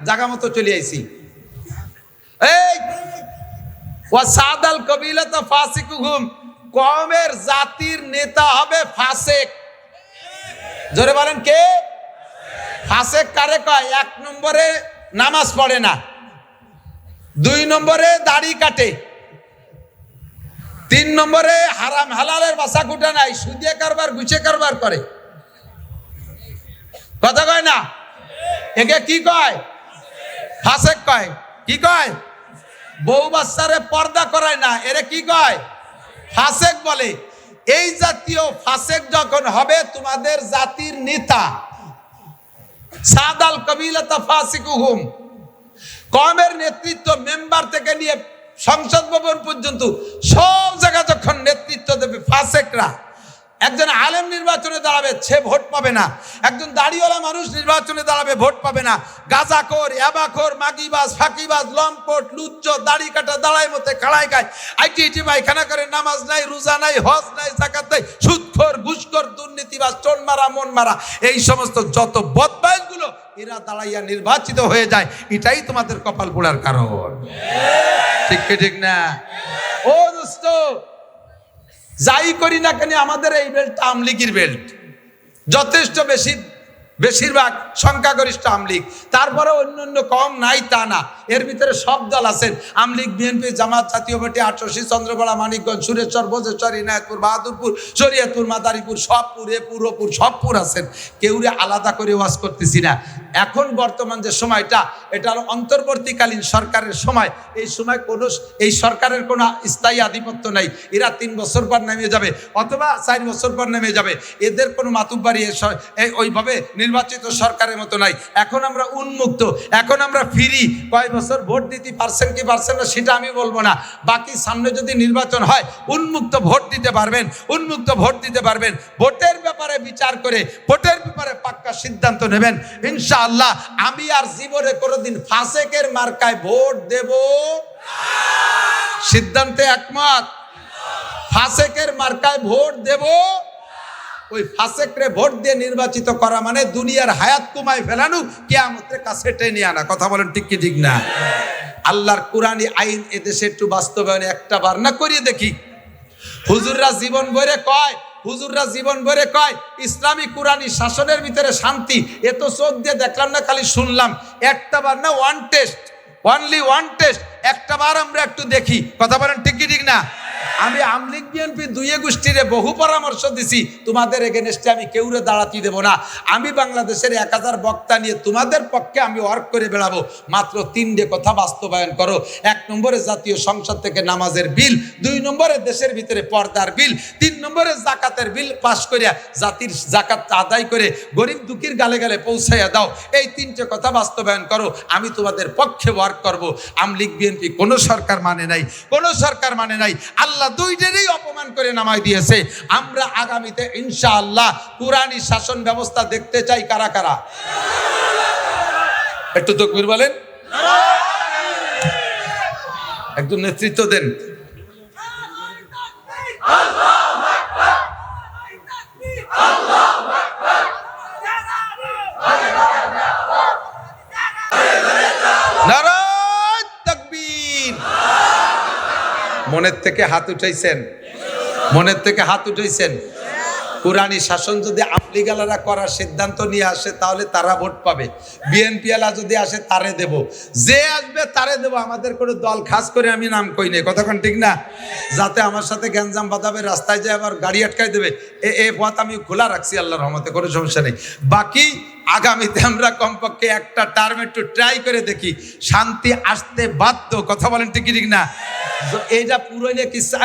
জায়গা মতো চলে আইছি। এই ও সাদাল কবিলাতা ফাসিকুহুম, কওমের জাতির নেতা হবে ফাসিক। জোরে বলেন কে? ফাসিক কারে কয়? 1 নম্বরে নামাজ পড়ে না, 2 নম্বরে দাড়ি কাটে, 3 নম্বরে হারাম হালালের বাসা কুটা নাই, সুদে কারবার গুছে কারবার করে। কথা কয় না? একে কি কয়? ফাসিক কয়। কি কয়? বউ বাচ্চারে পর্দা করায় না, এরে কি কয়? ফাসিক বলে। এই জাতীয় ফাসিক যখন হবে তোমাদের জাতির নেতা, সাদাল কবিলাতা ফাসিকুহুম, কওমের নেতৃত্ব মেম্বার থেকে নিয়ে সংসদ ভবন পর্যন্ত সব জায়গা যখন নেতৃত্ব দেবে ফাসিকরা। একজন আলেম নির্বাচনে দাঁড়াবে, সে ভোট পাবে না। একজন দাড়িওয়ালা মানুষ নির্বাচনে দাঁড়াবে, ভোট পাবে না। গাঁজাখোর, ইয়াবাখোর, মাগিবাজ, ফাঁকিবাজ, লম্পট, লুচ্চ, দাড়ি কাটা, দাঁড়ায় মতে খাড়ায় খায়, আইটি পায়খানা করে, নামাজ নাই, রোজা নাই, হজ নাই, যাকাত নাই, সুদখোর, ঘুষখোর, দুর্নীতিবাজ, টোন মারা, মন মারা, এই সমস্ত যত বদমাইশগুলো এরা দাঁড়াইয়া নির্বাচিত হয়ে যায়। এটাই তোমাদের কপাল পোড়ার কারণ। ঠিক কি ঠিক না? ও দোস্ত, যাই করি না কেন আমাদের এই বেল্ট আমলিগির বেল্ট, যথেষ্ট বেশিরভাগ সংখ্যাগরিষ্ঠ আমলিগ। তারপরে অন্য কম নাই তা না, এর ভিতরে সব দল আছেন। আমলিগ, বিএনপি, জামাত, জাতীয় পার্টি, ৮৮, চন্দ্রকোনা, মানিকগঞ্জ, সুরেশ্বর, বজেশ্বর, ইনায়তপুর, বাহাদুরপুর, শরীয়তপুর, মাদারীপুর, সবপুর, পুরোপুর, সবপুর আছেন। কেউরে আলাদা করে ওয়াজ করতেছি না। এখন বর্তমান যে সময়টা, এটা হলো অন্তর্বর্তীকালীন সরকারের সময়। এই সময় এই সরকারের কোনো স্থায়ী আধিপত্য নাই। এরা 3 বছর পর নেমে যাবে অথবা 4 বছর পর নেমে যাবে। এদের কোনো মাতুব্বারি ওইভাবে নির্বাচিত সরকারের মতো নাই। এখন আমরা উন্মুক্ত, এখন আমরা ফ্রি। কয় বছর ভোট দিতে পারছেন কি পারছেন না সেটা আমি বলবো না। বাকি সামনে যদি নির্বাচন হয় উন্মুক্ত ভোট দিতে পারবেন, উন্মুক্ত ভোট দিতে পারবেন। ভোটের ব্যাপারে বিচার করে, ভোটের ব্যাপারে পাক্কা সিদ্ধান্ত নেবেন ইনশাআল্লাহ। আমি আর জীবনে কোনোদিন ফাসিকের মার্কায় ভোট দেব সিদ্ধান্তে একমত। ফাসিকের মার্কায় ভোট দেব, ওই ফাসিকরে ভোট দিয়ে নির্বাচিত করা মানে দুনিয়ার হায়াত কমায় ফেলানো, কিয়ামতের কাছে টেনে আনা। কথা বলেন ঠিক কি ঠিক না? আল্লাহর কোরআনী আইন এদেশে একটু বাস্তবায়ন একটা বার না করিয়ে দেখি। হুজুররা জীবন ভরে কয় ইসলামী কোরআনী শাসনের ভিতরে শান্তি। এ তো চোখ দিয়ে দেখলাম না, খালি শুনলাম। একটা বার না, অনলি ওয়ান টেস্ট, একটা বার আমরা একটু দেখি। কথা বলেন ঠিক কি ঠিক না? আমি আমলিগ, বিএনপি, 2 গোষ্ঠীরে বহু পরামর্শ দিছি, তোমাদের এগেনস্টে আমি কেউরে দাঁড়াতে দেব না। আমি বাংলাদেশের 1000 বক্তা নিয়ে তোমাদের পক্ষে আমি ওয়ার্ক করে বেড়াবো। মাত্র 3টে কথা বাস্তবায়ন করো। 1 নম্বরে জাতীয় সংসদ থেকে নামাজের বিল, 2 নম্বরে দেশের ভিতরে পর্দার বিল, 3 নম্বরে জাকাতের বিল পাশ করিয়া জাতির জাকাত আদায় করে গরিব দুঃখীর গালে গালে পৌঁছাইয়া দাও। এই 3টে কথা বাস্তবায়ন করো, আমি তোমাদের পক্ষে ওয়ার্ক করব। আমলিগ, বিএনপি কোনো সরকার মানে নাই, কোনো সরকার মানে নাই। আল্লাহ 2টারই অপমান করে নামাই দিয়েছে। আমরা আগামীতে ইনশাআল্লাহ কোরআনী শাসন ব্যবস্থা দেখতে চাই। কারা কারা একটু তাকবীর বলেন, একটু নেতৃত্ব দেন। মনের থেকে হাত উঠাইছেন? মনের থেকে হাত উঠাইছেন? কুরআনী শাসন যদি আমলিগালারা করার সিদ্ধান্ত নিয়ে আসে তাহলে তারা ভোট পাবে। বিএনপিওয়ালা যদি আসে তারে দেব, যে আসবে তারে দেব। আমাদের কোনো দল খাস করে আমি নাম কই নাই, কতক্ষণ ঠিক না? যাতে আমার সাথে গ্যাঞ্জাম বাঁধাবে, রাস্তায় যায় আবার গাড়ি আটকাই দেবে, এ পথ আমি খোলা রাখছি আল্লাহর রহমতে, কোনো সমস্যা নেই। বাকি আগামীতে আমরা কমপক্ষে একটা টার্ম একটু ট্রাই করে দেখি, শান্তি আসতে বাধ্য। কথা বলেন ঠিক ঠিক না? এইটা পুরোইলে কিসা,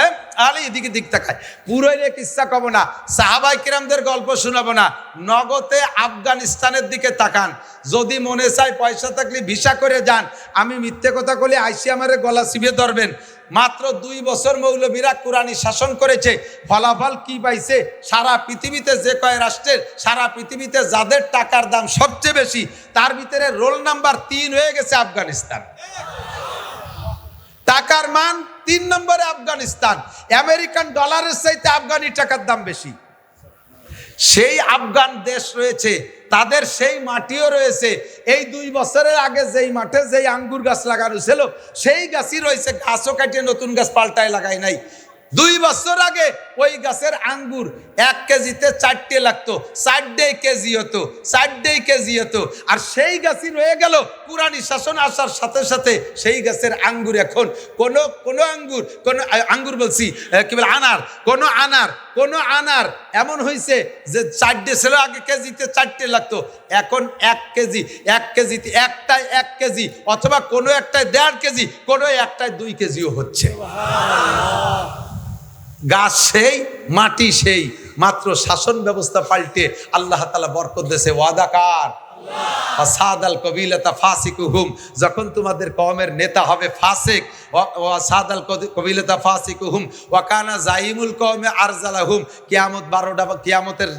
আরে এদিকে দিক তাকায়, পুরোইলে কিসা কব না, সাহাবাই কিরামদের গল্প শোনাবো না, নগদে আফগানিস্তানের দিকে তাকান। যদি মনে চায় পয়সা থাকলে ভিসা করে যান। আমি মিথ্যে কথা বলে আইসি আমারে গলা চিবিয়ে ধরবেন। মাত্র 2 বছর মৌলবীরা কুরআনী শাসন করেছে, ফলাফল কি পাইছে? সারা পৃথিবীতে যে কয় রাষ্ট্রের, সারা পৃথিবীতে যাদের টাকার দাম সবচেয়ে বেশি, তার ভিতরে রোল নাম্বার 3 হয়ে গেছে আফগানিস্তান। টাকার মান 3 নম্বরে আফগানিস্তান। আমেরিকান ডলারের চাইতে আফগানি টাকার দাম বেশি। সেই আফগান দেশ রয়েছে, তাদের সেই মাটিও রয়েছে। এই 2 বছরের আগে যেই মাঠে যেই আঙ্গুর গাছ লাগানো ছিল, সেই গাছই রয়েছে, গাছও কাটিয়ে নতুন গাছ পাল্টায় লাগায় নাই। 2 বছর আগে ওই গাছের আঙ্গুর 1 কেজিতে 4টে লাগতো, 4 কেজি হতো, 4 কেজি হতো। আর সেই গাছই রয়ে গেল। কুরআনী শাসন আসার সাথে সাথে সেই গাছের আঙ্গুর এখন কোনো আঙ্গুর, কোনো আঙ্গুর বলছি কি বলে, আনার, কোনো আনার এমন হয়েছে যে 4 ছিল আগে, কেজিতে 4টে লাগতো, এখন 1 কেজিতে একটাই 1 কেজি, অথবা কোনো একটাই 1.5 কেজি, কোনো একটাই 2 কেজিও হচ্ছে। গাছ সেই, মাটি সেই, মাত্র শাসন ব্যবস্থা পাল্টে আল্লাহ তাআলা বরকত দেশে ওয়াদা কার? ফাসাদাল কবিলাতা ফাসিকুহুম, যখন তোমাদের কওমের নেতা হবে ফাসিক, ওয়াসাদাল কবিলাতা ফাসিকুহুম ওয়া কানা জাইমুল কওমে আরজালাহুম। কিয়ামত 12টা, কিয়ামতের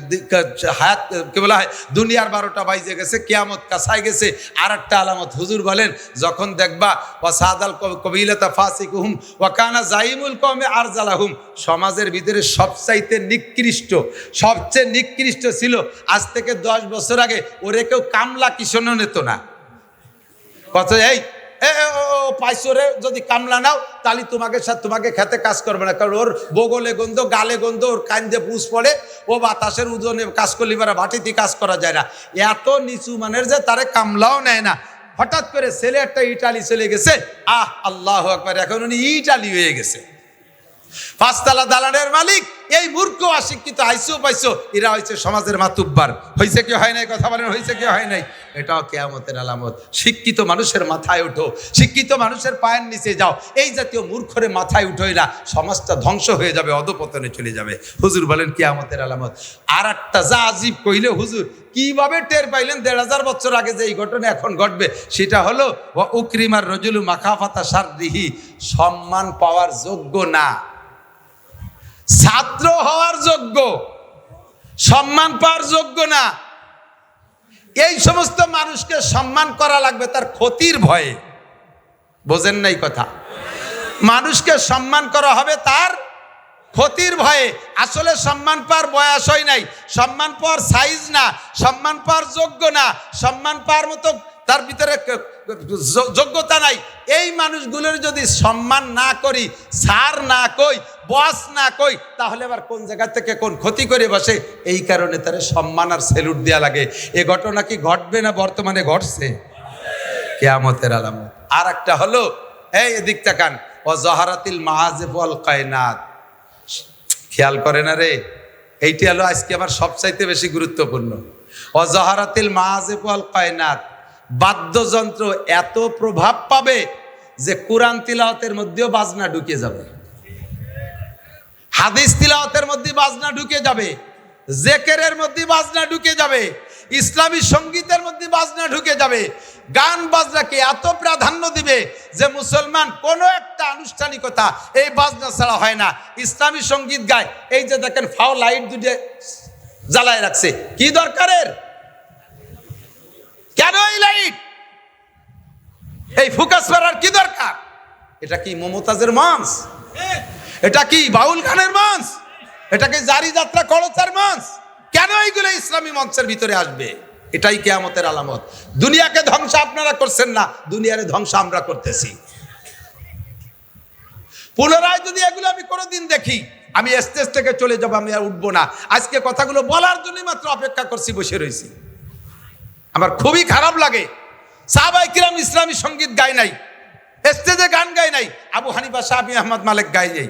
হায়াত কি বলা হয়, দুনিয়ার 12টা বাইজে গেছে, কিয়ামত কাছায় গেছে। আর একটা আলামত হুজুর বলেন, যখন দেখবা ওয়াসাদাল কবিলাতা ফাসিকুহুম ওয়া কানা জাইমুল কওমে আরজালাহুম, সমাজের ভিতরে সবচেয়ে নিকৃষ্ট ছিল আজ থেকে 10 বছর আগে ওরে কেউ কামলা কিষণও নিত না। কত এই পাইছো রে, যদি কামলা নাও তাহলে তোমাকে খেতে কাজ করবে না, কারণ ওর বগলে গন্ধ, গালে গন্ধ, ওর কান্দে পুষ পড়ে, ও বাতাসের ওজনে কাজ করলে এবার বাটিতে কাজ করা যায় না। এত নিচু মানের যে তারে কামলাও নেয় না। হঠাৎ করে ছেলে একটা ইটালি চলে গেছে, আল্লাহু আকবার, এখন উনি ইটালি হয়ে গেছে, 5 তলা দালানের মালিক। এই মূর্খ অশিক্ষিত আইসো পাইছো, এরা হয়েছে সমাজের মাতুব্বার। হয়েছে কি হয় নাই? কথা বলেন, হয়েছে কি হয় নাই? এটাও কিয়ামতের আলামত। শিক্ষিত মানুষের মাথায় ওঠো, শিক্ষিত মানুষের পায়ের নিচে যাও। এই জাতীয় মূর্খরে মাথায় উঠোই না, সমাজটা ধ্বংস হয়ে যাবে, অধপতনে চলে যাবে। হুজুর বলেন কিয়ামতের আলামত। আর একটা যা আজীব কইলে হুজুর কিভাবে টের পাইলেন 1500 বছর আগে যে এই ঘটনা এখন ঘটবে, সেটা হলো ওয়া উকরিমার রাজুলু মাখাফাতা শাররিহি, সম্মান পাওয়ার যোগ্য না, ছাত্র হওয়ার যোগ্য, সম্মান পাওয়ার যোগ্য না। এই সমস্ত মানুষকে সম্মান করা লাগবে তার ক্ষতির ভয়ে। বোঝেন নাই কথা? মানুষকে সম্মান করা হবে তার ক্ষতির ভয়ে। আসলে সম্মান পাওয়ার বয়স হয় নাই, সম্মান পাওয়ার সাইজ না, সম্মান পাওয়ার যোগ্য না, সম্মান পাওয়ার মতো তার ভিতরে যোগ্যতা নাই। এই মানুষগুলোর যদি সম্মান না করি, সার না কই, বস না কই, তাহলে আবার কোন জায়গা থেকে কোন ক্ষতি করে বসে। এই কারণে তারা সম্মান আর স্যালুট দেয়া লাগে। এ ঘটনা কি ঘটবে না? বর্তমানে ঘটছে, কিয়ামতের আলামত। আর একটা হলো, এই এদিক তাকান, ও জহারাতিল মাহাজিব ওয়াল কায়নাত। খেয়াল করে না রে, এইটি হলো আজকে আমার সবচাইতে বেশি গুরুত্বপূর্ণ। ও জহারাতিল মাহাজিব ওয়াল কায়নাত, বাদ্যযন্ত্র এত প্রভাব পাবে যে কোরআন তিলাওয়াতের মধ্যেও বাজনা ঢুকে যাবে, হাদিস তিলাওয়াতের মধ্যে বাজনা ঢুকে যাবে, জিকিরের মধ্যে বাজনা ঢুকে যাবে, ইসলামী সঙ্গীতের মধ্যে বাজনা ঢুকে যাবে। গান বাজনাকে এত প্রাধান্য দিবে যে মুসলমান কোনো একটা আনুষ্ঠানিকতা এই বাজনা ছাড়া হয় না। ইসলামী সঙ্গীত গায়, এই যে দেখেন ফাও লাইট দুটো জ্বালায় রাখছে, কি দরকারের? কেন এই লাইট, এই ফোকাস করার কি দরকার? এটা কি মমতাজের মঞ্চ? এটা কি বাউল গানের মঞ্চ? এটা কি জারি যাত্রা খরচার মঞ্চ? কেন এইগুলো ইসলামী মঞ্চের ভিতরে আসবে? এটাই কিয়ামতের আলামত। দুনিয়াকে ধ্বংস আপনারা করছেন না, দুনিয়ারে ধ্বংস আমরা করতেছি। পুনরায় যদি এগুলো আমি কোনোদিন দেখি, আমি স্টেজ থেকে চলে যাবো, আমি আর উঠবো না। আজকে কথাগুলো বলার জন্যই মাত্র অপেক্ষা করছি, বসে রয়েছি। আমার খুবই খারাপ লাগে, সাহাবায়ে কিরাম ইসলামী সঙ্গীত গায় নাই, স্টেজে গান গায় নাই। আবু হানিফা, শাফি, আহমদ, মালিক গায় নাই।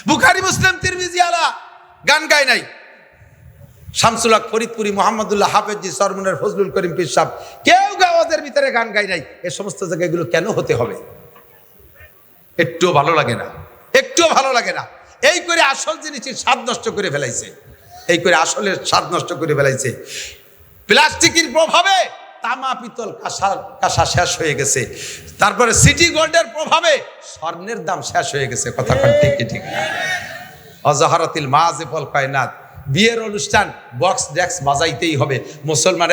বুখারী, মুসলিম, তিরমিজি আলা গান গায় নাই। শামসুল হক ফরিদপুরি, মোহাম্মদুল্লাহ হাফেজি, সরমুনার ফজলুল করিম পীর সাহেব, কেউ গাওয়াদের ভিতরে গান গায় নাই। এ সমস্ত জায়গায় এগুলো কেন হতে হবে? একটুও ভালো লাগে না, একটুও ভালো লাগে না। এই করে আসল জিনিসের স্বাদ নষ্ট করে ফেলাইছে, এই করে আসলের স্বাদ নষ্ট করে ফেলাইছে। প্লাস্টিকের প্রভাবে তামা, পিতল, কাঁসা শেষ হয়ে গেছে। তারপরে সিটি গোল্ডের প্রভাবে স্বর্ণের দাম শেষ হয়ে গেছে। কথা ঠিক ঠিক না? অজহারাতিল মাযিফুল কায়নাত, বিয়ের অনুষ্ঠান বক্স ডেক্স বাজাইতেই হবে। মুসলমান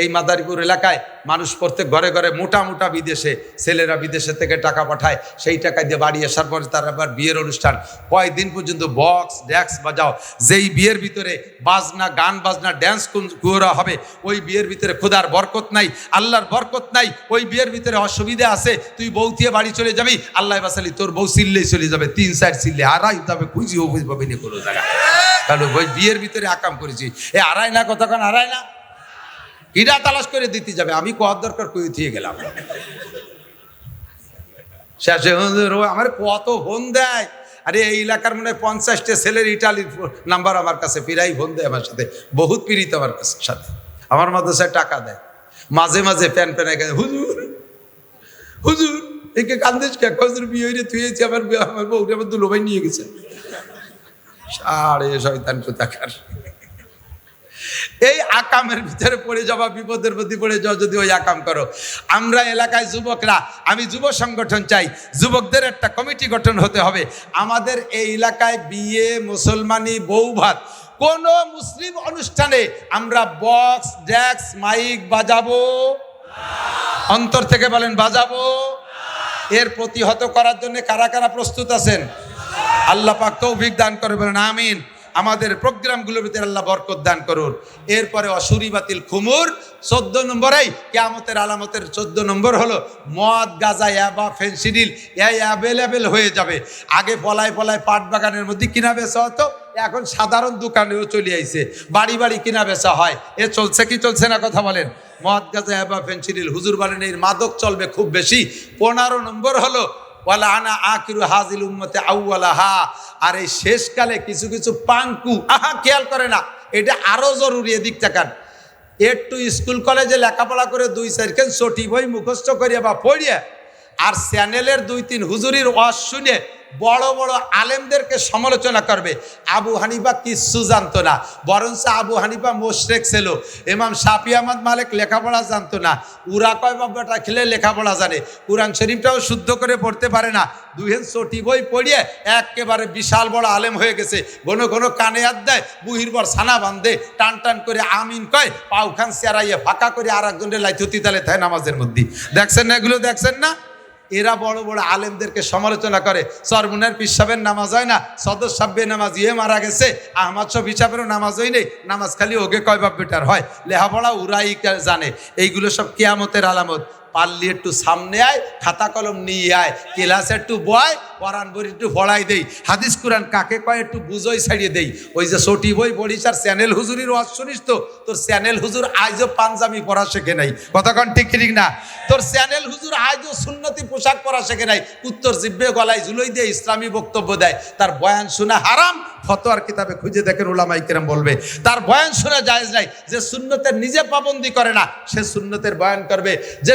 এই মাদারীপুর এলাকায় মানুষ প্রত্যেক ঘরে ঘরে মোটা মোটা বিদেশে, ছেলেরা বিদেশে থেকে টাকা পাঠায়, সেই টাকা দিয়ে বাড়ি আসার পরে তার আবার বিয়ের অনুষ্ঠান। কয়েকদিন পর্যন্ত বক্স ডেক্স বাজাও, যেই বিয়ের ভিতরে বাজনা, গান বাজনা, ড্যান্স করা হবে, ওই বিয়ের ভিতরে খোদার বরকত নাই, আল্লাহর বরকত নাই। ওই বিয়ের ভিতরে অসুবিধা আছে, তুই বউ দিয়ে বাড়ি চলে যাবি, আল্লাহ বাসালি তোর বউ চিল্লেই চলে যাবে, 3-4 চিল্লে হারাই তবে খুঁজিও বুঝবে না কোনো জায়গা। কারণ ওই বিয়ের ভিতরে আকাম করেছি, আড়াই না, কতক্ষণ আড়াই না, কিরা তালাশ করে দিতে যাবে, আমি কত দরকার কই দিয়ে গেলাম। শেষে আমার কত ফোন দেয়, আরে এই এলাকার মনে হয় 50টা ছেলের ইটালির নাম্বার আমার কাছে, ফিরাই ফোন দেয় আমার সাথে, বহুত পীড়িত আমার কাছে সাথে। আমার মাদ্রাসায় টাকা দেয়, মাঝে মাঝে প্যান প্যান, হুজুর হুজুর একে কান্দিস কে, হুজুর বিয়ে হয়ে তুইছি, আমার বউরে আমার দুলোভাই নিয়ে গেছে। সাড়ে শয়তান কোথাকার। এই আকামের ভিতরে পড়ে যাওয়া, বিপদের প্রতি পড়ে যাওয়া যদি ওই আকাম করো। আমরা এলাকায় যুবকরা, আমি যুব সংগঠন চাই, যুবকদের একটা কমিটি গঠন হতে হবে। আমাদের এই এলাকায় বিয়ে, মুসলমানি, বউ ভাত, কোন মুসলিম অনুষ্ঠানে আমরা বক্স ডেক্স মাইক বাজাবো? অন্তর থেকে বলেন বাজাবো। এর প্রতিহত করার জন্য কারা কারা প্রস্তুত আছেন? আল্লাহ পাক তৌফিক দান করে, বলেন আমিন। আমাদের প্রোগ্রামগুলোর ভিতরে আল্লাহ বরকত দান করুন। এরপরে অসুরি বাতিল খুমুর 14 নম্বরেই কিয়ামতের আলামতের 14 নম্বর হলো মদ, গাঁজা, ইয়াবা, ফেনসিডিল অ্যাভেলেবেল হয়ে যাবে। আগে পলায় পলায় পাট বাগানের মধ্যে কিনা বেচা হতো, এখন সাধারণ দোকানেও চলে আইছে, বাড়ি বাড়ি কিনা বেচা হয়। এ চলছে কি চলছে না? কথা বলেন। মদ, গাঁজা, ইয়াবা, ফেনসিডিল, হুজুর বলেন এই মাদক চলবে খুব বেশি। 15 নম্বর হলো ওয়ালা আনা আকিরু হাজিল উম্মতে আউয়ালাহা, আর এই শেষকালে কিছু কিছু পাঙ্কু, খেয়াল করে না, এটা আরো জরুরি, এদিক তাকান। একটু স্কুল কলেজে লেখাপড়া করে 2-4 চটি বই মুখস্থ করিয়া বা পড়িয়া, আর চ্যানেলের 2-3 হুজুরির ওয়াজ শুনে বড় বড় আলেমদেরকে সমালোচনা করবে। আবু হানিফা কিচ্ছু জানতো না, বরঞ্চ আবু হানিফা মুশরিক ছিল। ইমাম শাফি, আহমদ, মালিক লেখাপড়া জানতো না। উরা কয় বাবাটা খেলে লেখাপড়া জানে, কোরআন শরীফটাও শুদ্ধ করে পড়তে পারে না। 2 চটি বই পড়িয়ে একেবারে বিশাল বড় আলেম হয়ে গেছে। ঘন ঘন কানে হাত দেয়, বুহির পর ছানা বান্ধে, টান টান করে আমিন কয়, পাউখান চেরাইয়ে ফাঁকা করে আর একজনের লাইথতি তালে থায় নামাজের মধ্যে। দেখছেন না এগুলো? দেখছেন না? এরা বড় বড় আলেমদেরকে সমালোচনা করে। সরমুনার পীর সাহেবের নামাজ হয় না, সদর সাহেবের নামাজ মারা গেছে, আহমদ শফি সাহেবেরও নামাজ হয় নেই, নামাজ খালি ওকে কয় বাপ বেটার হয়, লেখাপড়া উরাই জানে। এইগুলো সব কিয়ামতের আলামত। পারলি একটু সামনে আয়, খাতা কলম নিয়ে আয়, ক্লাসে একটু বয়, কোরআন বই একটু পড়াই দেই, হাদিস কোরআন কাকে কয় একটু বুঝোই ছাড়িয়ে দেই। ওই যে ছোটি বই পড়িস আর চ্যানেল হুজুরির ওয়াজ শুনিস, তো তোর চ্যানেল হুজুর আজও পাঞ্জাবি পরা শেখে নাই। কতক্ষণ ঠিক ঠিক না? তোর চ্যানেল হুজুর আজও সুন্নতি পোশাক পরা শেখে নাই, উত্তর জিব্বে গলায় ঝুলোই দিয়ে ইসলামী বক্তব্য দেয়। তার বয়ান শোনা হারাম, ফতোয়ার কিতাবে খুঁজে দেখেন উলামায়ে কেরাম বলবে তার বয়ান শোনা জায়েজ নাই। যে সুন্নতের নিজে পাবন্দি করে না, সে সুন্নতের বয়ান করবে। যে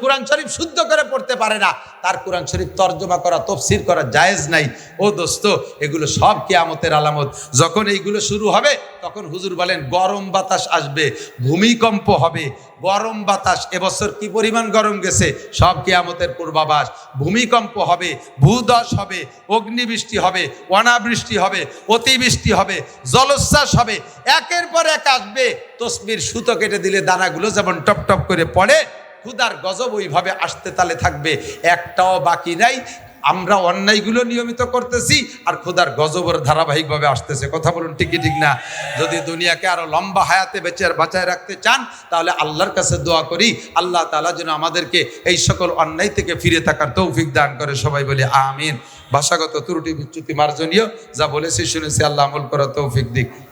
কোরআন শরীফ শুদ্ধ করে পড়তে পারে না, তার কোরআন শরীফ তর্জমা করা, তফসির করা জায়েজ নাই। ও দোস্ত, এগুলো সব কিয়ামতের আলামত। যখন এইগুলো শুরু হবে, তখন হুজুর বলেন গরম বাতাস আসবে, ভূমিকম্প হবে, গরম বাতাস। এবছর কি পরিমাণ গরম গেছে, সব কিয়ামতের পূর্বাভাস। ভূমিকম্প হবে, ভূধস হবে, অগ্নিবৃষ্টি হবে, অনাবৃষ্টি হবে, অতিবৃষ্টি হবে, জলোচ্ছ্বাস হবে, একের পর এক আসবে। তসবির সুতো কেটে দিলে দানাগুলো যেমন টপ টপ করে পড়ে, খুদার গজব ওইভাবে আসতে তালে থাকবে, একটাও বাকি নাই। আমরা অন্যায়গুলো নিয়মিত করতেছি, আর খোদার গজবের ধারাবাহিকভাবে আসতেছে। কথা বলুন ঠিক কি ঠিক না? যদি দুনিয়াকে আরো লম্বা হায়াতে বেঁচে আর বাঁচায় রাখতে চান, তাহলে আল্লাহর কাছে দোয়া করি, আল্লাহ তাআলা যেন আমাদেরকে এই সকল অন্যায় থেকে ফিরে থাকার তৌফিক দান করে। সবাই বলি আমিন। ভাষাগত ত্রুটি বিচ্যুতি মার্জনীয়, যা বলেছি শুনেছি, আল্লাহ আমল করা তৌফিক দিক।